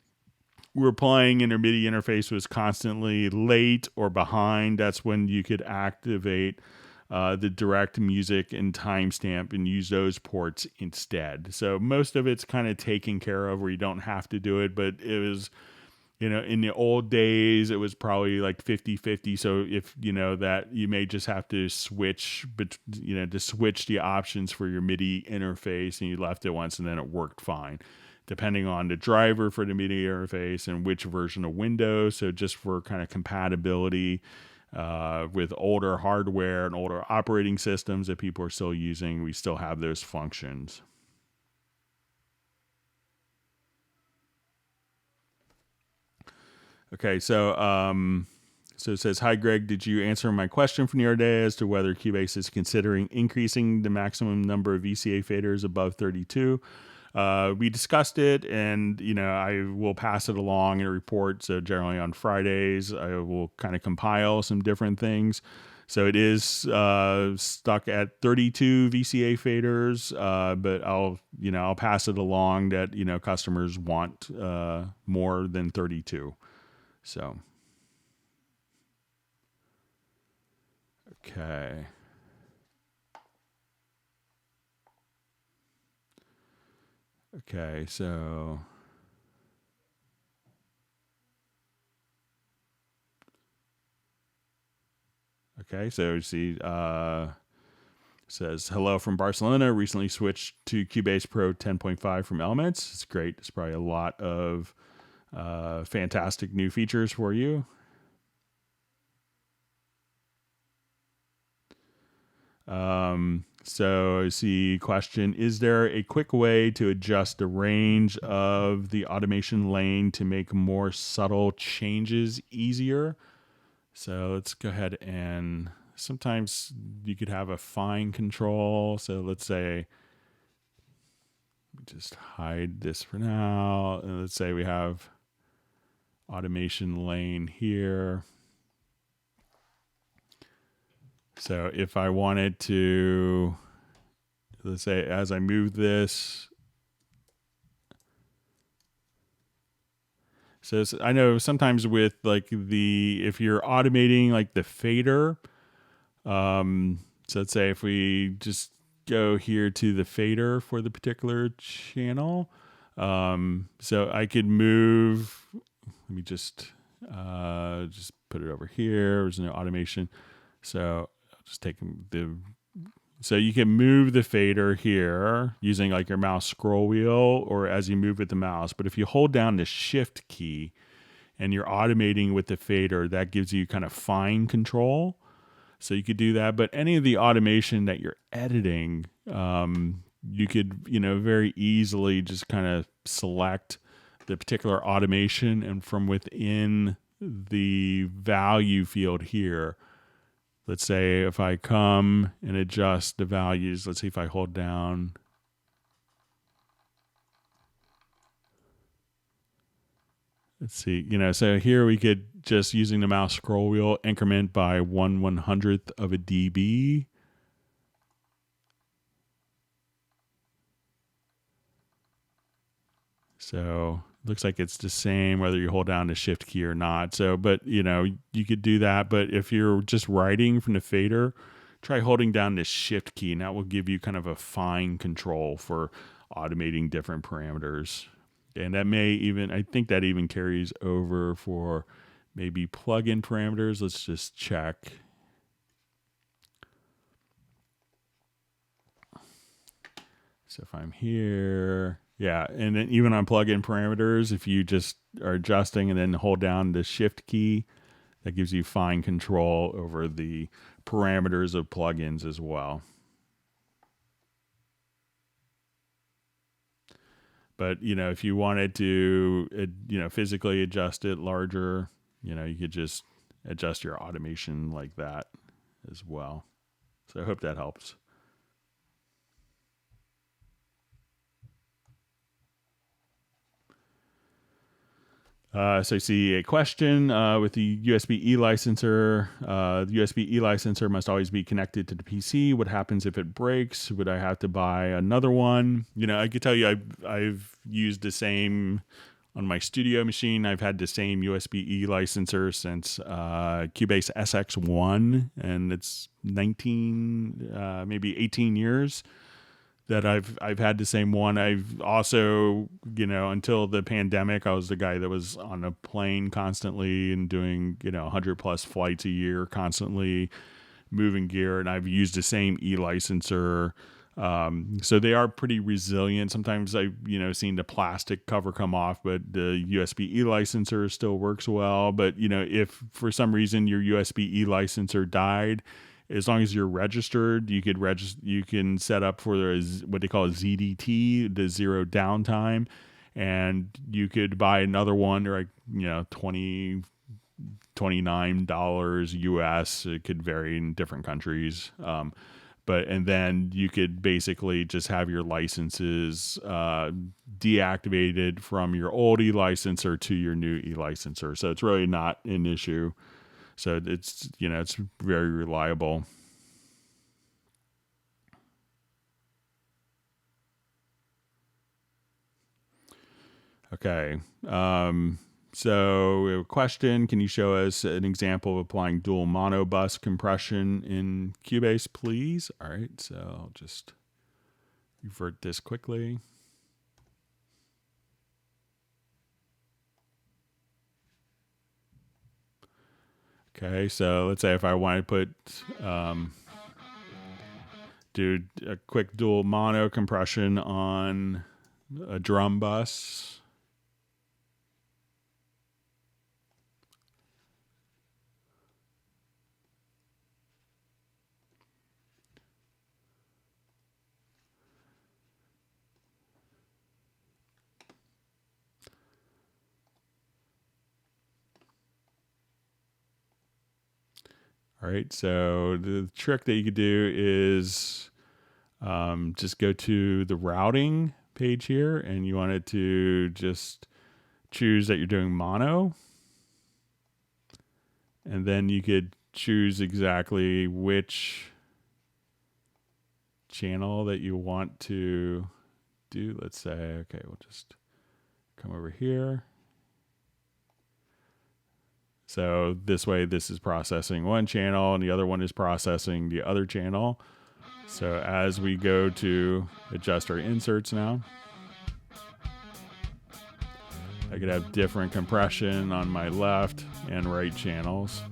were playing and their MIDI interface was constantly late or behind, that's when you could activate the direct music and timestamp and use those ports instead. So most of it's kind of taken care of where you don't have to do it, but it was, in the old days, it was probably like 50-50. So if, that you may just have to switch, but to switch the options for your MIDI interface, and you left it once and then it worked fine, depending on the driver for the MIDI interface and which version of Windows. So just for kind of compatibility, with older hardware and older operating systems that people are still using, we still have those functions. Okay, so it says, hi, Greg, did you answer my question from the other day as to whether Cubase is considering increasing the maximum number of VCA faders above 32? We discussed it, and I will pass it along in a report. So generally on Fridays, I will kind of compile some different things. So it is stuck at 32 VCA faders, but I'll pass it along that customers want more than 32. So okay. Okay, so you see, says hello from Barcelona. Recently switched to Cubase Pro 10.5 from Elements. It's great. It's probably a lot of fantastic new features for you. So I see question, is there a quick way to adjust the range of the automation lane to make more subtle changes easier? So let's go ahead and sometimes you could have a fine control. So let's say, just hide this for now. And let's say we have automation lane here. So if I wanted to, let's say as I move this, so I know sometimes with like if you're automating like the fader, so let's say if we just go here to the fader for the particular channel, so I could move, let me just put it over here. There's no automation. So I'll just take so you can move the fader here using like your mouse scroll wheel or as you move with the mouse. But if you hold down the shift key and you're automating with the fader, that gives you kind of fine control. So you could do that. But any of the automation that you're editing, you could, very easily just kind of select the particular automation, and from within the value field here, let's say if I come and adjust the values, let's see if I hold down. Let's see, so here we could just using the mouse scroll wheel increment by 1/100th of a dB. So looks like it's the same whether you hold down the shift key or not. So, but you could do that. But if you're just writing from the fader, try holding down the shift key, and that will give you kind of a fine control for automating different parameters. And that I think that even carries over for maybe plugin parameters. Let's just check. So if I'm here, yeah, and then even on plugin parameters, if you just are adjusting and then hold down the shift key, that gives you fine control over the parameters of plugins as well. But, if you wanted to, physically adjust it larger, you could just adjust your automation like that as well. So I hope that helps. So I see a question with the USB-E licenser. The USB-E licenser must always be connected to the PC. What happens if it breaks? Would I have to buy another one? I could tell you I've used the same on my studio machine. I've had the same USB-E licenser since Cubase SX1, and it's 19, maybe 18 years that I've had the same one. I've also, until the pandemic, I was the guy that was on a plane constantly and doing, 100 plus flights a year, constantly moving gear. And I've used the same e-licenser. So they are pretty resilient. Sometimes I've, seen the plastic cover come off, but the USB e-licenser still works well. But, if for some reason your USB e-licenser died, as long as you're registered, you can set up for what they call a ZDT, the zero downtime, and you could buy another one. They're like $29 US. It could vary in different countries, and then you could basically just have your licenses deactivated from your old e-licenser to your new e-licenser. So it's really not an issue. So it's very reliable. Okay. So we have a question. Can you show us an example of applying dual mono bus compression in Cubase, please? All right. So I'll just revert this quickly. Okay, so let's say if I want to put, do a quick dual mono compression on a drum bus. All right, so the trick that you could do is just go to the routing page here, and you wanted to just choose that you're doing mono, and then you could choose exactly which channel that you want to do. Let's say, okay, we'll just come over here. So this way, this is processing one channel and the other one is processing the other channel. So as we go to adjust our inserts now, I could have different compression on my left and right channels.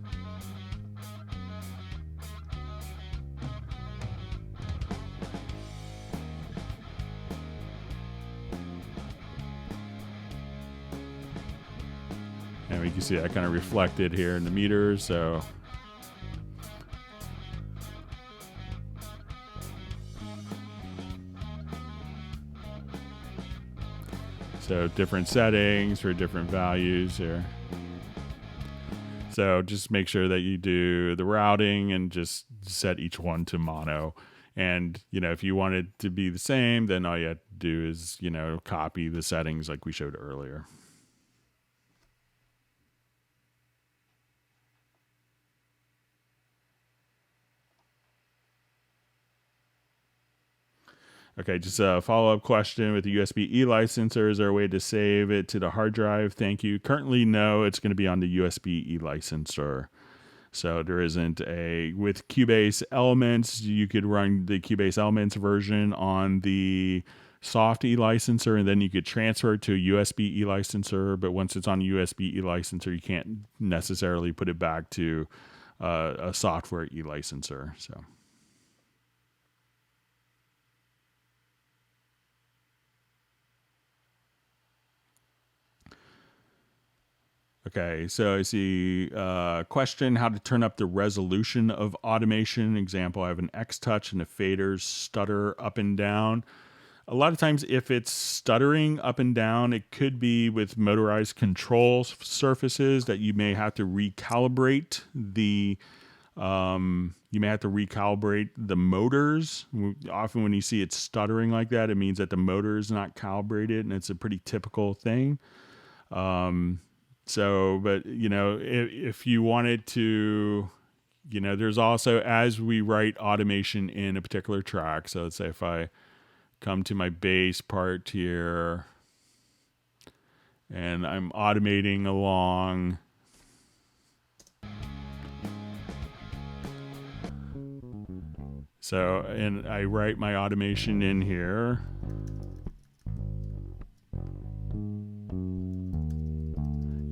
And we can see that kind of reflected here in the meters. So different settings for different values here. So just make sure that you do the routing and just set each one to mono. And, if you want it to be the same, then all you have to do is, copy the settings like we showed earlier. Okay, just a follow-up question with the USB-E licenser. Is there a way to save it to the hard drive? Thank you. Currently, no, it's going to be on the USB-E licenser. So there isn't with Cubase Elements, you could run the Cubase Elements version on the soft E licenser, and then you could transfer it to a USB-E licenser. But once it's on a USB-E licenser, you can't necessarily put it back to a software E licenser. So. Okay, so I see question, how to turn up the resolution of automation. Example, I have an X touch and the faders stutter up and down. A lot of times if it's stuttering up and down, it could be with motorized control surfaces that you may have to recalibrate the motors. Often when you see it stuttering like that, it means that the motor is not calibrated, and it's a pretty typical thing. But if you wanted to, there's also, as we write automation in a particular track. So let's say if I come to my bass part here and I'm automating along. So, and I write my automation in here.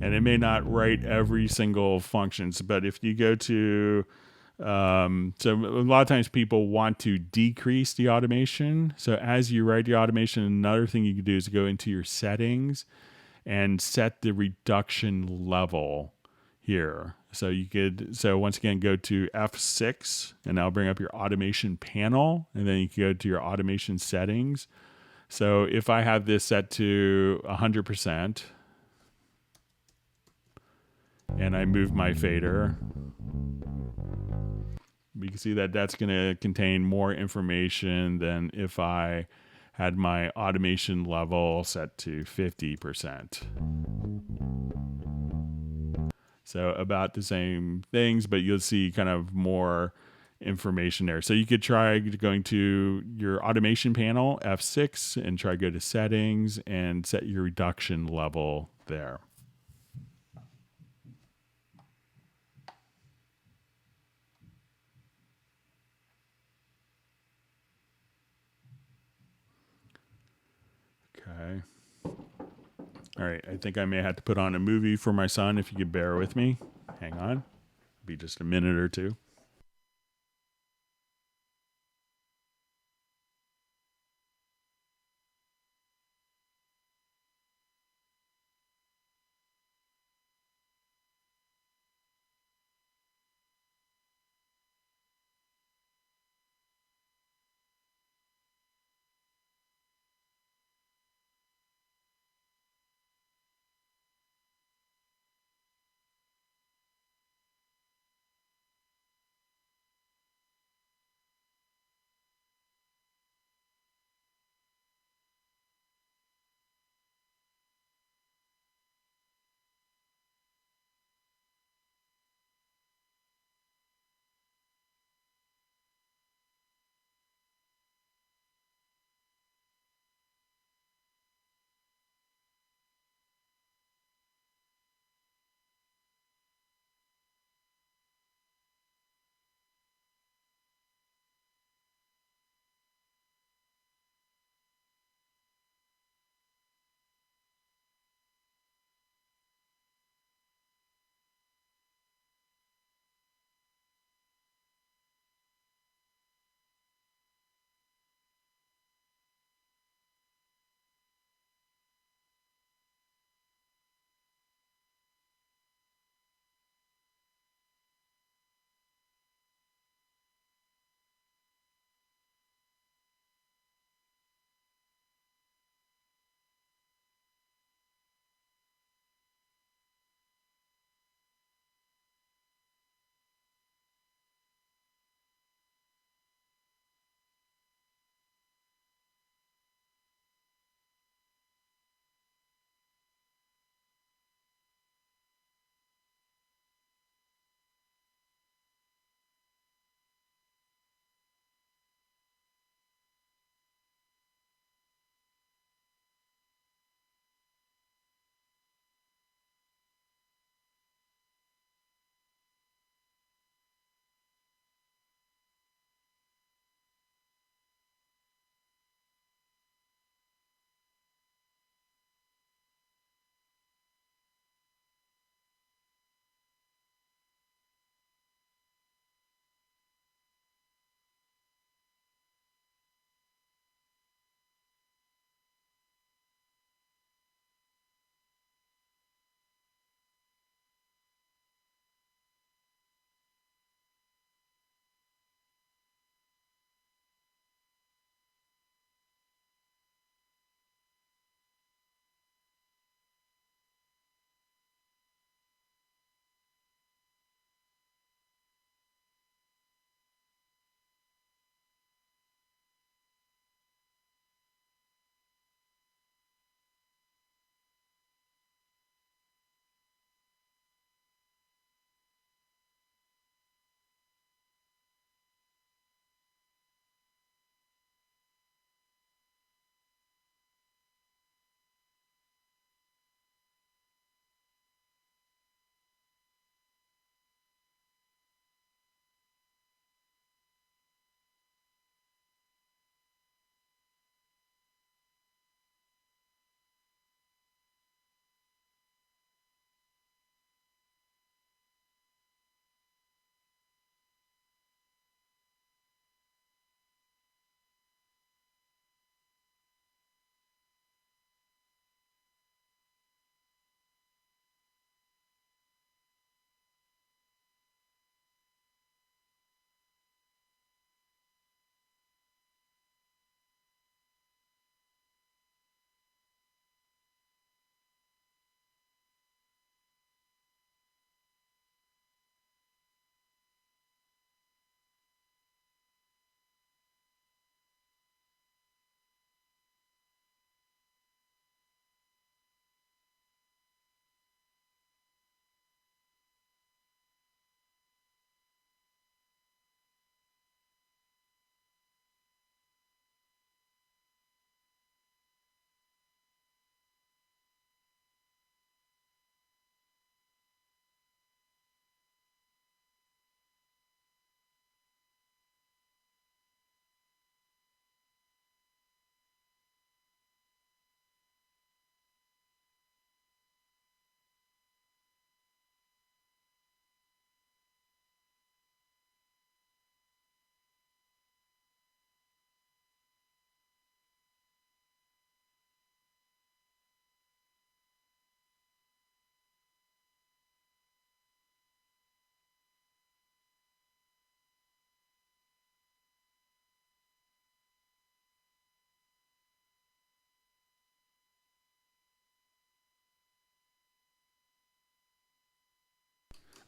And it may not write every single functions, but if you go to, so a lot of times people want to decrease the automation. So as you write the automation, another thing you can do is go into your settings and set the reduction level here. So once again, go to F6 and that'll bring up your automation panel. And then you can go to your automation settings. So if I have this set to 100%, and I move my fader, we can see that that's going to contain more information than if I had my automation level set to 50%. So about the same things, but you'll see kind of more information there. So you could try going to your automation panel, F6, and try to go to settings and set your reduction level there. Okay. All right. I think I may have to put on a movie for my son. If you could bear with me. Hang on. Be just a minute or two.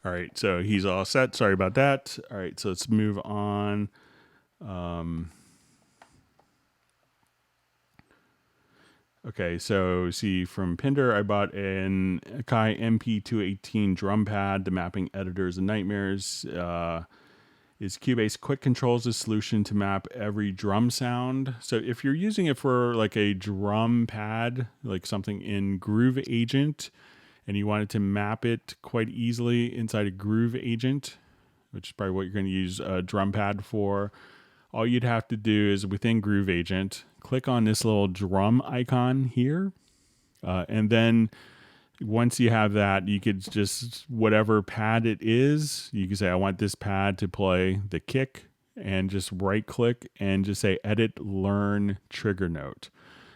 All right, so he's all set. Sorry about that. All right, so let's move on. Okay, so see from Pinder, I bought an Akai MP218 drum pad. The mapping editor is a nightmares. Is Cubase Quick Controls a solution to map every drum sound? So if you're using it for like a drum pad, like something in Groove Agent, and you wanted to map it quite easily inside a Groove Agent, which is probably what you're going to use a drum pad for, all you'd have to do is within Groove Agent, click on this little drum icon here. And then once you have that, you could just, whatever pad it is, you can say, I want this pad to play the kick, and just right click and just say edit learn trigger note.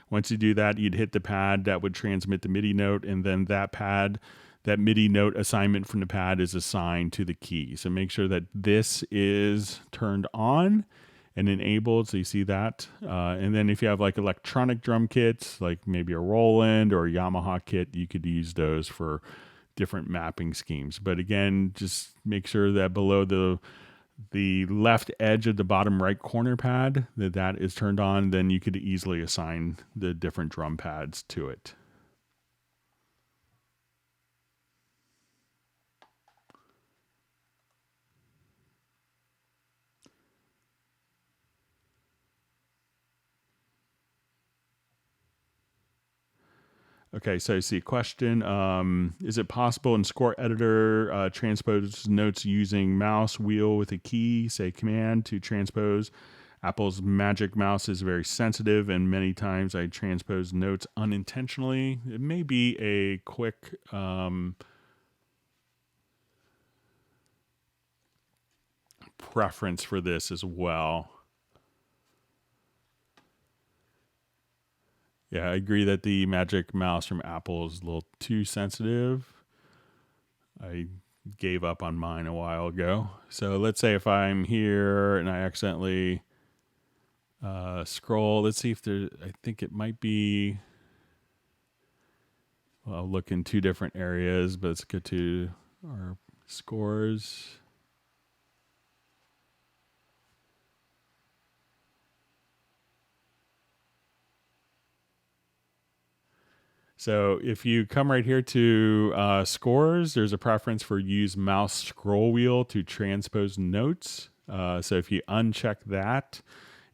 Once you do that, you'd hit the pad that would transmit the MIDI note, and then that pad, that MIDI note assignment from the pad is assigned to the key. So make sure that this is turned on and enabled, so you see that. And then if you have like electronic drum kits, like maybe a Roland or a Yamaha kit, you could use those for different mapping schemes. But again, just make sure that below the left edge of the bottom right corner pad, that is turned on, then you could easily assign the different drum pads to it. Okay, so I see a question. Is it possible in Score Editor transpose notes using mouse wheel with a key, say command, to transpose? Apple's Magic Mouse is very sensitive, and many times I transpose notes unintentionally. It may be a quick preference for this as well. Yeah, I agree that the Magic Mouse from Apple is a little too sensitive. I gave up on mine a while ago. So let's say if I'm here and I accidentally scroll, let's see if there, I think it might be, well, I'll look in two different areas, but let's go to our scores. So if you come right here to scores, there's a preference for use mouse scroll wheel to transpose notes. So if you uncheck that,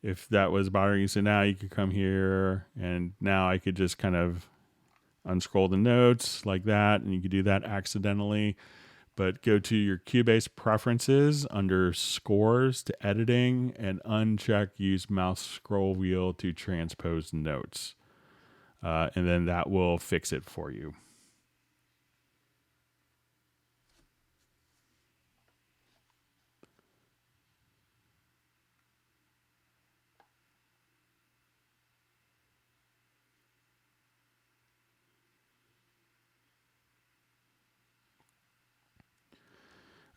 if that was bothering you, so now you could come here and now I could just kind of unscroll the notes like that, and you could do that accidentally. But go to your Cubase preferences under scores to editing and uncheck use mouse scroll wheel to transpose notes. And then that will fix it for you.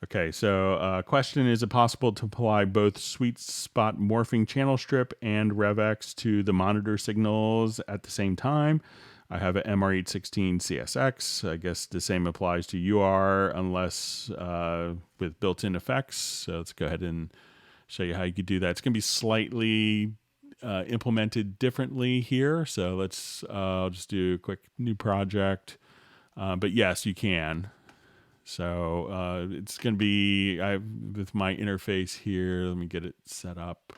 Okay, so question, is it possible to apply both sweet spot morphing channel strip and RevX to the monitor signals at the same time? I have an MR816 CSX. I guess the same applies to UR unless with built-in effects. So let's go ahead and show you how you could do that. It's going to be slightly implemented differently here. So let's I'll just do a quick new project. But yes, you can. So it's going to be with my interface here. Let me get it set up.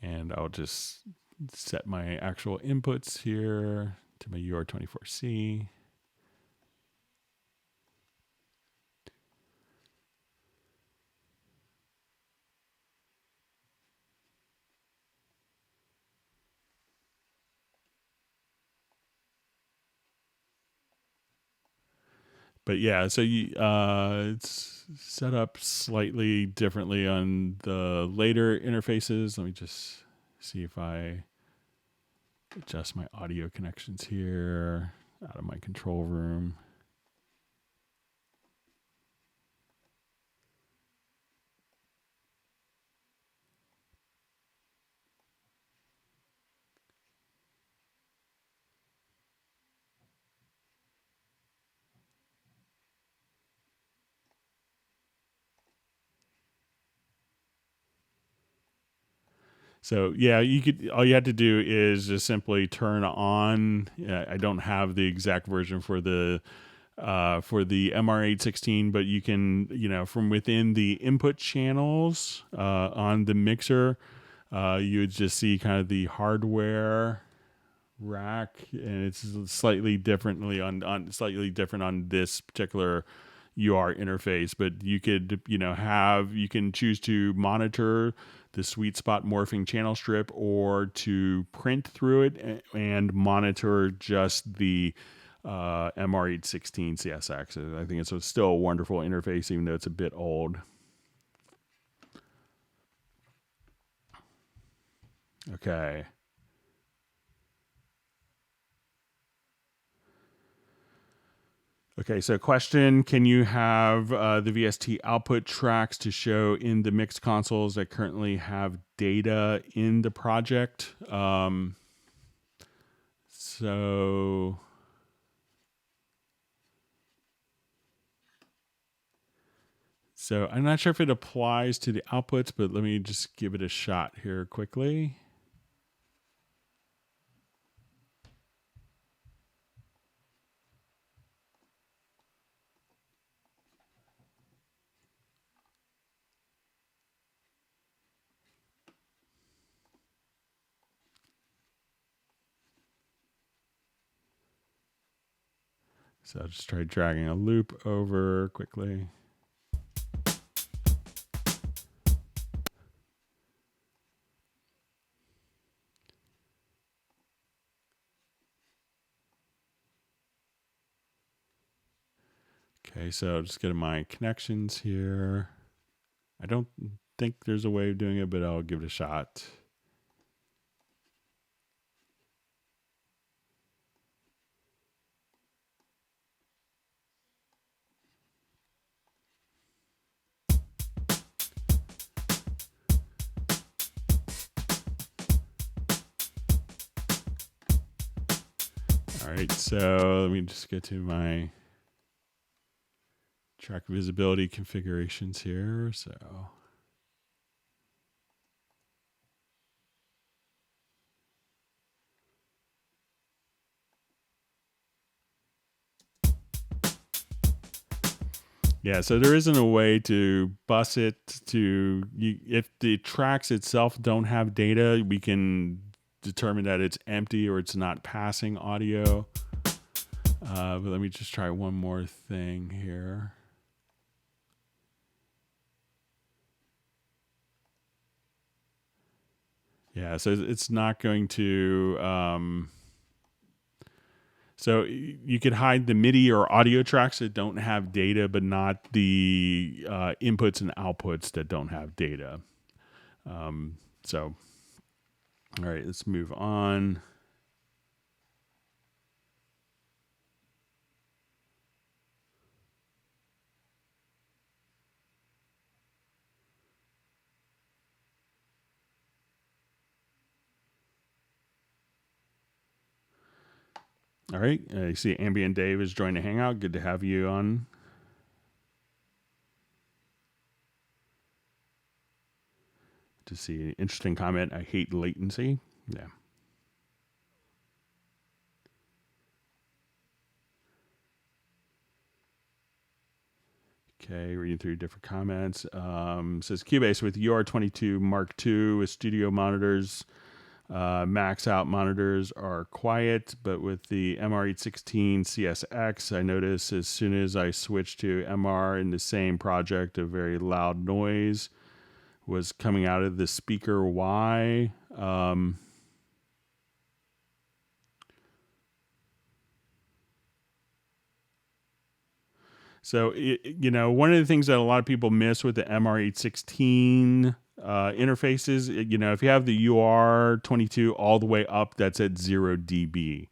And I'll just set my actual inputs here to my UR24C. But yeah, so it's set up slightly differently on the later interfaces. Let me just see if I adjust my audio connections here out of my control room. So yeah, all you have to do is just simply turn on. I don't have the exact version for the MR816, but you can, from within the input channels on the mixer, you would just see kind of the hardware rack, and it's slightly different on this particular UR interface. But you could, you can choose to monitor the sweet spot morphing channel strip, or to print through it and monitor just the MR816 CSX. I think it's still a wonderful interface, even though it's a bit old. Okay. Okay, so question, can you have the VST output tracks to show in the mix consoles that currently have data in the project? So I'm not sure if it applies to the outputs, but let me just give it a shot here quickly. So I'll just try dragging a loop over quickly. Okay, so just get my connections here. I don't think there's a way of doing it, but I'll give it a shot. All right, so let me just get to my track visibility configurations here. So yeah, so there isn't a way to bus it to if the tracks itself don't have data, we can determine that it's empty or it's not passing audio. But let me just try one more thing here. Yeah, so it's not going to. So you could hide the MIDI or audio tracks that don't have data, but not the inputs and outputs that don't have data. So, all right, let's move on. All right, you see Ambient Dave is joining the Hangout. Good to have you on. To see interesting comment. I hate latency. Yeah. Okay, reading through different comments. Says Cubase with UR22 Mark II with studio monitors. Max out monitors are quiet, but with the MR816 CSX, I notice as soon as I switched to MR in the same project, a very loud noise was coming out of the speaker Y. So, one of the things that a lot of people miss with the MR816 interfaces, if you have the UR22 all the way up, that's at 0 dB.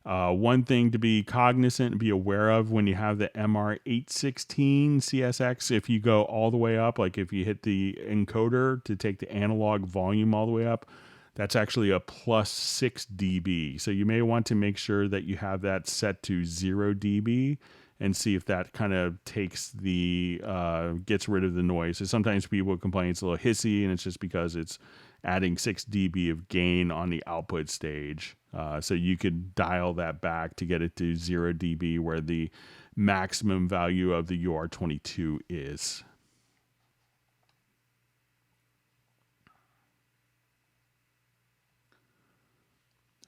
One thing to be cognizant and be aware of when you have the MR816 CSX, if you go all the way up, like if you hit the encoder to take the analog volume all the way up, that's actually a plus 6 dB. So you may want to make sure that you have that set to 0 dB and see if that kind of takes gets rid of the noise. So sometimes people complain it's a little hissy, and it's just because it's adding 6 dB of gain on the output stage. So you could dial that back to get it to 0 dB where the maximum value of the UR22 is.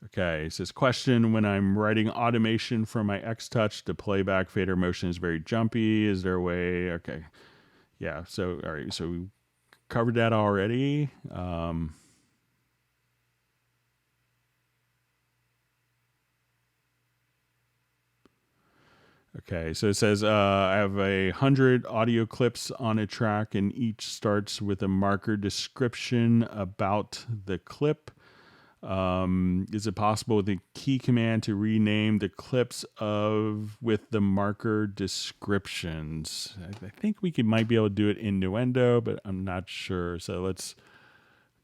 Okay, it says, question, when I'm writing automation for my X-Touch, the playback fader motion is very jumpy. Is there a way? Okay. Yeah, so, all right, so we covered that already. Okay, so it says I have 100 audio clips on a track, and each starts with a marker description about the clip. Is it possible with the key command to rename the clips with the marker descriptions? I think we might be able to do it in Nuendo, but I'm not sure. So let's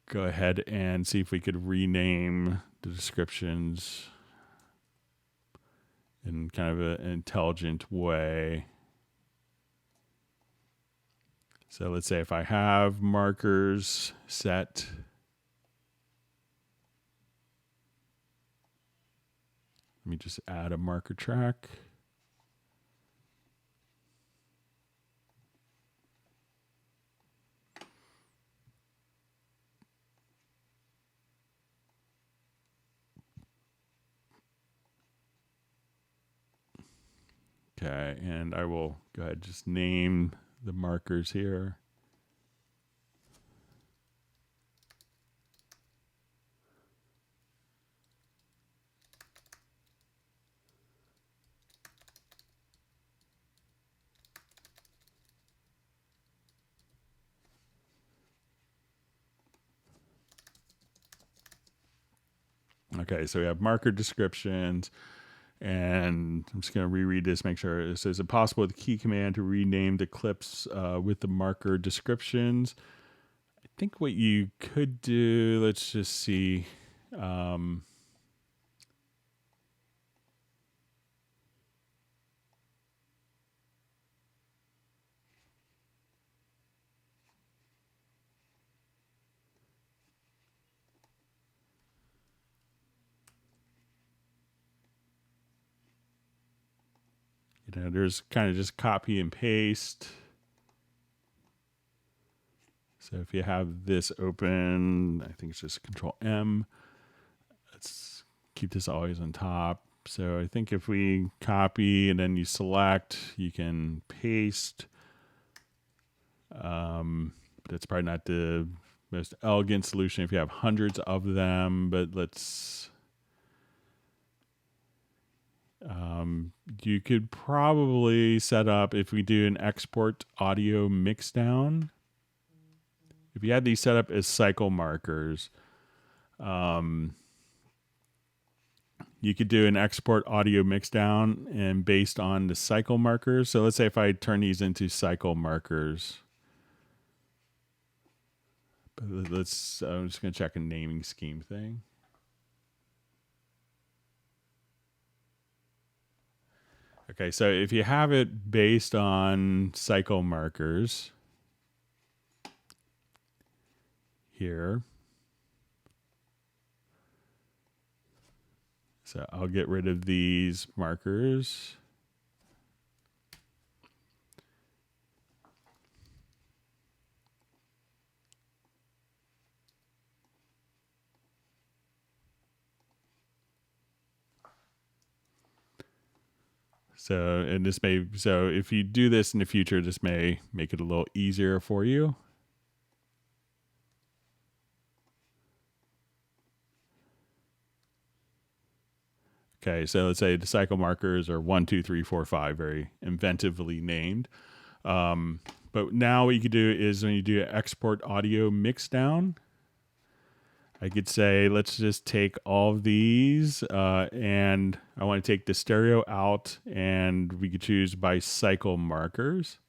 go ahead and see if we could rename the descriptions in kind of an intelligent way. So let's say if I have markers set, let me just add a marker track. Okay, and I will go ahead and just name the markers here. Okay, so we have marker descriptions. And I'm just going to reread this, make sure. It says, is it possible with the key command to rename the clips with the marker descriptions? I think what you could do, let's just see. There's kind of just copy and paste. So if you have this open, I think it's just Control M. Let's keep this always on top. So I think if we copy and then you select, you can paste. But it's probably not the most elegant solution if you have hundreds of them, but let's... you could probably set up, if we do an export audio mixdown, if you had these set up as cycle markers, you could do an export audio mixdown and based on the cycle markers. So let's say if I turn these into cycle markers, but I'm just going to check a naming scheme thing. Okay, so if you have it based on cycle markers here, so I'll get rid of these markers. So, and this may, so if you do this in the future, this may make it a little easier for you. Okay, so let's say the cycle markers are 1, 2, 3, 4, 5, very inventively named. But now what you could do is when you do export audio mixdown, I could say, let's just take all of these and I want to take the stereo out and we could choose by cycle markers.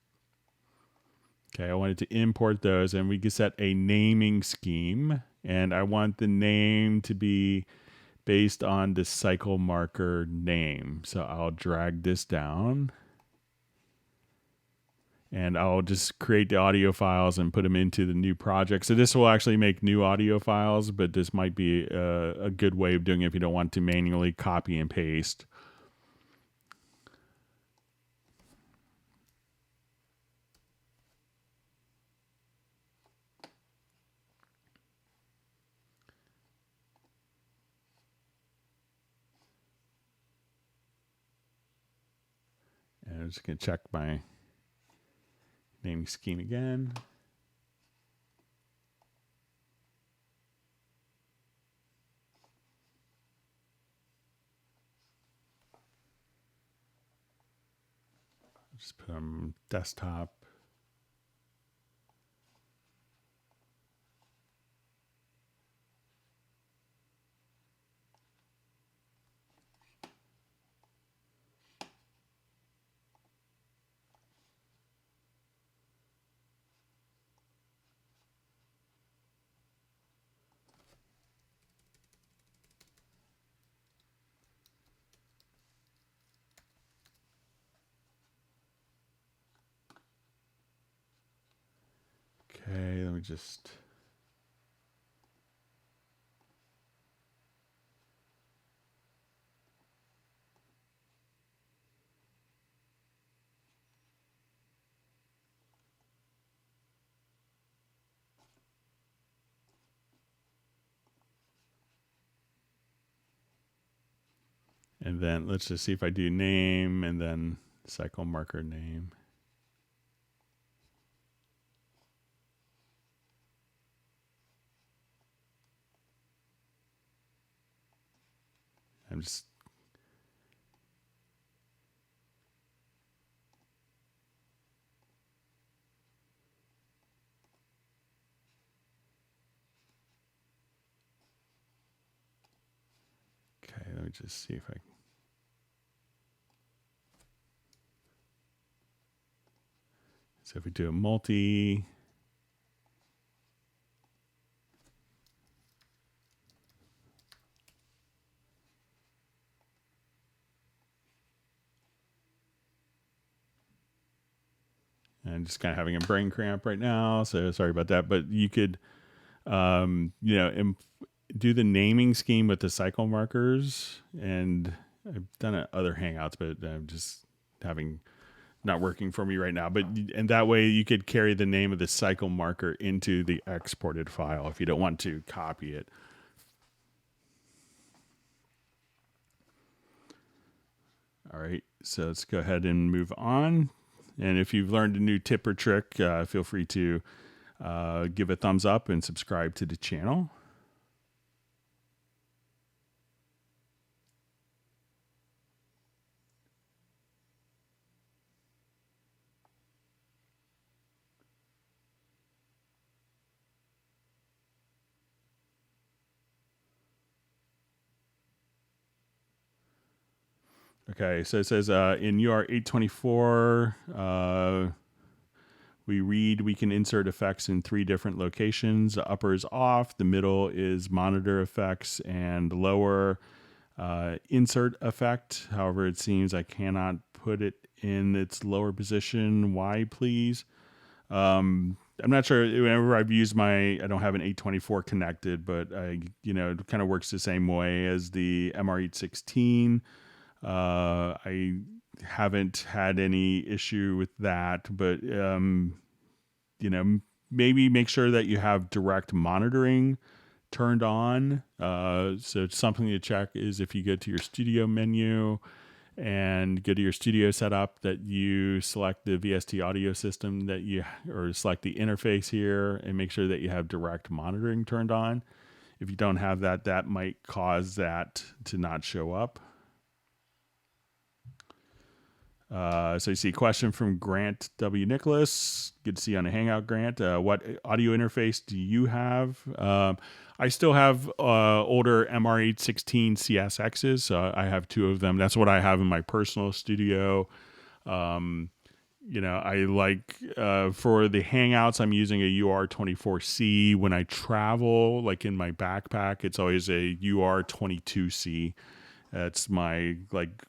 Okay, I wanted to import those and we could set a naming scheme and I want the name to be based on the cycle marker name. So I'll drag this down and I'll just create the audio files and put them into the new project. So this will actually make new audio files, but this might be a good way of doing it if you don't want to manually copy and paste. And I'm just going to check my naming scheme again. Just put on desktop. Okay, let me just... And then let's just see if I do name and then cycle marker name. I'm just... Okay, let me just see if I... So if we do a multi... I'm just kind of having a brain cramp right now, so sorry about that. But you could, do the naming scheme with the cycle markers. And I've done it other Hangouts, but I'm just not working for me right now. And that way you could carry the name of the cycle marker into the exported file if you don't want to copy it. All right, so let's go ahead and move on. And if you've learned a new tip or trick, feel free to give a thumbs up and subscribe to the channel. Okay, so it says in UR 824, we can insert effects in 3 different locations. The upper is off, the middle is monitor effects, and the lower insert effect. However, it seems I cannot put it in its lower position. Why, please? I'm not sure. Whenever I've used I don't have an 824 connected, but it kind of works the same way as the MR816. I haven't had any issue with that, but, maybe make sure that you have direct monitoring turned on. So something to check is if you go to your studio menu and go to your studio setup, that you select the VST audio system or select the interface here and make sure that you have direct monitoring turned on. If you don't have that, that might cause that to not show up. So you see a question from Grant W. Nicholas. Good to see you on a Hangout, Grant. What audio interface do you have? I still have older MR816 CSXs. So I have 2 of them. That's what I have in my personal studio. I like for the Hangouts, I'm using a UR24C. When I travel, like in my backpack, it's always a UR22C. That's my,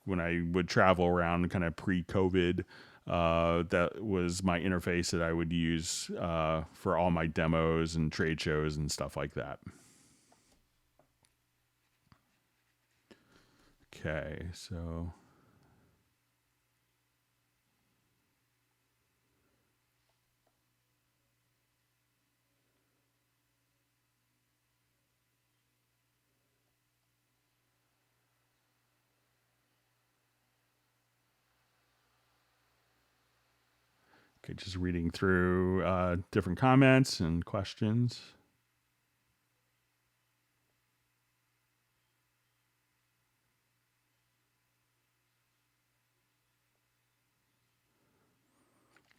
when I would travel around kind of pre-COVID, that was my interface that I would use for all my demos and trade shows and stuff like that. Okay, so okay, just reading through different comments and questions.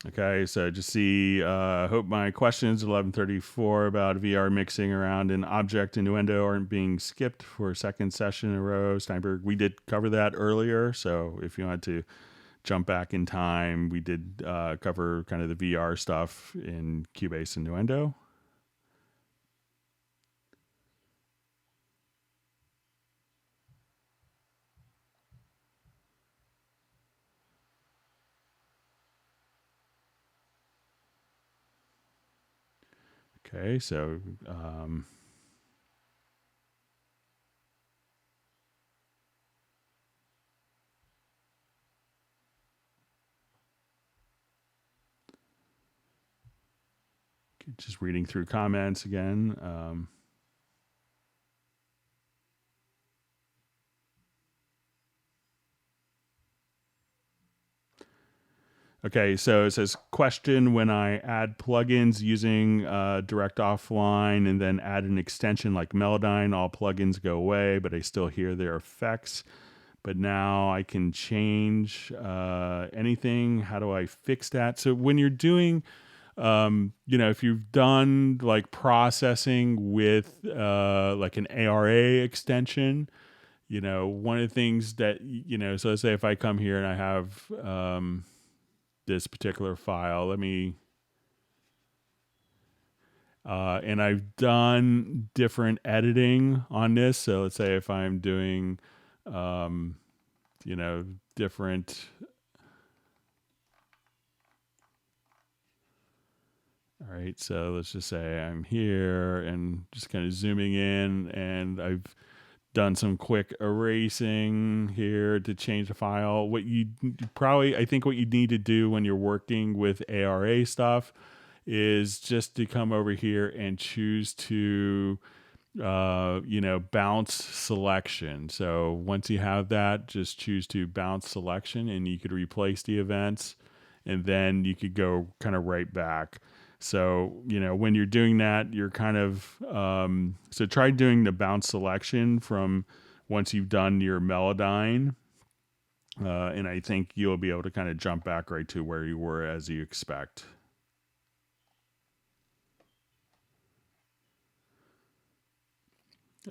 Okay, so just see, hope my questions 1134 about VR mixing around an object innuendo aren't being skipped for a second session in a row. Steinberg, we did cover that earlier, so if you wanted to jump back in time, we did cover kind of the VR stuff in Cubase innuendo. Okay, so just reading through comments again. Okay, so it says, question, when I add plugins using direct offline and then add an extension like Melodyne, all plugins go away, but I still hear their effects. But now I can change anything. How do I fix that? So when you're doing, if you've done like processing with like an ARA extension, one of the things that, so let's say if I come here and I have this particular file, let me, and I've done different editing on this. So let's say if I'm doing, different, all right, so let's just say I'm here and just kind of zooming in, and I've done some quick erasing here to change the file. What you probably, I think what you need to do when you're working with ARA stuff is just to come over here and choose to, bounce selection. So once you have that, just choose to bounce selection, and you could replace the events, and then you could go kind of right back. So, when you're doing that, you're kind of, so try doing the bounce selection from once you've done your Melodyne. And I think you'll be able to kind of jump back right to where you were as you expect.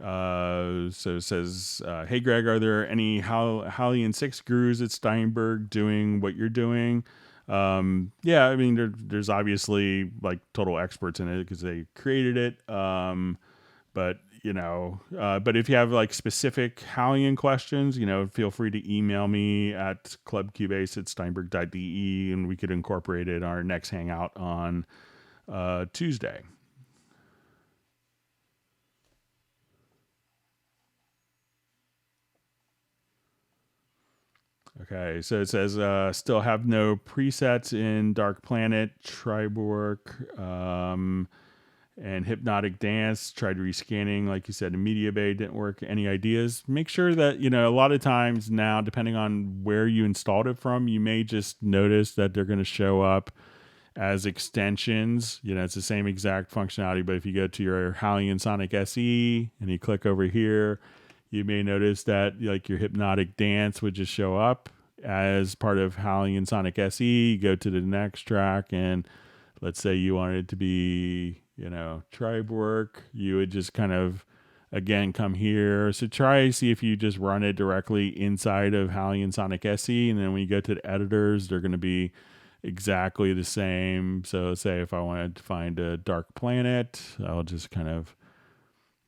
So it says, hey Greg, are there any Hallian 6 gurus at Steinberg doing what you're doing? Yeah, I mean, there's obviously like total experts in it because they created it. But if you have like specific Hallian questions, feel free to email me at clubcubase@steinberg.de, and we could incorporate it in our next Hangout on Tuesday. Okay, so it says, still have no presets in Dark Planet, Triborg, and Hypnotic Dance. Tried rescanning, like you said, in Media Bay, didn't work. Any ideas? Make sure that, a lot of times now, depending on where you installed it from, you may just notice that they're going to show up as extensions. It's the same exact functionality, but if you go to your Hallian Sonic SE and you click over here, you may notice that like your Hypnotic Dance would just show up as part of Hallian Sonic SE. You go to the next track, and let's say you wanted it to be, Triborg, you would just kind of, again, come here. So try see if you just run it directly inside of Hallian Sonic SE, and then when you go to the editors, they're going to be exactly the same. So say if I wanted to find a Dark Planet, I'll just kind of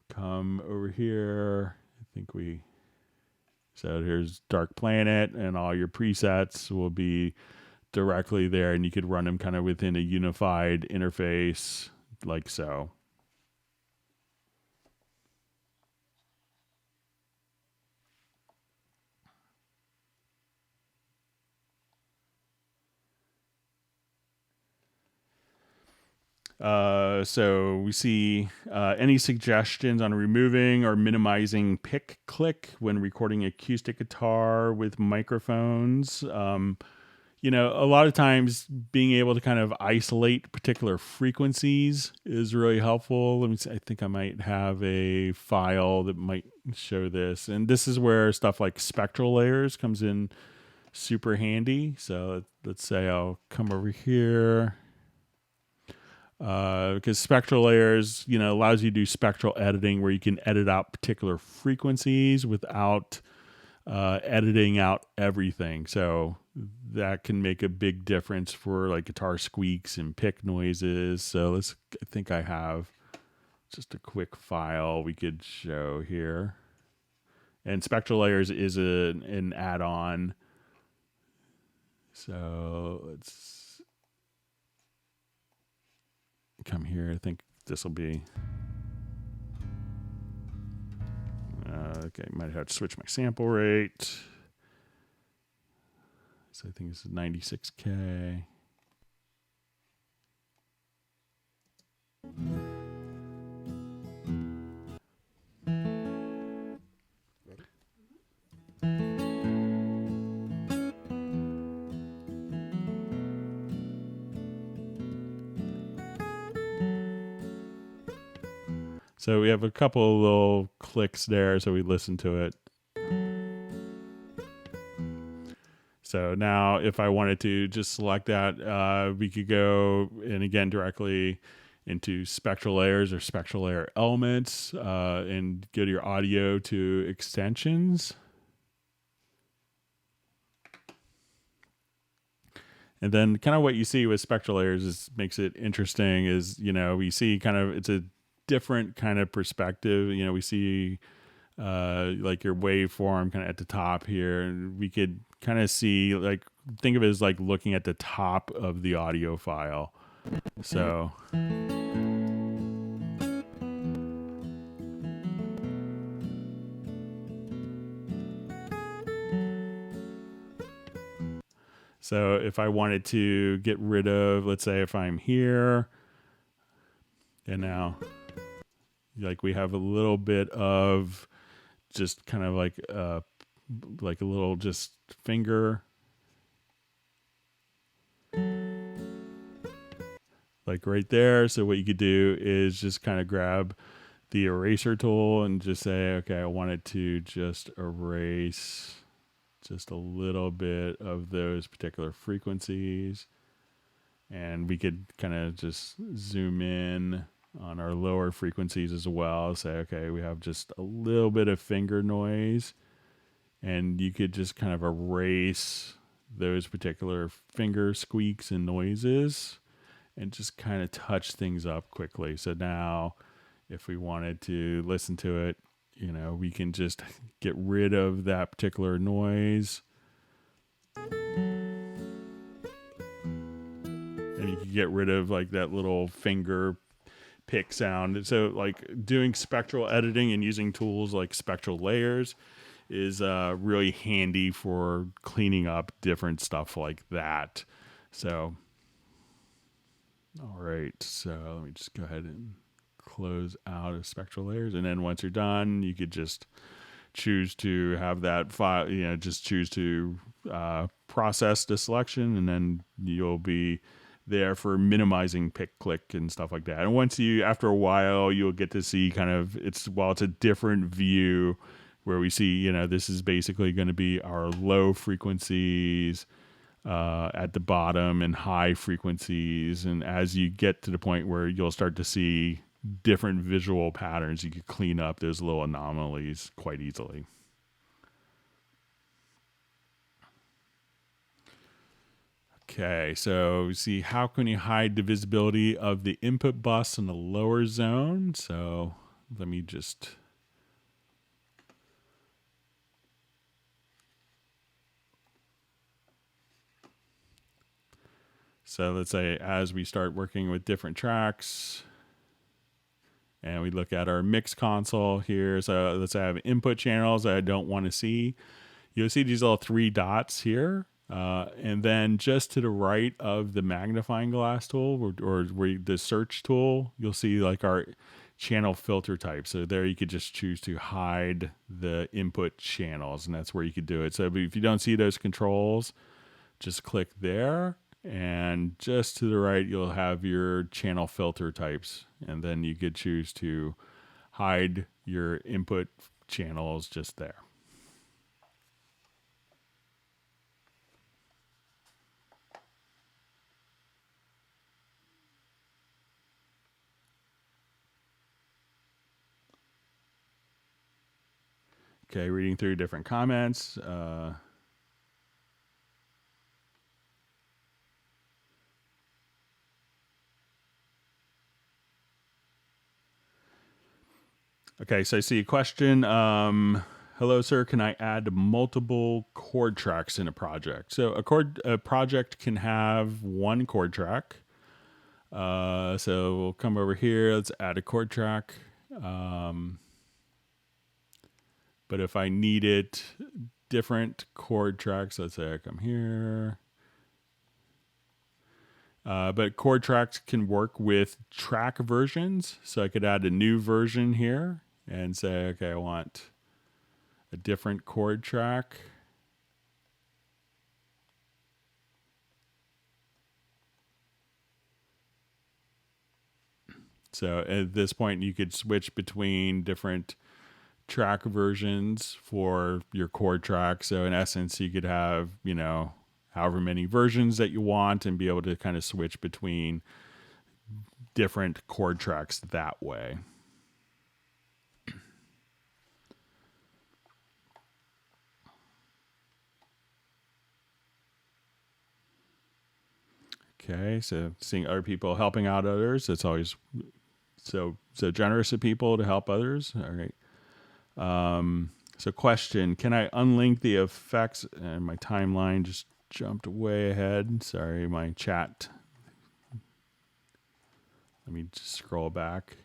come over here. So here's Dark Planet, and all your presets will be directly there, and you could run them kind of within a unified interface like so. So we see any suggestions on removing or minimizing pick click when recording acoustic guitar with microphones. You know, a lot of times being able to kind of isolate particular frequencies is really helpful. Let me see, I think I might have a file that might show this. And this is where stuff like spectral layers comes in super handy. So let's say I'll come over here. Because spectral layers, you know, allows you to do spectral editing where you can edit out particular frequencies without editing out everything. So that can make a big difference for like guitar squeaks and pick noises. So I think I have just a quick file we could show here. And spectral layers is an add-on. So let's come here. I think this will be okay. Might have to switch my sample rate. So I think this is 96K. So we have a couple of little clicks there, so we listen to it. So now if I wanted to just select that, we could go and again directly into spectral layers or spectral layer elements and go to your audio to extensions. And then kind of what you see with spectral layers is makes it interesting is, you know, we see kind of, it's a different kind of perspective. You know, we see like your waveform kind of at the top here, and we could kind of see, like, think of it as like looking at the top of the audio file. So so if I wanted to get rid of, let's say if I'm here and now like we have a little bit of just kind of like a little just finger like right there. So what you could do is just kind of grab the eraser tool and just say, okay, I wanted to just erase just a little bit of those particular frequencies. And we could kind of just zoom in on our lower frequencies as well. Say, okay, we have just a little bit of finger noise, and you could just kind of erase those particular finger squeaks and noises and just kind of touch things up quickly. So now if we wanted to listen to it, you know, we can just get rid of that particular noise. And you can get rid of like that little finger pick sound. So like doing spectral editing and using tools like spectral layers is really handy for cleaning up different stuff like that. So, all right. So let me just go ahead and close out of spectral layers. And then once you're done, you could just choose to have that file, you know, just choose to process the selection, and then you'll be there for minimizing pick click and stuff like that. And once you, after a while, you'll get to see kind of, it's a different view where we see, you know, this is basically going to be our low frequencies at the bottom and high frequencies. And as you get to the point where you'll start to see different visual patterns, you can clean up those little anomalies quite easily. Okay, so see, how can you hide the visibility of the input bus in the lower zone? So let me just So let's say as we start working with different tracks and we look at our mix console here. So let's say I have input channels that I don't want to see. You'll see these little 3 dots here. And then just to the right of the magnifying glass tool or where the search tool, you'll see like our channel filter type. So there you could just choose to hide the input channels, and that's where you could do it. So if you don't see those controls, just click there, and just to the right, you'll have your channel filter types. And then you could choose to hide your input channels just there. Okay, reading through different comments. Okay, so I see a question. Hello, sir. Can I add multiple chord tracks in a project? So a project can have one chord track. So we'll come over here. Let's add a chord track. But if I needed different chord tracks, let's say I come here. But chord tracks can work with track versions. So I could add a new version here and say, okay, I want a different chord track. So at this point, you could switch between different track versions for your chord track. So in essence, you could have, however many versions that you want and be able to kind of switch between different chord tracks that way. Okay, so seeing other people helping out others, it's always so generous of people to help others. All right. So question, can I unlink the effects? And my timeline just jumped way ahead. Sorry, my chat. Let me just scroll back.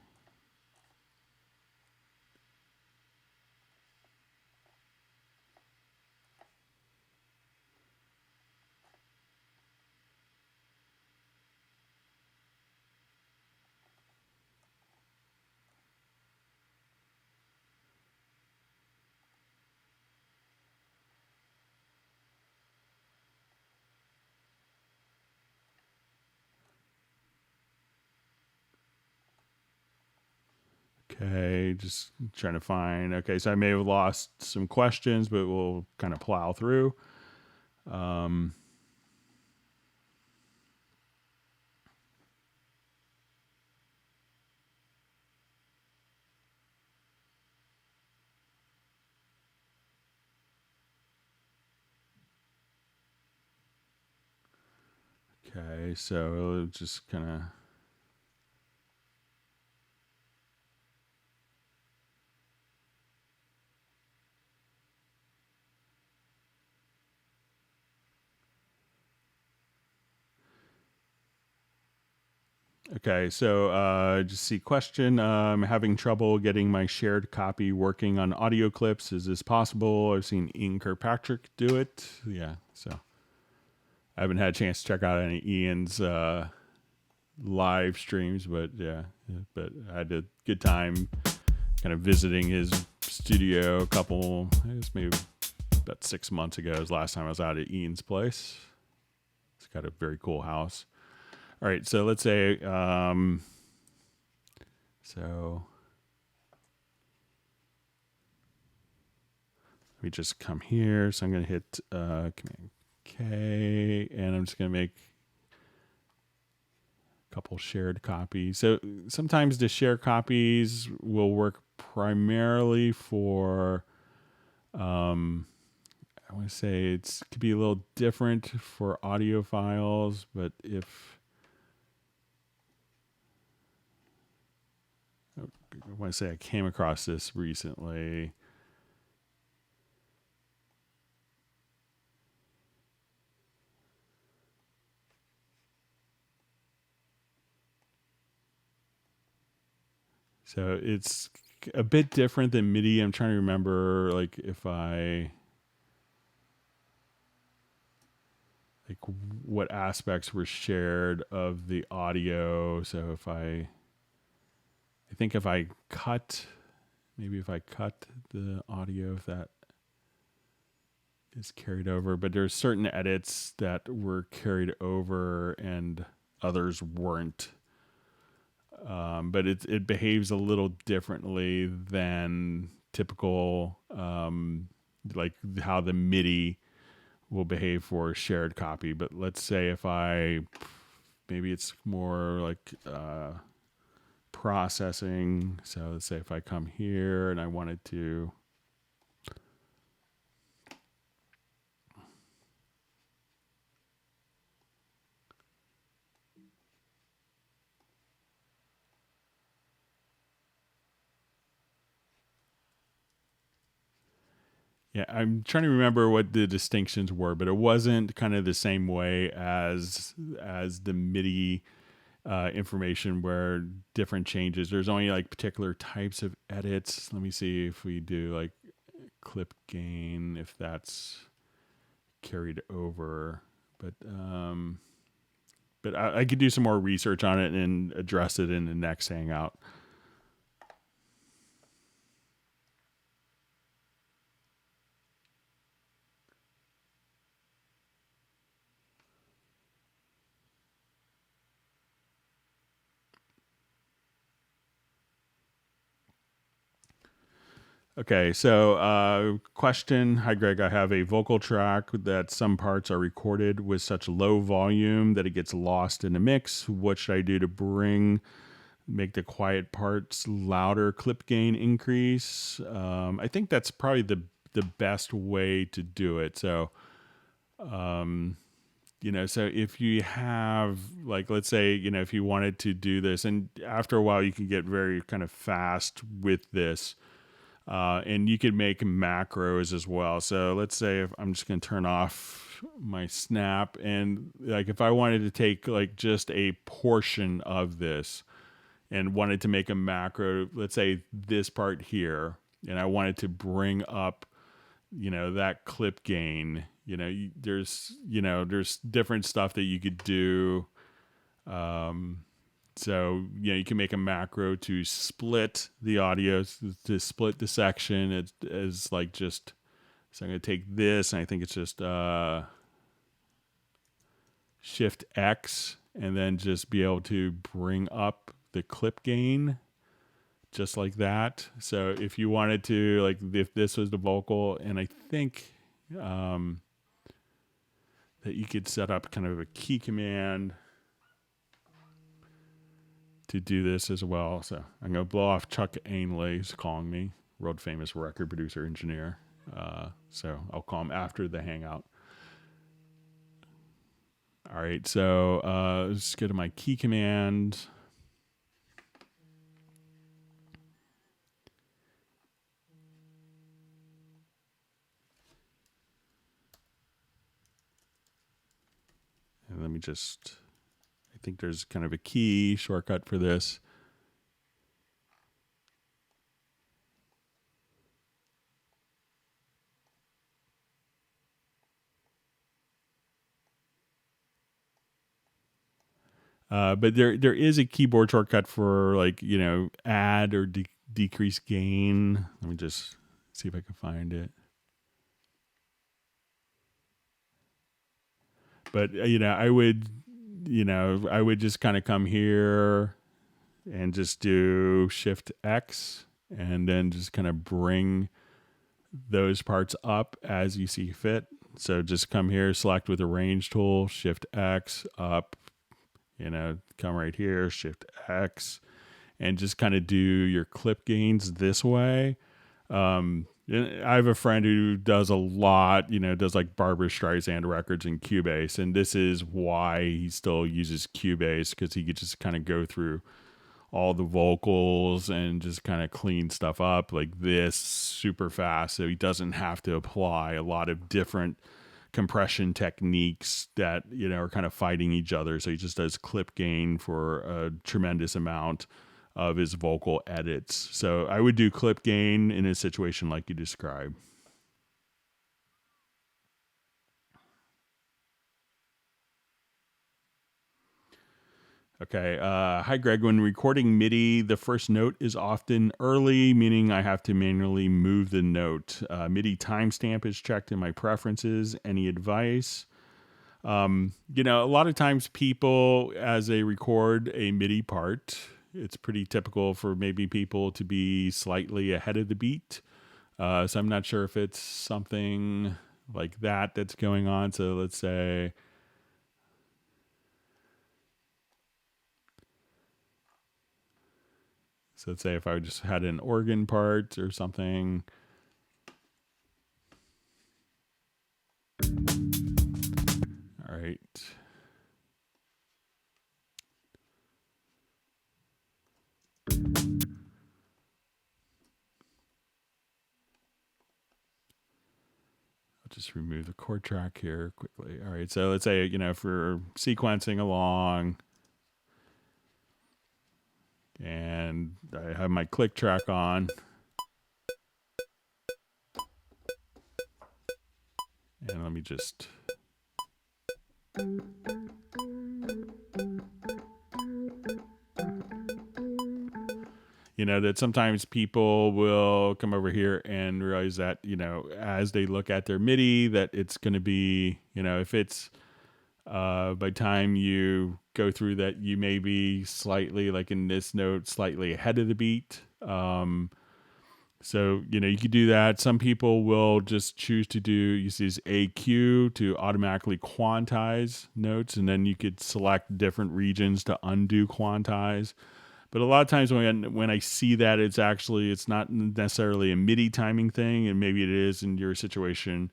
Okay, just trying to find. Okay, so I may have lost some questions, but we'll kind of plow through. Okay, so just kind of. Okay, so just see question. I'm having trouble getting my shared copy working on audio clips. Is this possible? I've seen Ian Kirkpatrick do it. Yeah, so I haven't had a chance to check out any Ian's live streams, but yeah, but I had a good time kind of visiting his studio I guess maybe about 6 months ago. It was the last time I was out at Ian's place. It's got a very cool house. All right, so let's say, let me just come here. So I'm going to hit Command K, and I'm just going to make a couple shared copies. So sometimes the share copies will work primarily for, I want to say it could be a little different for audio files, but if, I want to say I came across this recently. So it's a bit different than MIDI. I'm trying to remember, like, if I, like, what aspects were shared of the audio. So I think if I cut, maybe if I cut the audio, if that is carried over, but there's certain edits that were carried over and others weren't. But it behaves a little differently than typical, like how the MIDI will behave for a shared copy. But let's say if maybe it's more like processing. So let's say if I come here and I wanted to, yeah, I'm trying to remember what the distinctions were, but it wasn't kind of the same way as the MIDI information where different changes. There's only like particular types of edits. Let me see if we do like clip gain, if that's carried over. But I could do some more research on it and address it in the next Hangout. Okay, so question. Hi, Greg. I have a vocal track that some parts are recorded with such low volume that it gets lost in the mix. What should I do to make the quiet parts louder? Clip gain increase. I think that's probably the best way to do it. So, so if you have, like, let's say, if you wanted to do this, and after a while you can get very kind of fast with this. And you could make macros as well. So let's say if I'm just going to turn off my snap, and like if I wanted to take like just a portion of this and wanted to make a macro, let's say this part here, and I wanted to bring up, that clip gain, there's different stuff that you could do. So, you can make a macro to split the audio, to split the section. It is like just, so I'm going to take this, and I think it's just Shift X, and then just be able to bring up the clip gain just like that. So if you wanted to, like if this was the vocal, and I think that you could set up kind of a key command to do this as well. So I'm going to blow off Chuck Ainley, who's calling me, world famous record producer engineer. So I'll call him after the Hangout. All right, so let's go to my key command. And let me just, I think there's kind of a key shortcut for this. But there is a keyboard shortcut for like, add or decrease gain. Let me just see if I can find it. But, I would just kind of come here and just do Shift X and then just kind of bring those parts up as you see fit. So just come here, select with the range tool, Shift X, up, come right here, Shift X, and just kind of do your clip gains this way. I have a friend who does a lot, does like Barbra Streisand records in Cubase, and this is why he still uses Cubase, because he could just kind of go through all the vocals and just kind of clean stuff up like this super fast, so he doesn't have to apply a lot of different compression techniques that are kind of fighting each other. So he just does clip gain for a tremendous amount of his vocal edits. So I would do clip gain in a situation like you described. Okay. Hi, Greg. When recording MIDI, the first note is often early, meaning I have to manually move the note. MIDI timestamp is checked in my preferences. Any advice? You know, a lot of times people, as they record a MIDI part, it's pretty typical for maybe people to be slightly ahead of the beat. So I'm not sure if it's something like that that's going on. So let's say... So let's say if I just had an organ part or something. All right. I'll just remove the chord track here quickly. All right. So let's say, you know, if we're sequencing along and I have my click track on. And let me just... You know, that sometimes people will come over here and realize that, you know, as they look at their MIDI, that it's going to be, you know, if it's by time you go through that, you may be slightly, like in this note, slightly ahead of the beat. So, you know, you could do that. Some people will just choose to use AQ to automatically quantize notes, and then you could select different regions to undo quantize. But a lot of times when I see that, it's not necessarily a MIDI timing thing, and maybe it is in your situation.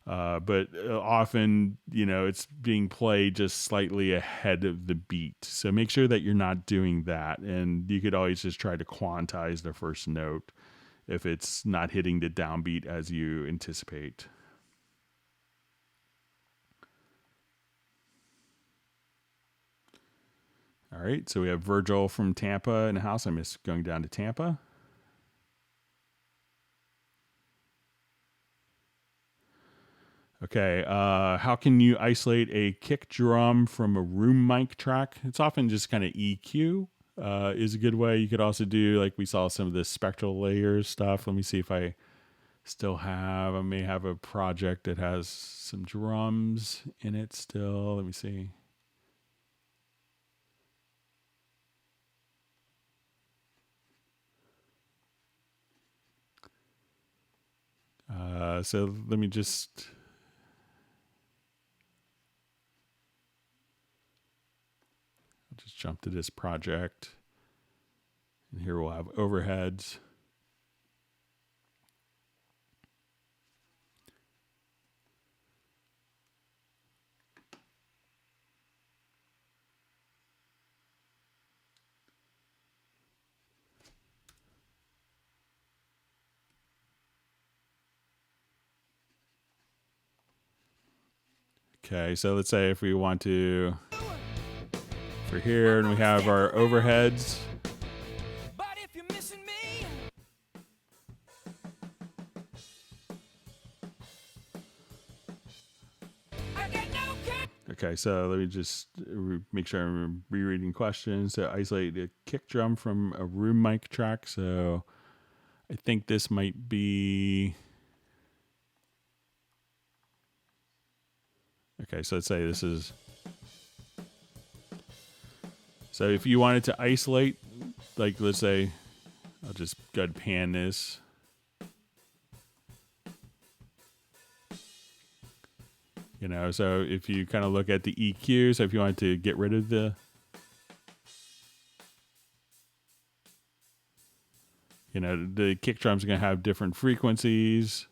But often, you know, it's being played just slightly ahead of the beat. So make sure that you're not doing that. And you could always just try to quantize the first note if it's not hitting the downbeat as you anticipate. All right, so we have Virgil from Tampa in the house. I'm just going down to Tampa. Okay, how can you isolate a kick drum from a room mic track? It's often just kind of EQ is a good way. You could also do, like we saw some of the spectral layers stuff. Let me see if I may have a project that has some drums in it still. Let me see. So let me just... I'll just jump to this project. And here we'll have overheads. Okay, so let's say if we want to, for here, and we have our overheads. Okay, so let me just make sure I'm rereading questions. So isolate the kick drum from a room mic track. So I think this might be... Okay, so let's say this is... So if you wanted to isolate, like let's say, I'll just go ahead and pan this. You know, so if you kind of look at the EQ, so if you wanted to get rid of the... You know, the kick drums are going to have different frequencies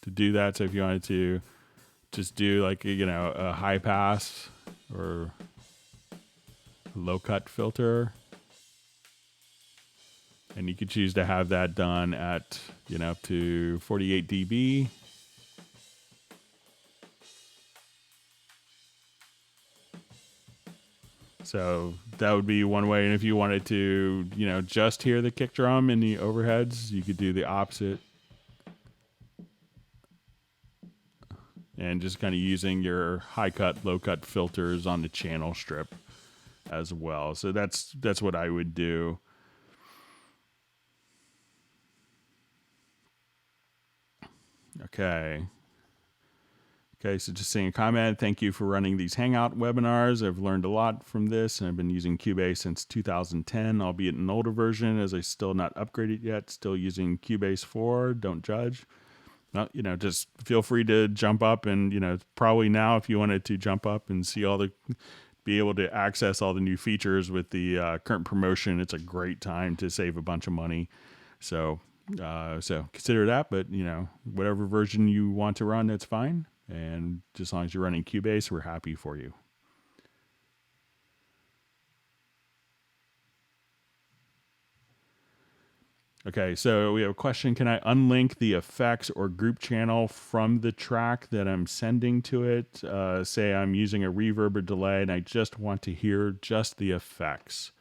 to do that. So if you wanted to just do like, you know, a high pass or a low cut filter, and you could choose to have that done at, you know, up to 48 dB. So that would be one way. And if you wanted to, just hear the kick drum in the overheads, you could do the opposite. And just kind of using your high cut, low cut filters on the channel strip as well. So that's what I would do. Okay, so just saying a comment. Thank you for running these Hangout webinars. I've learned a lot from this, and I've been using Cubase since 2010, albeit an older version, as I still not upgraded yet. Still using Cubase 4. Don't judge. Well, just feel free to jump up and, probably now if you wanted to jump up and see be able to access all the new features with the current promotion, it's a great time to save a bunch of money. So consider that, but whatever version you want to run, that's fine. And just as long as you're running Cubase, we're happy for you. Okay, so we have a question. Can I unlink the effects or group channel from the track that I'm sending to it? Say I'm using a reverb or delay and I just want to hear just the effects.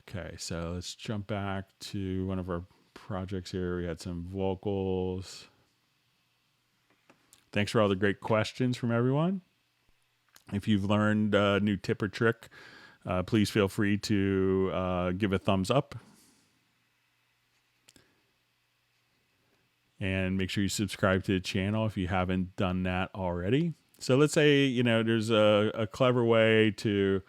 Okay, so let's jump back to one of our projects here. We had some vocals. Thanks for all the great questions from everyone. If you've learned a new tip or trick, please feel free to give a thumbs up. And make sure you subscribe to the channel if you haven't done that already. So let's say, there's a clever way to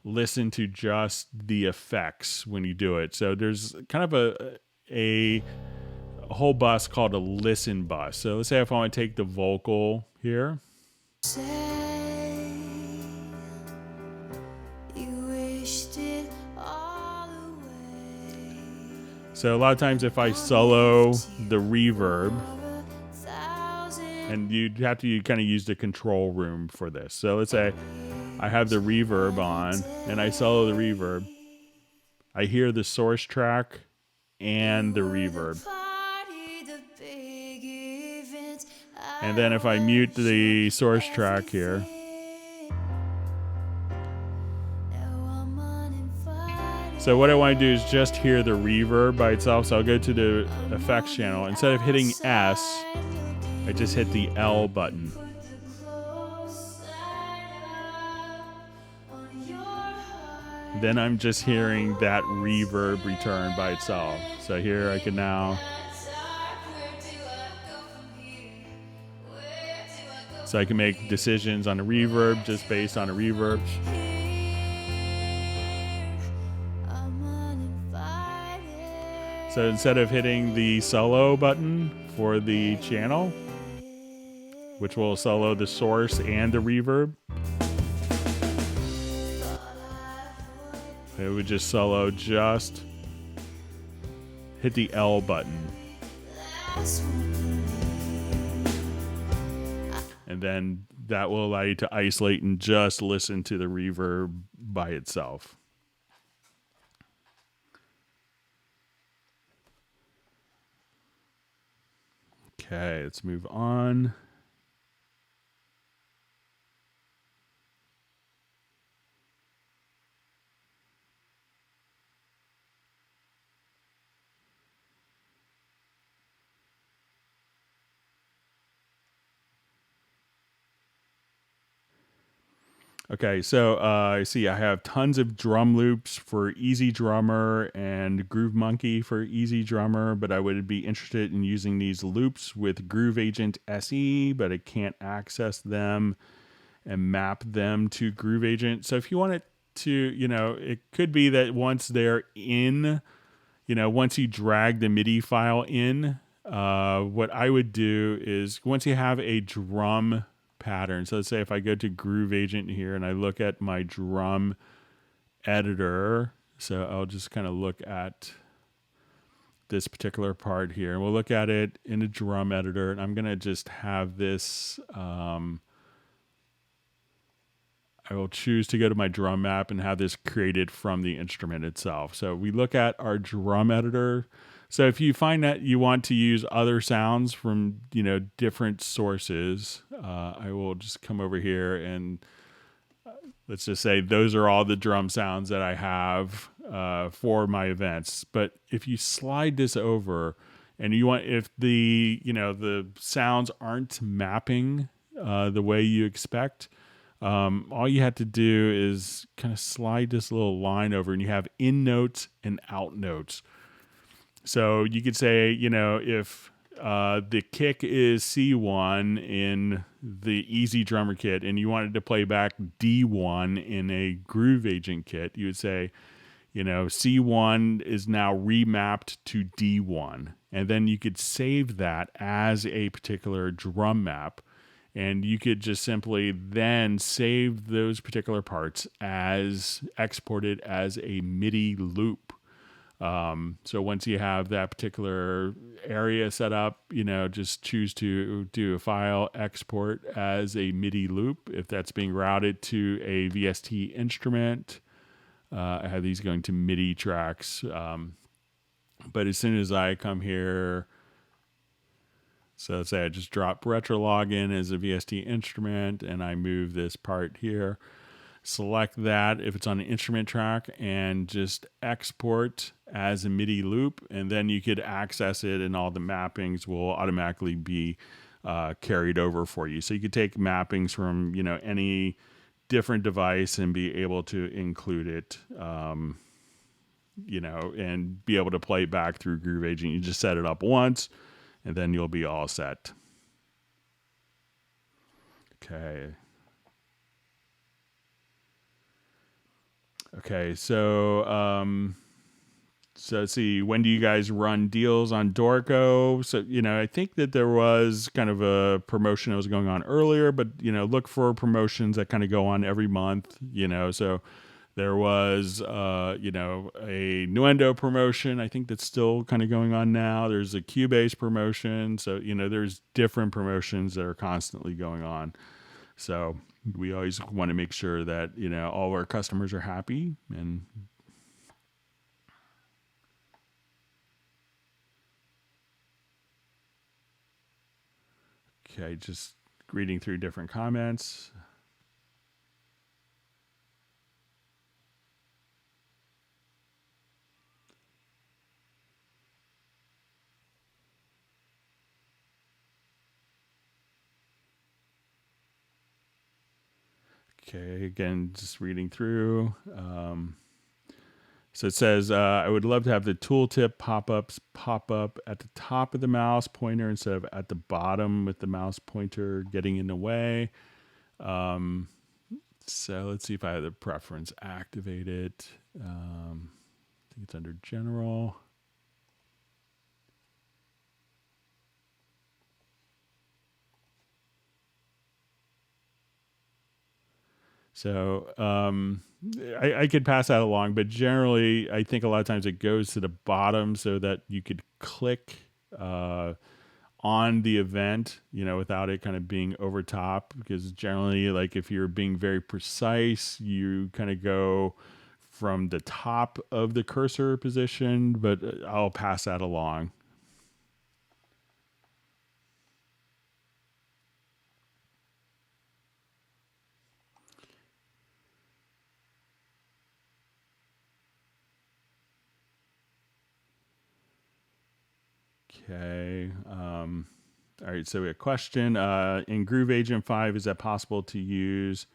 listen to just the effects when you do it. So there's kind of a whole bus called a listen bus. So let's say if I want to take the vocal here. Say you wished it all away. So a lot of times if I solo the reverb, and you'd have to kind of use the control room for this. So let's say I have the reverb on and I solo the reverb. I hear the source track and the reverb. And then if I mute the source track here, so what I want to do is just hear the reverb by itself. So I'll go to the effects channel. Instead of hitting S, I just hit the L button. Then I'm just hearing that reverb return by itself. So here I can now. So I can make decisions on the reverb just based on the reverb. So instead of hitting the solo button for the channel, which will solo the source and the reverb, it would just solo, just hit the L button. And then that will allow you to isolate and just listen to the reverb by itself. Okay, let's move on. Okay, so I see I have tons of drum loops for Easy Drummer and Groove Monkey for Easy Drummer, but I would be interested in using these loops with Groove Agent SE, but I can't access them and map them to Groove Agent. So if you want it to, it could be that once they're in, once you drag the MIDI file in, what I would do is once you have a drum pattern. So let's say if I go to Groove Agent here and I look at my drum editor, so I'll just kind of look at this particular part here and we'll look at it in the drum editor, and I'm going to just have this, I will choose to go to my drum map and have this created from the instrument itself. So we look at our drum editor. So if you find that you want to use other sounds from, different sources, I will just come over here and let's just say those are all the drum sounds that I have for my events. But if you slide this over and you want, if the sounds aren't mapping the way you expect, all you have to do is kind of slide this little line over and you have in notes and out notes. So you could say, if the kick is C1 in the easy drummer kit and you wanted to play back D1 in a Groove Agent kit, you would say, C1 is now remapped to D1. And then you could save that as a particular drum map. And you could just simply then save those particular parts as exported as a MIDI loop. So once you have that particular area set up, just choose to do a file export as a MIDI loop. If that's being routed to a VST instrument, I have these going to MIDI tracks. But as soon as I come here, so let's say I just drop Retrolog in as a VST instrument and I move this part here. Select that if it's on an instrument track and just export as a MIDI loop, and then you could access it and all the mappings will automatically be carried over for you. So you could take mappings from any different device and be able to include it, and be able to play back through Groove Agent. You just set it up once and then you'll be all set. Okay. Okay, so let's see. When do you guys run deals on Dorco? So I think that there was kind of a promotion that was going on earlier, but look for promotions that kind of go on every month. So there was a Nuendo promotion. I think that's still kind of going on now. There's a Cubase promotion. So there's different promotions that are constantly going on. So we always want to make sure that, all our customers are happy. And okay, just reading through different comments. Okay, again, just reading through. So it says, I would love to have the tooltip pop-ups pop up at the top of the mouse pointer instead of at the bottom with the mouse pointer getting in the way. So let's see if I have the preference activated. I think it's under general. So I could pass that along, but generally I think a lot of times it goes to the bottom so that you could click on the event, without it kind of being over top, because generally, like if you're being very precise, you kind of go from the top of the cursor position, but I'll pass that along. Okay. All right. So we have a question. In Groove Agent 5, is that possible to use?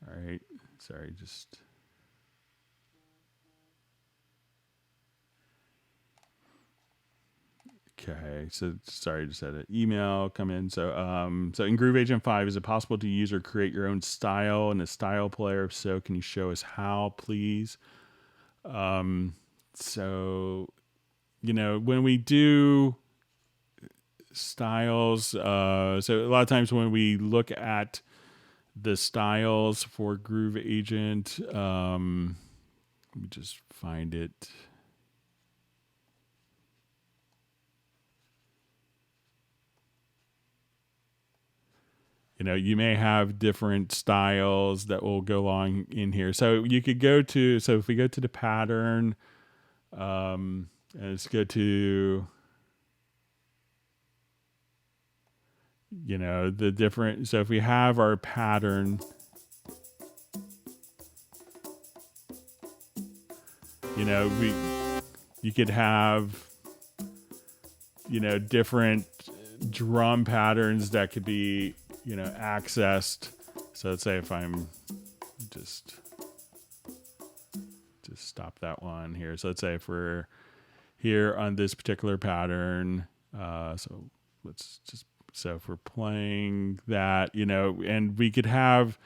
All right. Sorry, just. Okay. So sorry, just had an email come in. So so in Groove Agent 5, is it possible to use or create your own style in a style player? If so, can you show us how, please? So, when we do styles, so a lot of times when we look at the styles for Groove Agent, let me just find it. You may have different styles that will go along in here. So you could go to, so if we go to the pattern, and let's go to the different. So if we have our pattern, you could have, different drum patterns that could be, accessed. So let's say if I'm just stop that one here. So let's say if we're here on this particular pattern, so let's just, so if we're playing that, and we could have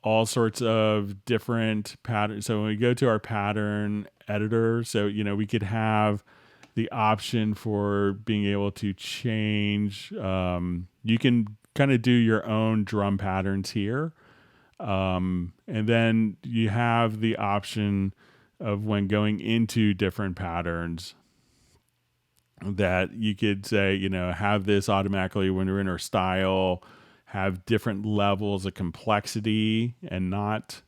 all sorts of different patterns. So when we go to our pattern editor, so, we could have the option for being able to change. You can kind of do your own drum patterns here. And then you have the option of when going into different patterns that you could say, have this automatically when we're in our style, have different levels of complexity and not.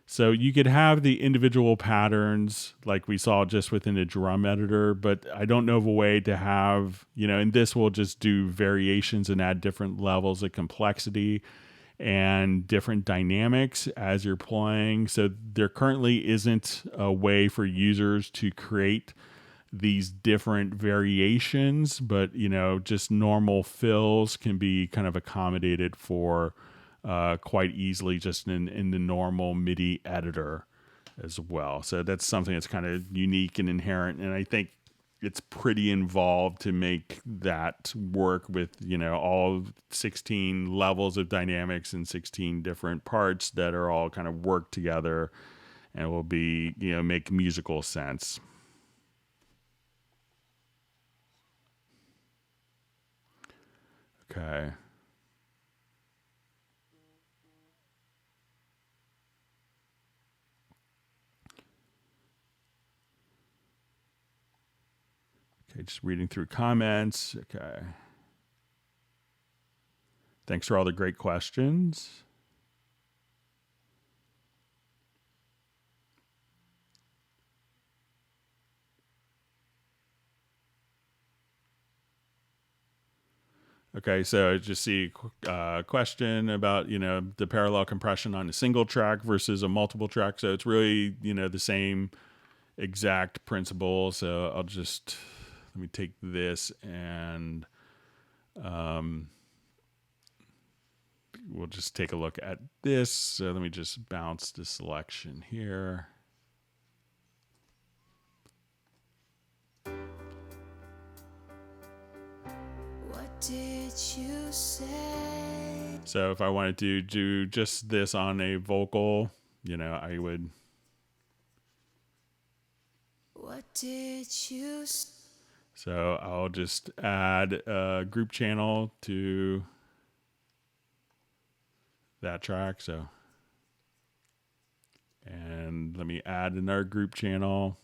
So you could have the individual patterns like we saw just within the drum editor, but I don't know of a way to have, and this will just do variations and add different levels of complexity and different dynamics as you're playing. So there currently isn't a way for users to create these different variations, but just normal fills can be kind of accommodated for quite easily just in the normal MIDI editor as well. So that's something that's kind of unique and inherent, and I think it's pretty involved to make that work with all 16 levels of dynamics and 16 different parts that are all kind of work together and will be make musical sense. Okay. Okay, just reading through comments. Okay. Thanks for all the great questions. Okay, so I just see a question about, the parallel compression on a single track versus a multiple track. So it's really, the same exact principle. So I'll just, let me take this and we'll just take a look at this. So let me just bounce the selection here. What did you say? So if I wanted to do just this on a vocal, I would. What did you say? So I'll just add a group channel to that track. So, and let me add another group channel.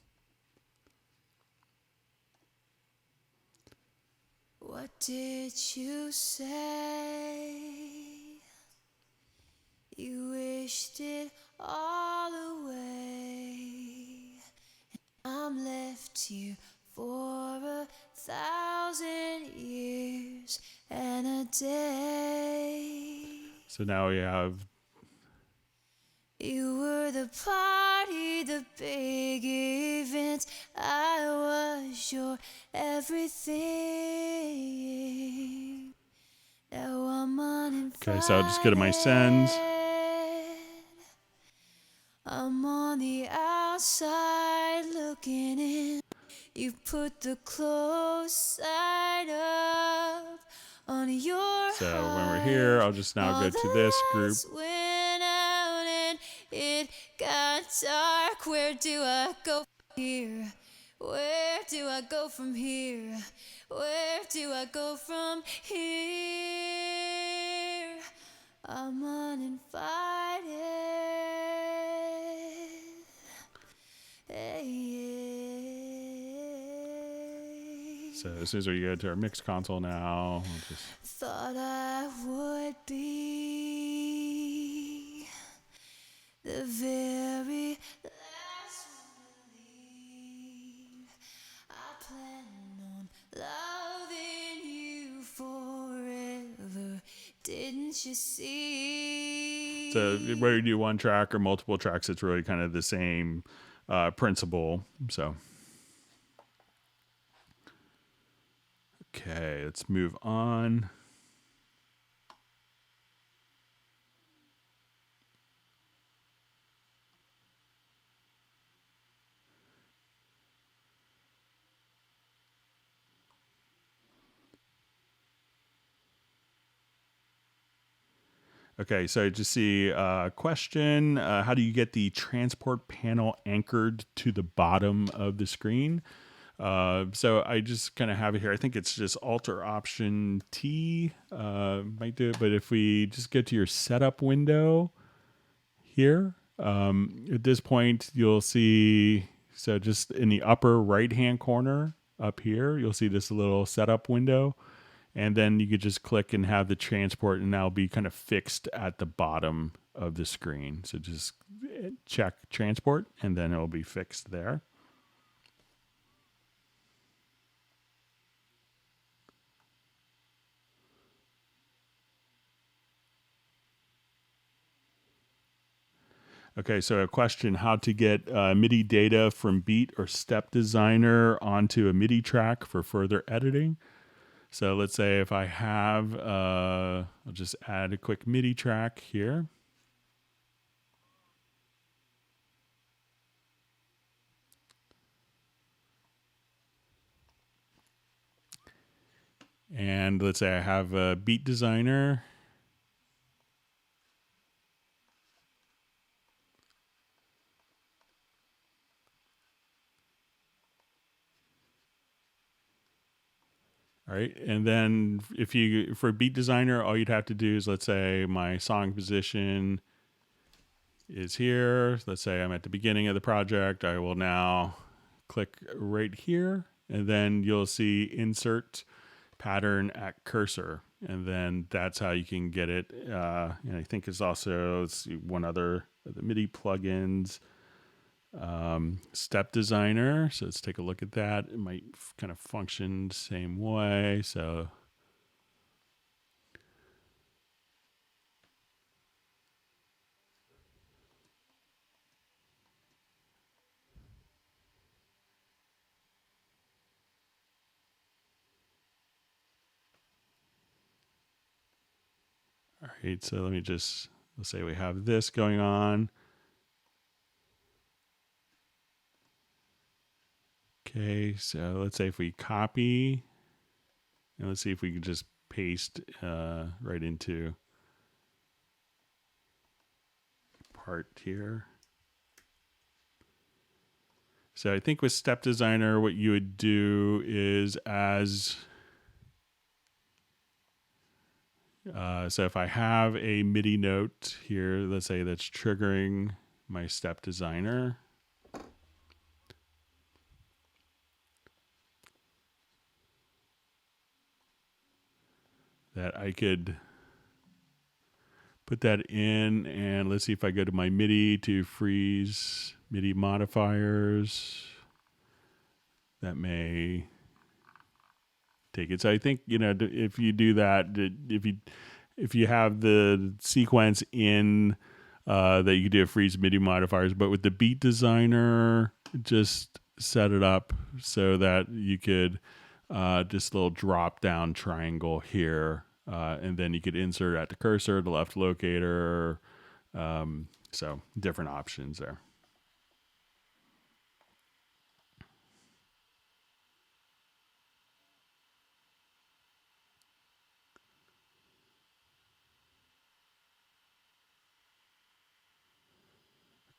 What did you say? You wished it all away. I'm left here for 1,000 years and a day. So now we have. You were the party, the big event. I was your everything. Now I'm uninvited. Okay, so I'll just go to my sends. I'm on the outside looking in. You put the close side up on your So when we're here, I'll just now go to this group. went out and it got dark. Where do I go from here? Where do I go from here? Where do I go from here? I'm uninvited. So as soon as we go to our mix console now, we'll just. Thought I would be the very last one to leave. I plan on loving you forever. Didn't you see? So whether you do one track or multiple tracks, it's really kind of the same principle. So, okay, let's move on. Okay, so just see a question. How do you get the transport panel anchored to the bottom of the screen? So I just kind of have it here. I think it's just Alt or Option T might do it. But if we just get to your setup window here, at this point, you'll see, so just in the upper right-hand corner up here, you'll see this little setup window. And then you could just click and have the transport, and that'll be kind of fixed at the bottom of the screen. So just check transport, and then it'll be fixed there. Okay, so a question, how to get MIDI data from Beat or Step Designer onto a MIDI track for further editing. So let's say if I have, I'll just add a quick MIDI track here. And let's say I have a Beat Designer. All right, and then if you, for Beat Designer, all you'd have to do is, let's say my song position is here. Let's say I'm at the beginning of the project. I will now click right here, and then you'll see Insert Pattern at Cursor, and then that's how you can get it. And I think it's also, let's see, one other of the MIDI plugins. Step Designer. So let's take a look at that. It might kind of function the same way. So all right, so let me just, let's say we have this going on. Okay, so let's say if we copy, and let's see if we can just paste right into part here. So I think with Step Designer, what you would do is so if I have a MIDI note here, let's say that's triggering my Step Designer. That I could put that in, and let's see if I go to my MIDI to freeze MIDI modifiers. That may take it. So I think, if you do that, if you have the sequence in that you could do a freeze MIDI modifiers, but with the Beat Designer, just set it up so that you could just a little drop down triangle here, and then you could insert at the cursor, the left locator. So different options there.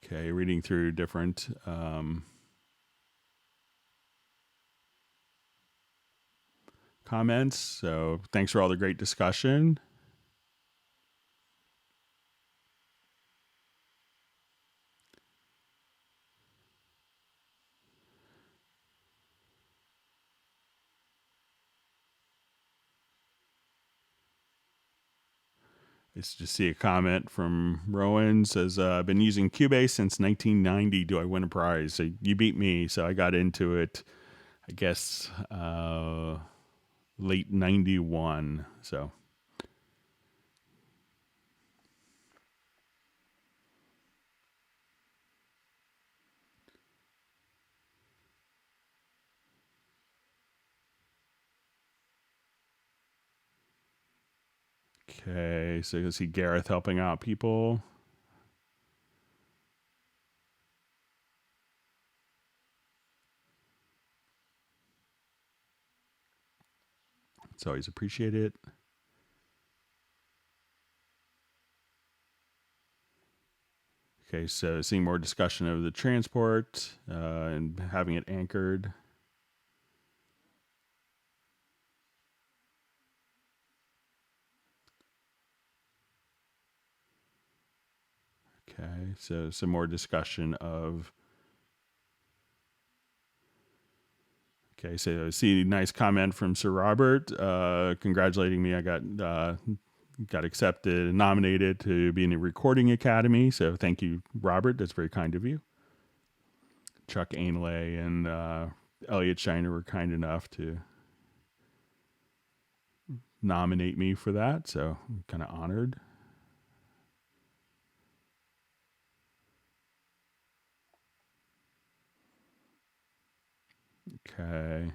Okay, reading through different comments. So thanks for all the great discussion. Let's just see a comment from Rowan. Says, I've been using Cubase since 1990. Do I win a prize? So you beat me. So I got into it, I guess, late 91. So Okay, so you see Gareth helping out people. It's always appreciated. Okay, so seeing more discussion of the transport and having it anchored. Okay, so some more discussion of. Okay, so I see a nice comment from Sir Robert congratulating me. I got accepted and nominated to be in the Recording Academy. So thank you, Robert. That's very kind of you. Chuck Ainlay and Elliot Shiner were kind enough to nominate me for that. So I'm kind of honored. Okay.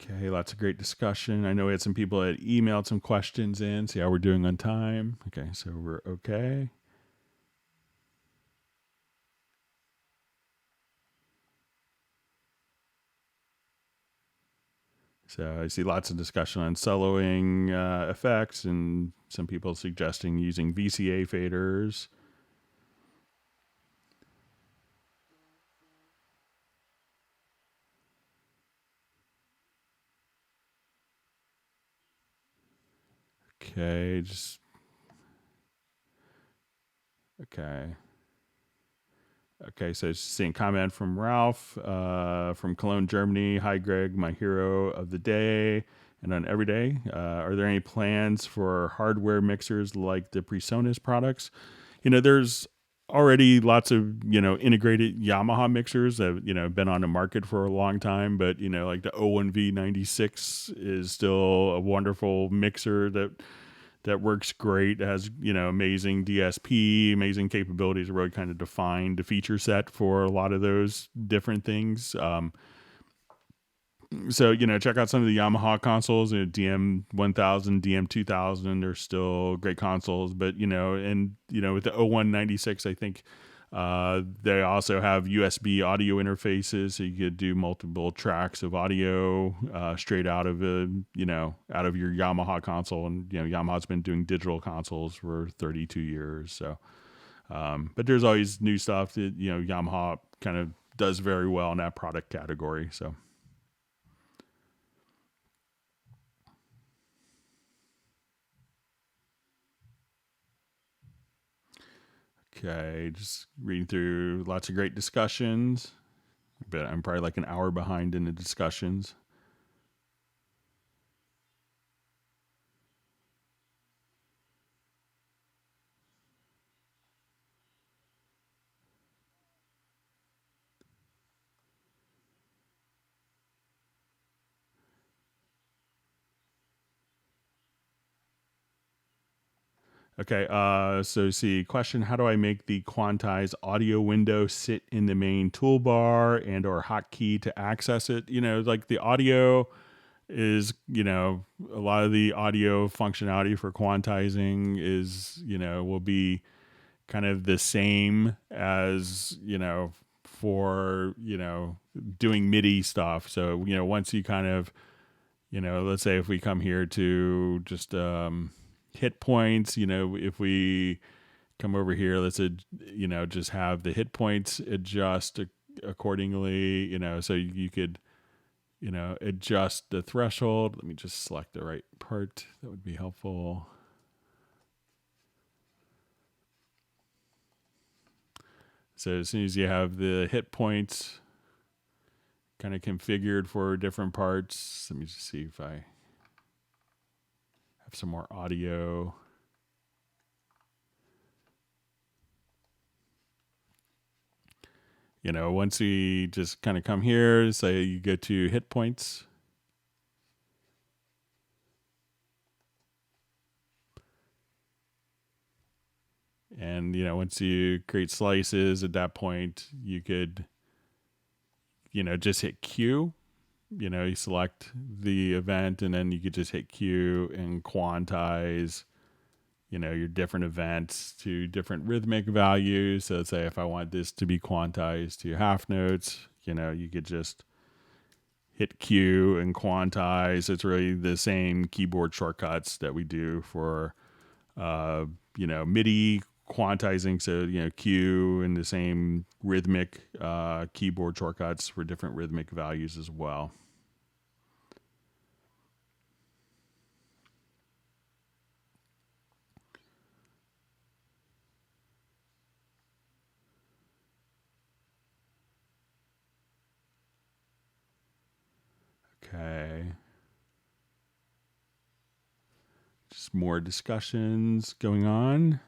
Okay, lots of great discussion. I know we had some people that emailed some questions in, see how we're doing on time. Okay, so we're okay. So I see lots of discussion on soloing effects and some people suggesting using VCA faders. Okay, just okay. Okay, so seeing comment from Ralph from Cologne, Germany. Hi, Greg, my hero of the day and on every day. Are there any plans for hardware mixers like the PreSonus products? There's already lots of integrated Yamaha mixers that been on the market for a long time, but like the O1V96 is still a wonderful mixer that works great. It has amazing DSP, amazing capabilities. Really kind of defined the feature set for a lot of those different things. So check out some of the Yamaha consoles. DM1000, DM2000. They're still great consoles, but with the O196, I think they also have USB audio interfaces, so you could do multiple tracks of audio straight out of out of your Yamaha console. And Yamaha's been doing digital consoles for 32 years. So, but there's always new stuff that Yamaha kind of does very well in that product category. So. Okay, just reading through lots of great discussions, but I'm probably like an hour behind in the discussions. Okay, so see, question, how do I make the quantize audio window sit in the main toolbar and or hotkey to access it? Like the audio is, a lot of the audio functionality for quantizing is, will be kind of the same as, for, doing MIDI stuff. So, once you kind of, let's say if we come here to just, hit points, if we come over here, let's just have the hit points adjust accordingly, so you could adjust the threshold. Let me just select the right part. That would be helpful. So as soon as you have the hit points kind of configured for different parts, let me just see if I have some more audio. Once we just kind of come here, say you go to hit points. And, once you create slices at that point, you could, just hit Q you select the event, and then you could just hit Q and quantize, your different events to different rhythmic values. So say if I want this to be quantized to half notes, you could just hit Q and quantize. It's really the same keyboard shortcuts that we do for, MIDI quantizing. So, Q and the same rhythmic keyboard shortcuts for different rhythmic values as well. Okay. Just more discussions going on.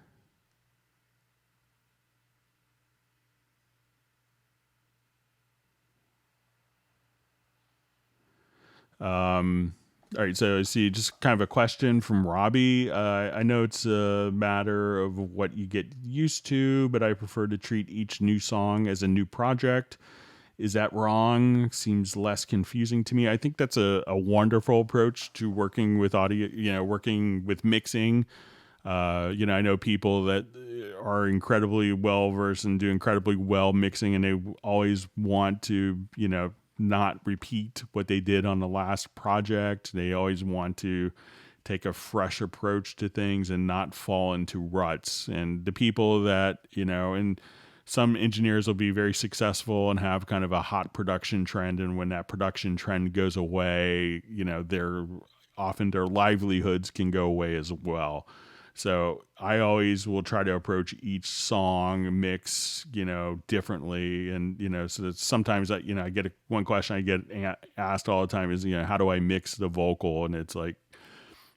All right, so I see just kind of a question from Robbie. I know it's a matter of what you get used to, but I prefer to treat each new song as a new project. Is that wrong? Seems less confusing to me. I think that's a wonderful approach to working with audio, working with mixing. I know people that are incredibly well versed and do incredibly well mixing, and they always want to, not repeat what they did on the last project. They always want to take a fresh approach to things and not fall into ruts. And the people that, and some engineers will be very successful and have kind of a hot production trend. And when that production trend goes away, their livelihoods can go away as well. So I always will try to approach each song mix, differently. And, so that sometimes I get one question I get asked all the time is, how do I mix the vocal? And it's like,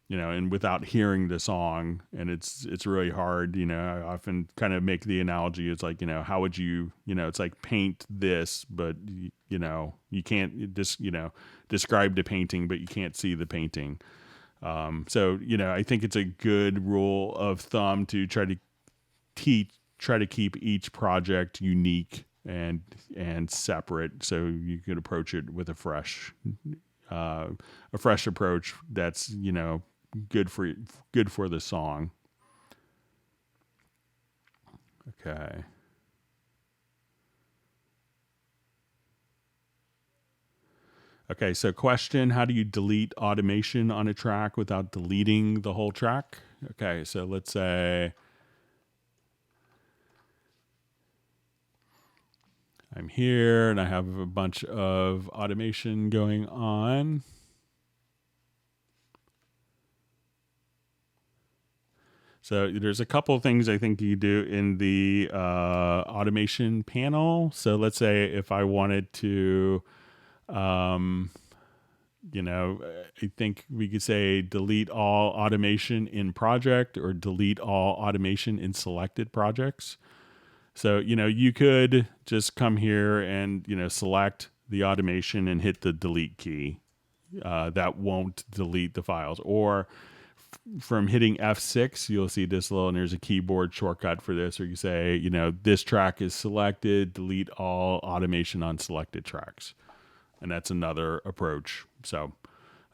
and without hearing the song, and it's really hard, I often kind of make the analogy. It's like, how would you, it's like paint this, but you can't just, describe the painting, but you can't see the painting. So, I think it's a good rule of thumb to try to keep each project unique and separate. So you could approach it with a fresh approach that's, good for the song. Okay. Okay, so question, how do you delete automation on a track without deleting the whole track? Okay, so let's say I'm here and I have a bunch of automation going on. So there's a couple of things I think you do in the automation panel. So let's say if I wanted to, I think we could say delete all automation in project or delete all automation in selected projects. So, you could just come here and, select the automation and hit the delete key. That won't delete the files. Or from hitting F6, you'll see this little, and there's a keyboard shortcut for this, or you say, this track is selected, delete all automation on selected tracks. And that's another approach. So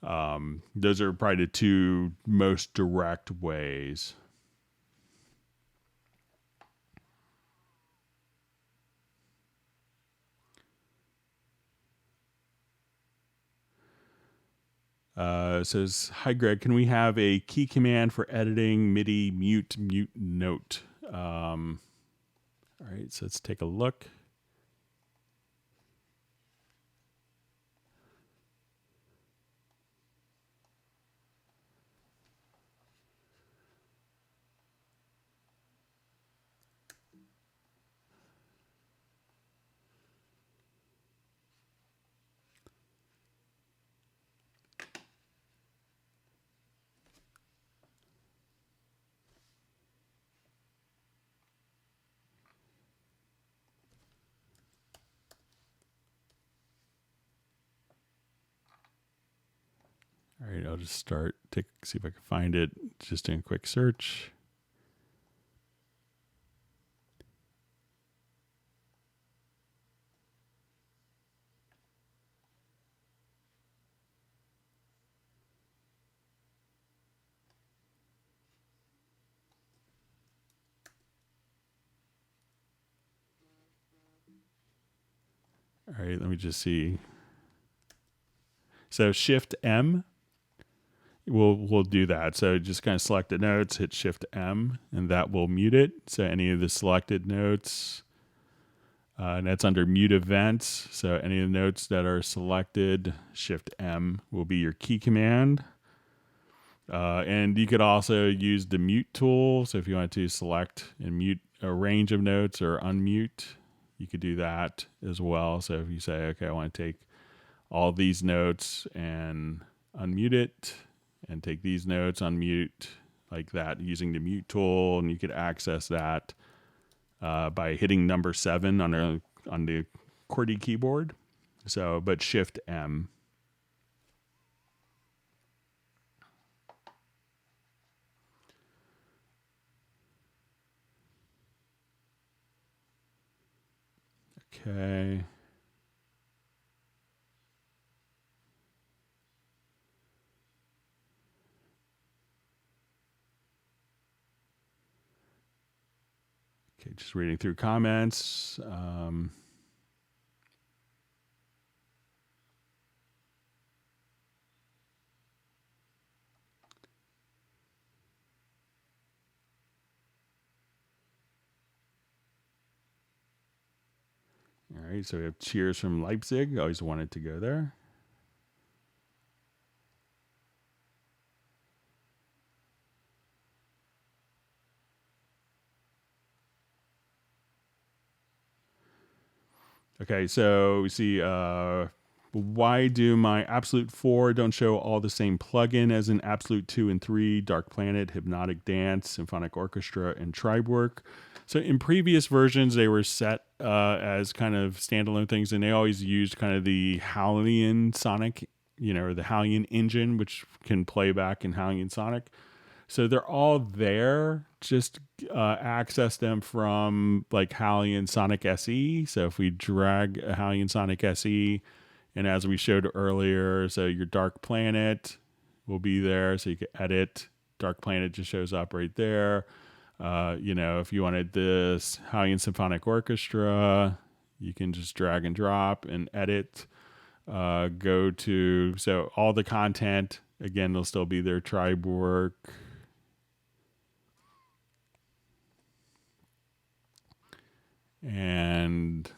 those are probably the two most direct ways. Says, hi, Greg, can we have a key command for editing MIDI mute note? All right, so let's take a look. All right, I'll just see if I can find it. Just doing a quick search. All right, let me just see. So Shift M we'll do that. So just kind of select the notes, hit Shift M, and that will mute it. So any of the selected notes, and that's under mute events. So any of the notes that are selected, Shift M will be your key command. And you could also use the mute tool. So if you want to select and mute a range of notes or unmute, you could do that as well. So if you say, okay, I want to take all these notes and unmute it, and take these notes, unmute, like that, using the mute tool, and you could access that by hitting number 7 on the QWERTY keyboard. So, but Shift M. Okay. Okay, just reading through comments. All right, so we have cheers from Leipzig. Always wanted to go there. Okay, so we see why do my Absolute 4 don't show all the same plugin as in Absolute 2 and 3, Dark Planet, Hypnotic Dance, Symphonic Orchestra, and Tribe Work? So in previous versions, they were set as kind of standalone things, and they always used kind of the Hallian Sonic, or the Hallian engine, which can play back in Hallian Sonic. So they're all there. Just access them from like Hallian Sonic SE. So if we drag a Hallian Sonic SE, and as we showed earlier, so your Dark Planet will be there. So you can edit. Dark Planet just shows up right there. If you wanted this Hallian Symphonic Orchestra, you can just drag and drop and edit. Go to, so all the content, again, they'll still be there. Tribe Work. And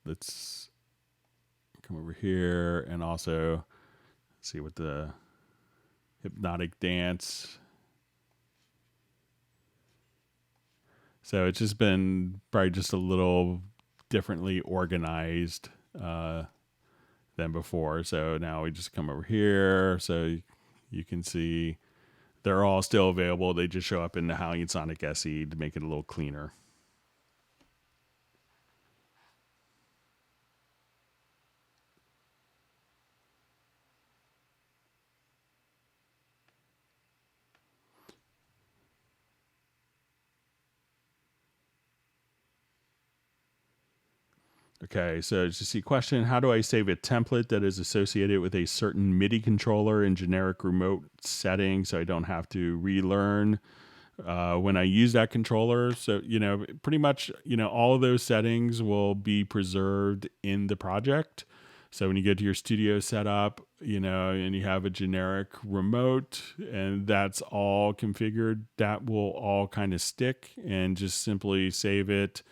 let's come over here and also see what the Hypnotic Dance. So it's just been probably just a little differently organized than before. So now we just come over here. So you can see they're all still available. They just show up in the Hallian Sonic SE to make it a little cleaner. Okay, so just see question, how do I save a template that is associated with a certain MIDI controller in generic remote setting so I don't have to relearn when I use that controller? So, pretty much, all of those settings will be preserved in the project. So when you get to your studio setup, and you have a generic remote and that's all configured, that will all kind of stick, and just simply save it.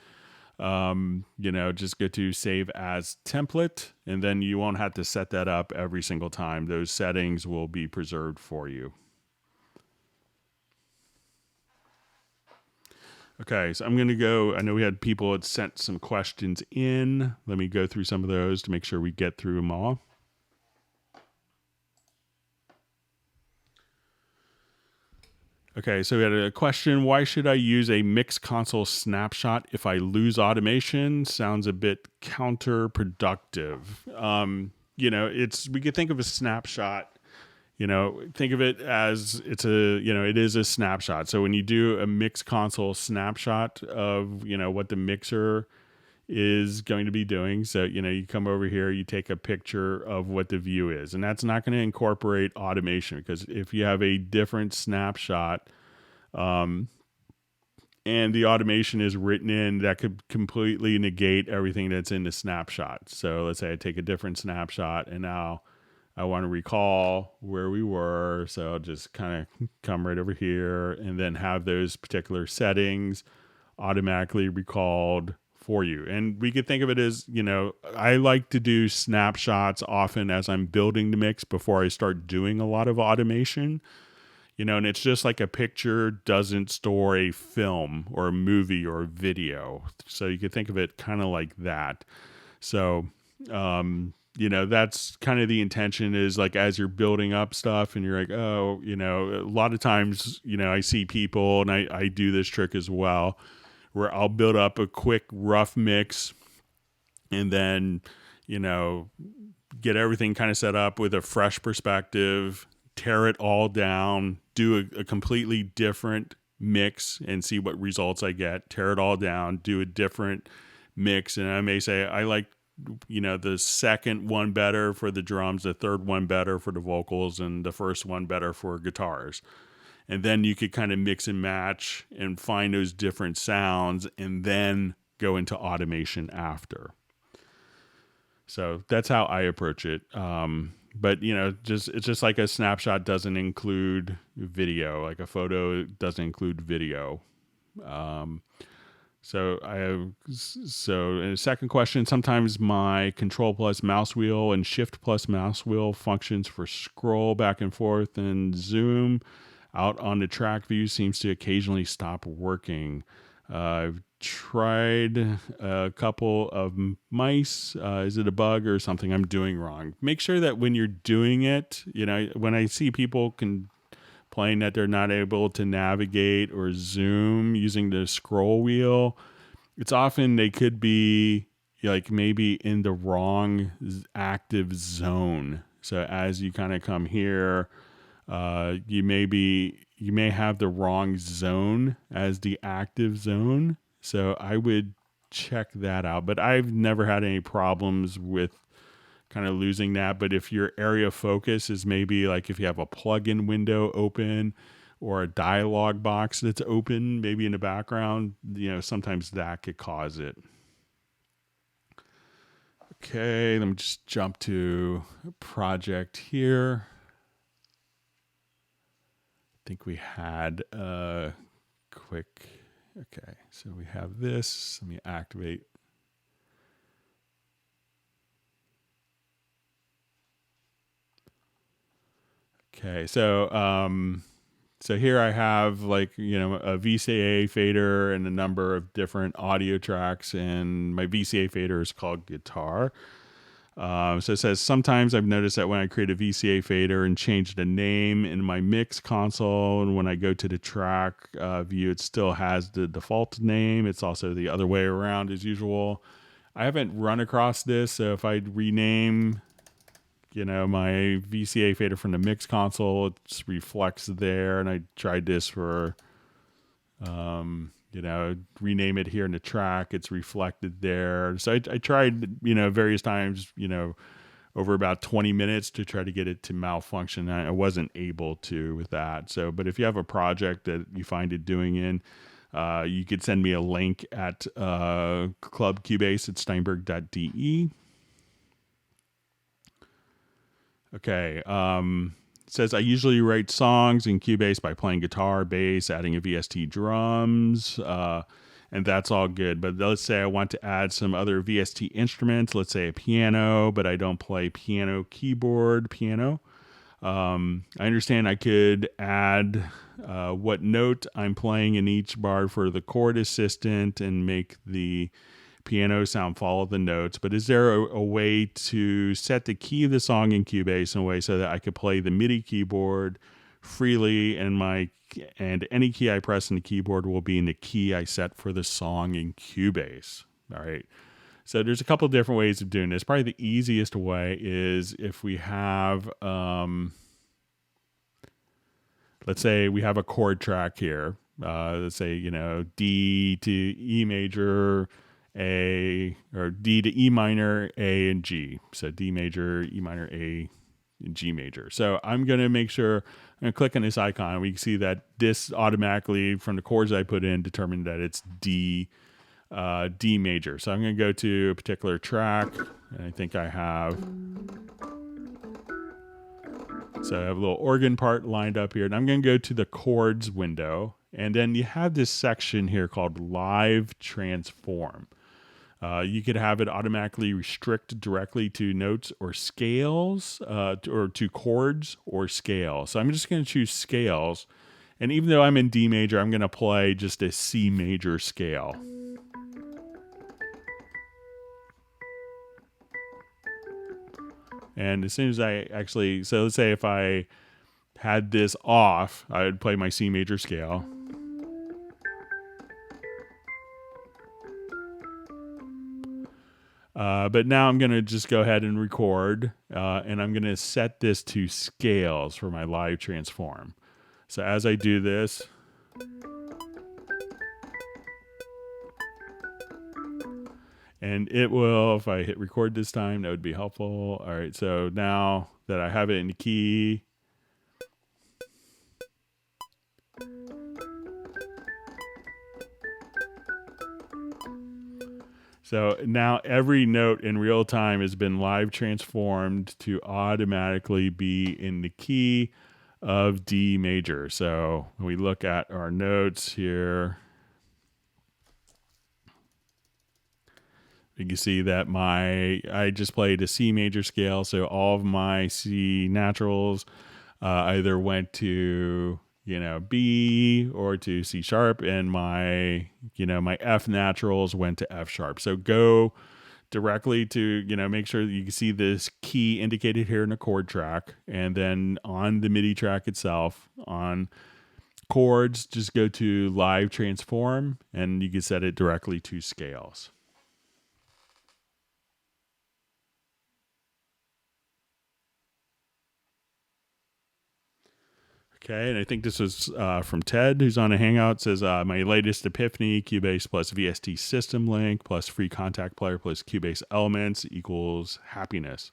Just go to save as template, and then you won't have to set that up every single time. Those settings will be preserved for you. Okay, so I'm going to go. I know we had people that sent some questions in. Let me go through some of those to make sure we get through them all. Okay, so we had a question. Why should I use a mix console snapshot if I lose automation? Sounds a bit counterproductive. We could think of a snapshot, think of it as it is a snapshot. So when you do a mix console snapshot of, what the mixer is going to be doing. So, you come over here, you take a picture of what the view is, and that's not going to incorporate automation, because if you have a different snapshot, and the automation is written in, that could completely negate everything that's in the snapshot. So let's say I take a different snapshot and now I want to recall where we were. So I'll just kind of come right over here and then have those particular settings automatically recalled for you. And we could think of it as, I like to do snapshots often as I'm building the mix before I start doing a lot of automation. And it's just like a picture doesn't store a film or a movie or a video. So you could think of it kind of like that. So, that's kind of the intention, is like as you're building up stuff and you're like, oh, a lot of times, I see people, and I do this trick as well, where I'll build up a quick rough mix and then, get everything kind of set up with a fresh perspective, tear it all down, do a completely different mix and see what results I get, tear it all down, do a different mix. And I may say, I like, the second one better for the drums, the third one better for the vocals, and the first one better for guitars. And then you could kind of mix and match and find those different sounds and then go into automation after. So that's how I approach it. But it's just like a snapshot doesn't include video, like a photo doesn't include video. So in the second question, sometimes my Control plus mouse wheel and Shift plus mouse wheel functions for scroll back and forth, and zoom out on the track view seems to occasionally stop working. I've tried a couple of mice. Is it a bug or something I'm doing wrong? Make sure that when you're doing it, when I see people complain that they're not able to navigate or zoom using the scroll wheel, it's often they could be like maybe in the wrong active zone. So as you kind of come here, you may have the wrong zone as the active zone. So I would check that out, but I've never had any problems with kind of losing that. But if your area of focus is maybe like if you have a plugin window open or a dialog box that's open, maybe in the background, sometimes that could cause it. Okay, let me just jump to a project here. I think we had a quick, okay, so we have this. Let me activate. Okay, so here I have like, a VCA fader and a number of different audio tracks, and my VCA fader is called guitar. So it says, sometimes I've noticed that when I create a VCA fader and change the name in my mix console, and when I go to the track view, it still has the default name. It's also the other way around as usual. I haven't run across this. So if I rename, my VCA fader from the mix console, it reflects there. And I tried this for, rename it here in the track, it's reflected there. So I tried, various times, over about 20 minutes to try to get it to malfunction. I wasn't able to with that. So, but if you have a project that you find it doing in, you could send me a link at Club Cubase at steinberg.de. Okay. It says, I usually write songs in Cubase by playing guitar, bass, adding a VST drums, and that's all good. But let's say I want to add some other VST instruments, let's say a piano, but I don't play piano, keyboard, piano. I understand I could add what note I'm playing in each bar for the chord assistant and make the piano sound follow the notes, but is there a way to set the key of the song in Cubase in a way so that I could play the MIDI keyboard freely, and any key I press in the keyboard will be in the key I set for the song in Cubase? All right. So there's a couple of different ways of doing this. Probably the easiest way is if we have, let's say we have a chord track here. Let's say, D to E major, A, or D to E minor, A, and G. So D major, E minor, A, and G major. So I'm going to make sure I'm going to click on this icon. We can see that this automatically, from the chords I put in, determined that it's D major. So I'm going to go to a particular track, and I think I have. So I have a little organ part lined up here, and I'm going to go to the chords window, and then you have this section here called Live Transform. You could have it automatically restrict directly to notes or scales, or to chords or scale. So I'm just going to choose scales. And even though I'm in D major, I'm going to play just a C major scale. And as soon as I actually, so let's say if I had this off, I would play my C major scale. But now I'm going to just go ahead and record, and I'm going to set this to scales for my live transform. So as I do this, and it will, if I hit record this time, that would be helpful. All right, so now that I have it in the key, so now every note in real time has been live transformed to automatically be in the key of D major. So when we look at our notes here, you can see that I just played a C major scale. So all of my C naturals either went to, B or to C sharp, and my F naturals went to F sharp. So go directly to, make sure that you can see this key indicated here in the chord track, and then on the MIDI track itself, on chords, just go to Live Transform, and you can set it directly to scales. Okay, and I think this was from Ted, who's on a Hangout. It says, my latest epiphany, Cubase plus VST system link plus free contact player plus Cubase elements equals happiness.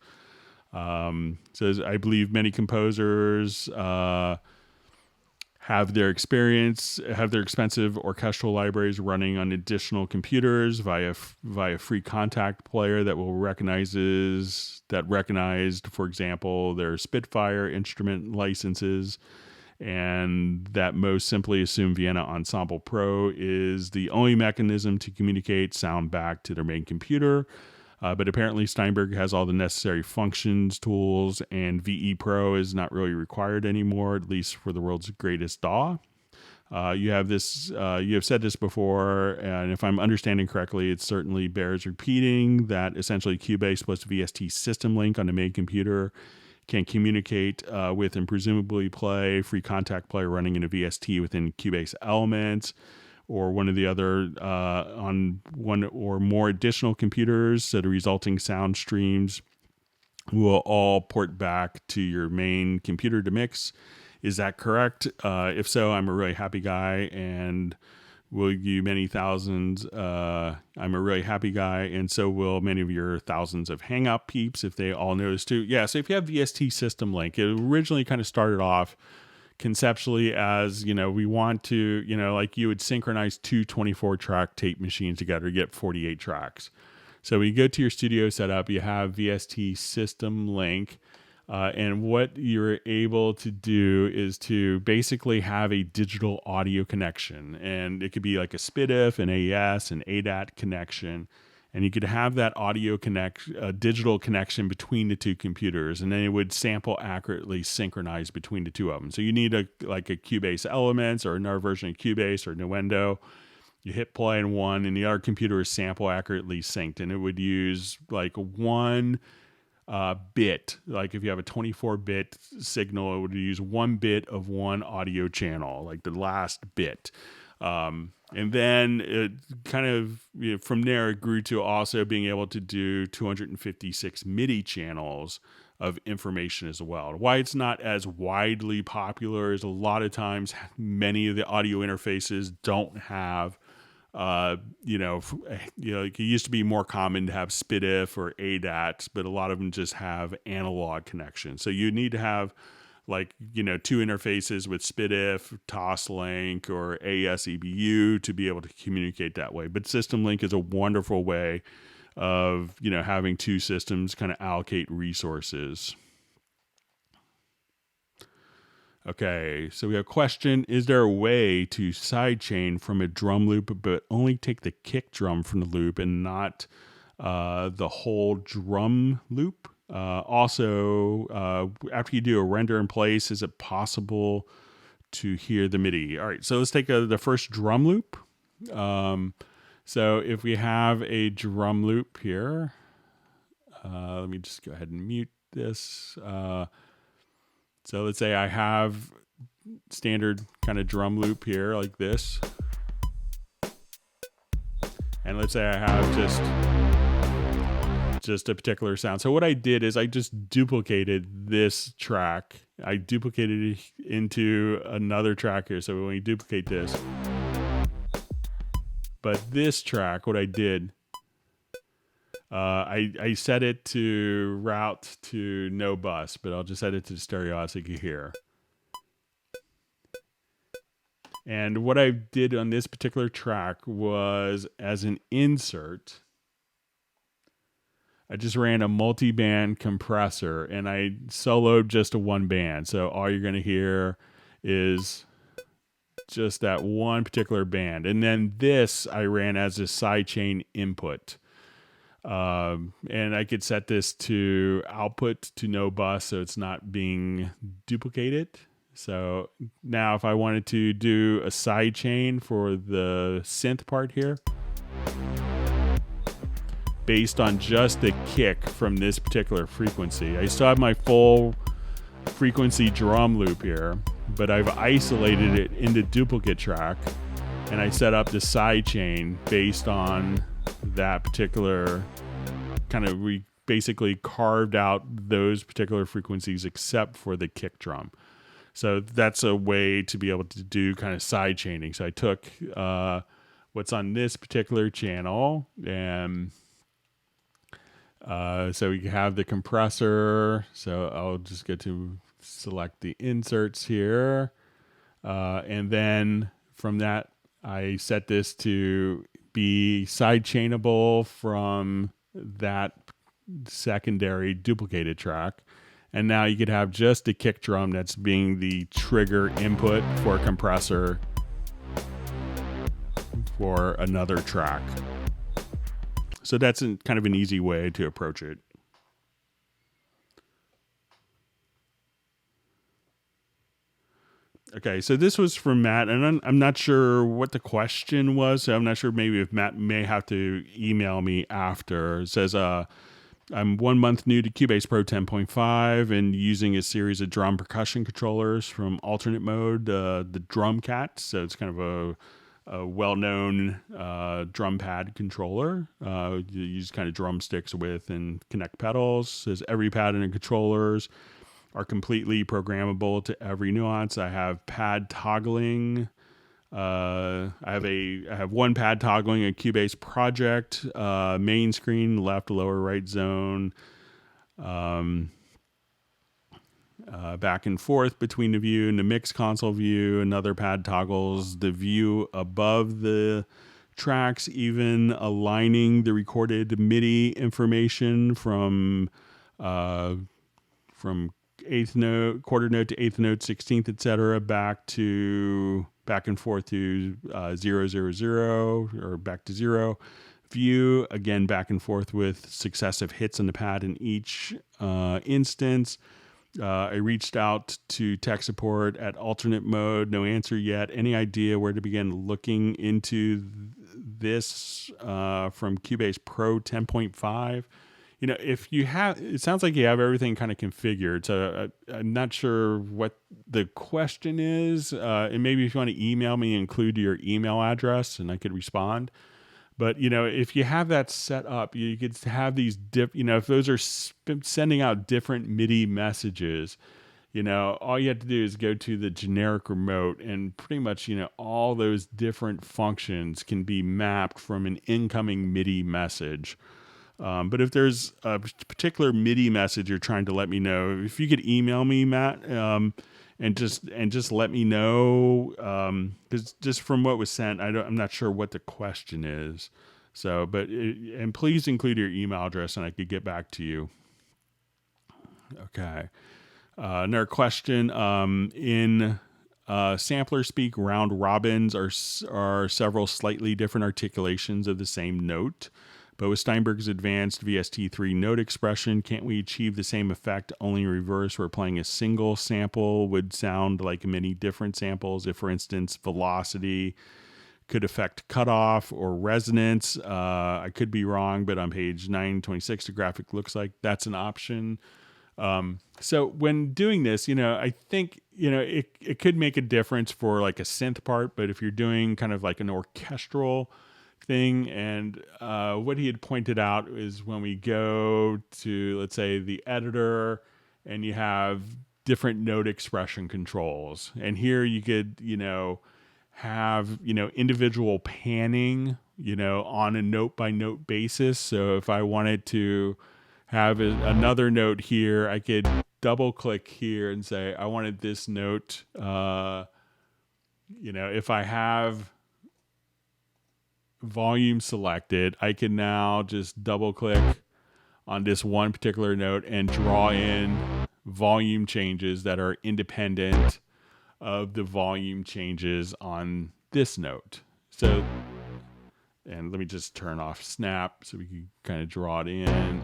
Says, I believe many composers have their expensive orchestral libraries running on additional computers via free contact player that recognized, for example, their Spitfire instrument licenses, and that most simply assume Vienna Ensemble Pro is the only mechanism to communicate sound back to their main computer. But apparently Steinberg has all the necessary functions, tools, and VE Pro is not really required anymore, at least for the world's greatest DAW. You have said this before, and if I'm understanding correctly, it certainly bears repeating that essentially Cubase plus VST system link on the main computer can communicate with and presumably play free contact player running in a VST within Cubase elements, or one of the other on one or more additional computers. So the resulting sound streams will all port back to your main computer to mix. Is that correct? If so, I'm a really happy guy, and will you many thousands. I'm a really happy guy, and so will many of your thousands of Hangout peeps if they all notice too. Yeah, so if you have VST System Link, it originally kind of started off conceptually as, we want to, like you would synchronize two 24-track tape machines together to get 48 tracks. So when you go to your studio setup, you have VST System Link. And what you're able to do is to basically have a digital audio connection. And it could be like a SPDIF, an AES, an ADAT connection. And you could have that digital connection between the two computers. And then it would sample accurately synchronize between the two of them. So you need a Cubase Elements or another version of Cubase or Nuendo. You hit play in one, and the other computer is sample accurately synced. And it would use like one bit, like if you have a 24-bit signal, it would use 1 bit of one audio channel, like the last bit. And then it kind of, from there, it grew to also being able to do 256 MIDI channels of information as well. Why it's not as widely popular is a lot of times many of the audio interfaces don't have it used to be more common to have SPDIF or ADAT, but a lot of them just have analog connections. So you need to have like, two interfaces with SPDIF, Toslink, or ASEBU to be able to communicate that way. But System Link is a wonderful way of, having two systems kind of allocate resources. Okay, so we have a question. Is there a way to sidechain from a drum loop, but only take the kick drum from the loop and not the whole drum loop? Also, after you do a render in place, is it possible to hear the MIDI? All right, so let's take the first drum loop. So if we have a drum loop here, let me just go ahead and mute this. So let's say I have standard kind of drum loop here like this. And let's say I have just a particular sound. So what I did is I just duplicated this track. I duplicated it into another track here. So when we duplicate this, but this track, what I did, I set it to route to no bus, but I'll just set it to stereo so you can hear. And what I did on this particular track was, as an insert, I just ran a multi-band compressor and I soloed just a one band. So all you're going to hear is just that one particular band. And then this I ran as a sidechain input. And I could set this to output to no bus, so it's not being duplicated. So now if I wanted to do a side chain for the synth part here, based on just the kick from this particular frequency, I still have my full frequency drum loop here, but I've isolated it into duplicate track, and I set up the side chain based on that particular kind of, we basically carved out those particular frequencies except for the kick drum. So that's a way to be able to do kind of side chaining. So I took what's on this particular channel, and so we have the compressor. So I'll just get to select the inserts here. And then from that, I set this to be side chainable from that secondary duplicated track. And now you could have just a kick drum that's being the trigger input for a compressor for another track. So that's kind of an easy way to approach it. Okay, so this was from Matt, and I'm not sure what the question was. So I'm not sure, maybe if Matt may have to email me after. It says, I'm 1 month new to Cubase Pro 10.5 and using a series of drum percussion controllers from alternate mode, the Drum Cat. So it's kind of a well-known drum pad controller. You use kind of drumsticks with and connect pedals. It says every pad in the controllers are completely programmable to every nuance. I have pad toggling. I have one pad toggling a Cubase project, main screen, left, lower, right zone, back and forth between the view and the mix console view. Another pad toggles the view above the tracks, even aligning the recorded MIDI information from eighth note, quarter note to eighth note, 16th, etc., back and forth to 0, 0, 0, or back to 0 view, again back and forth with successive hits on the pad in each instance. I reached out to tech support at alternate mode, no answer yet. Any idea where to begin looking into this from Cubase Pro 10.5? If you have, it sounds like you have everything kind of configured. So I'm not sure what the question is. And maybe if you want to email me, include your email address and I could respond. But, if you have that set up, you could have these, if those are sending out different MIDI messages, all you have to do is go to the generic remote and pretty much, all those different functions can be mapped from an incoming MIDI message. But if there's a particular MIDI message you're trying to let me know, if you could email me, Matt, and just let me know, because just from what was sent, I'm not sure what the question is. So, and please include your email address, and I could get back to you. Okay. Another question. In sampler speak, round robins are several slightly different articulations of the same note. But with Steinberg's advanced VST3 note expression, can't we achieve the same effect only in reverse, where playing a single sample would sound like many different samples? If, for instance, velocity could affect cutoff or resonance. I could be wrong, but on page 926, the graphic looks like that's an option. So when doing this, I think, it could make a difference for like a synth part, but if you're doing kind of like an orchestral thing, and what he had pointed out is when we go to, let's say, the editor, and you have different note expression controls, and here you could, have, individual panning, on a note by note basis. So if I wanted to have another note here, I could double click here and say, I wanted this note, if I have volume selected, I can now just double click on this one particular note and draw in volume changes that are independent of the volume changes on this note. So, and let me just turn off snap so we can kind of draw it in.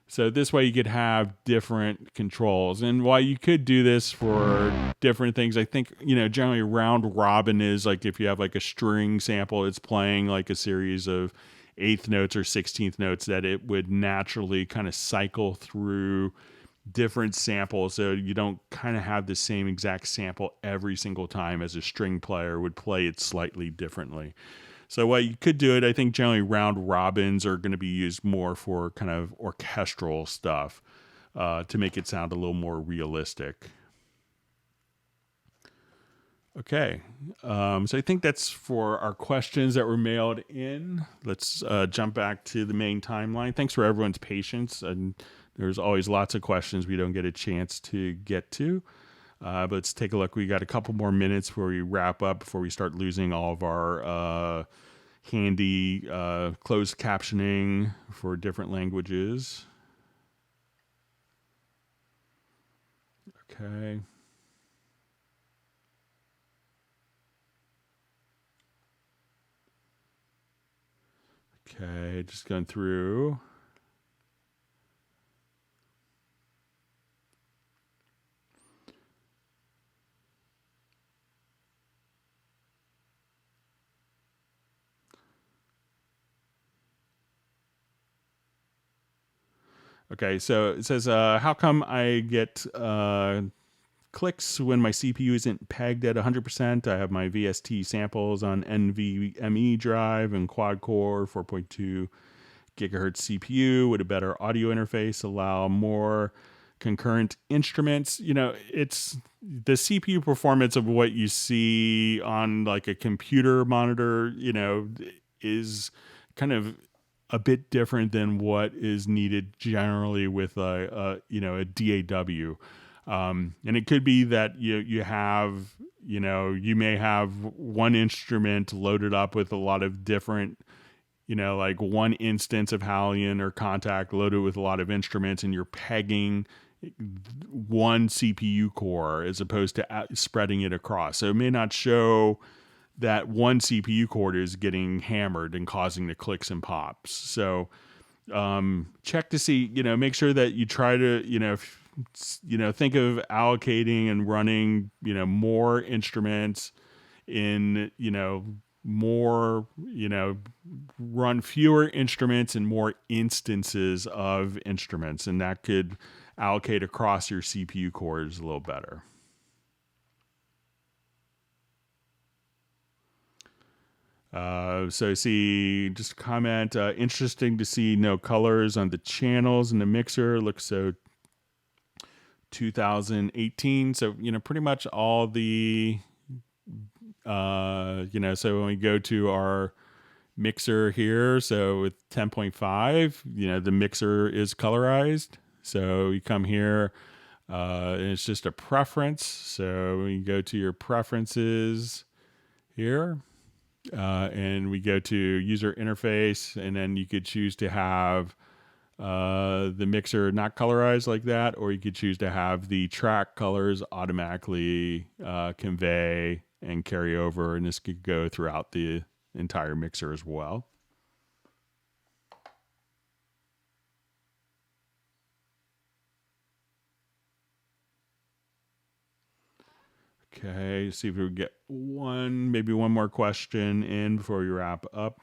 So this way you could have different controls. And while you could do this for different things, I think, generally round robin is like if you have like a string sample, it's playing like a series of 8th notes or 16th notes, that it would naturally kind of cycle through different samples, so you don't kind of have the same exact sample every single time, as a string player would play it slightly differently. So while you could do it, I think generally round robins are going to be used more for kind of orchestral stuff, to make it sound a little more realistic. Okay, so I think that's for our questions that were mailed in. Let's jump back to the main timeline. Thanks for everyone's patience, and there's always lots of questions we don't get a chance to get to. But let's take a look. We got a couple more minutes before we wrap up, before we start losing all of our handy closed captioning for different languages. Okay. Okay, just going through. Okay, so it says, how come I get clicks when my CPU isn't pegged at 100%? I have my VST samples on NVMe drive and quad-core 4.2 gigahertz CPU with a better audio interface, allow more concurrent instruments. It's the CPU performance of what you see on like a computer monitor, is kind of a bit different than what is needed generally with a DAW. And it could be that you have, you may have one instrument loaded up with a lot of different, like one instance of Hallian or Contact loaded with a lot of instruments, and you're pegging one CPU core as opposed to spreading it across. So it may not show that one CPU core is getting hammered and causing the clicks and pops. So check to see, make sure that you try to, think of allocating and running, more instruments in, more, run fewer instruments and more instances of instruments. And that could allocate across your CPU cores a little better. So I see just a comment, interesting to see no colors on the channels in the mixer. Looks so 2018. So, pretty much all the, so when we go to our mixer here. So with 10.5, the mixer is colorized. So you come here, and it's just a preference. So you go to your preferences here, and we go to user interface, and then you could choose to have the mixer not colorized like that, or you could choose to have the track colors automatically convey and carry over, and this could go throughout the entire mixer as well. Okay, see if we can get maybe one more question in before we wrap up.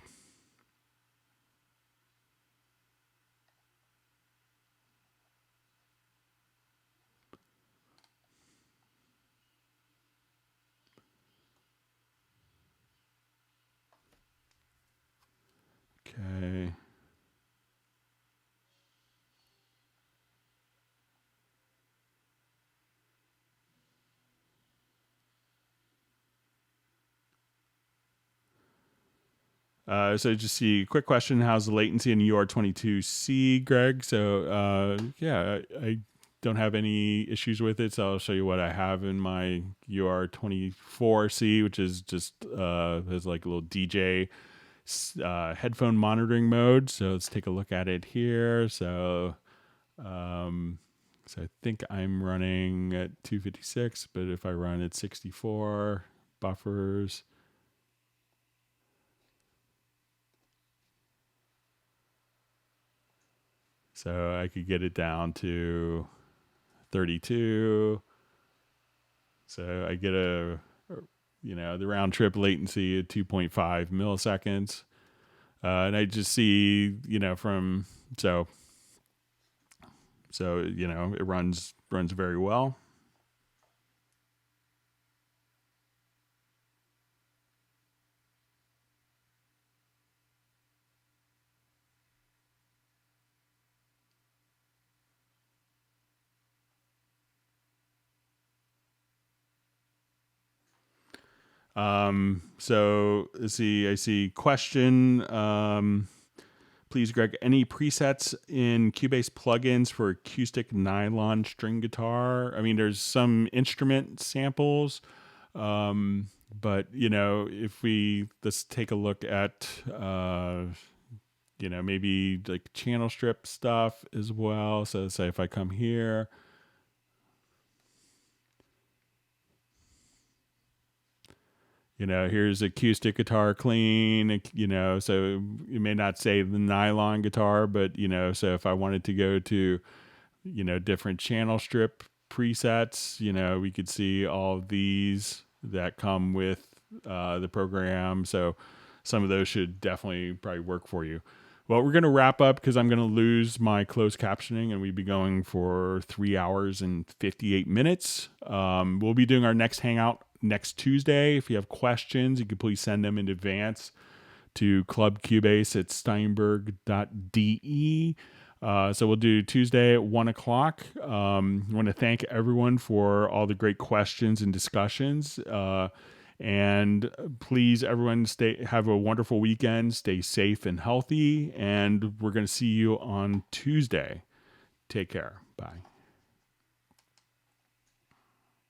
Okay. So just see, quick question, how's the latency in UR22C, Greg? So yeah, I don't have any issues with it. So I'll show you what I have in my UR24C, which is just has like a little DJ headphone monitoring mode. So let's take a look at it here. So I think I'm running at 256, but if I run at 64 buffers, so I could get it down to 32. So I get the round trip latency at 2.5 milliseconds. And I just see, it runs very well. So let's see, I see question. Please, Greg, any presets in Cubase plugins for acoustic nylon string guitar? I mean, there's some instrument samples, but if let's take a look at, maybe like channel strip stuff as well. So say if I come here, here's acoustic guitar clean, so you may not say the nylon guitar, but, so if I wanted to go to, different channel strip presets, we could see all of these that come with the program. So some of those should definitely probably work for you. Well, we're going to wrap up because I'm going to lose my closed captioning and we'd be going for 3 hours and 58 minutes. We'll be doing our next Hangout next Tuesday. If you have questions, you can please send them in advance to clubcubase@steinberg.de. So we'll do Tuesday at 1 o'clock. I want to thank everyone for all the great questions and discussions. And please, everyone, have a wonderful weekend. Stay safe and healthy. And we're going to see you on Tuesday. Take care. Bye.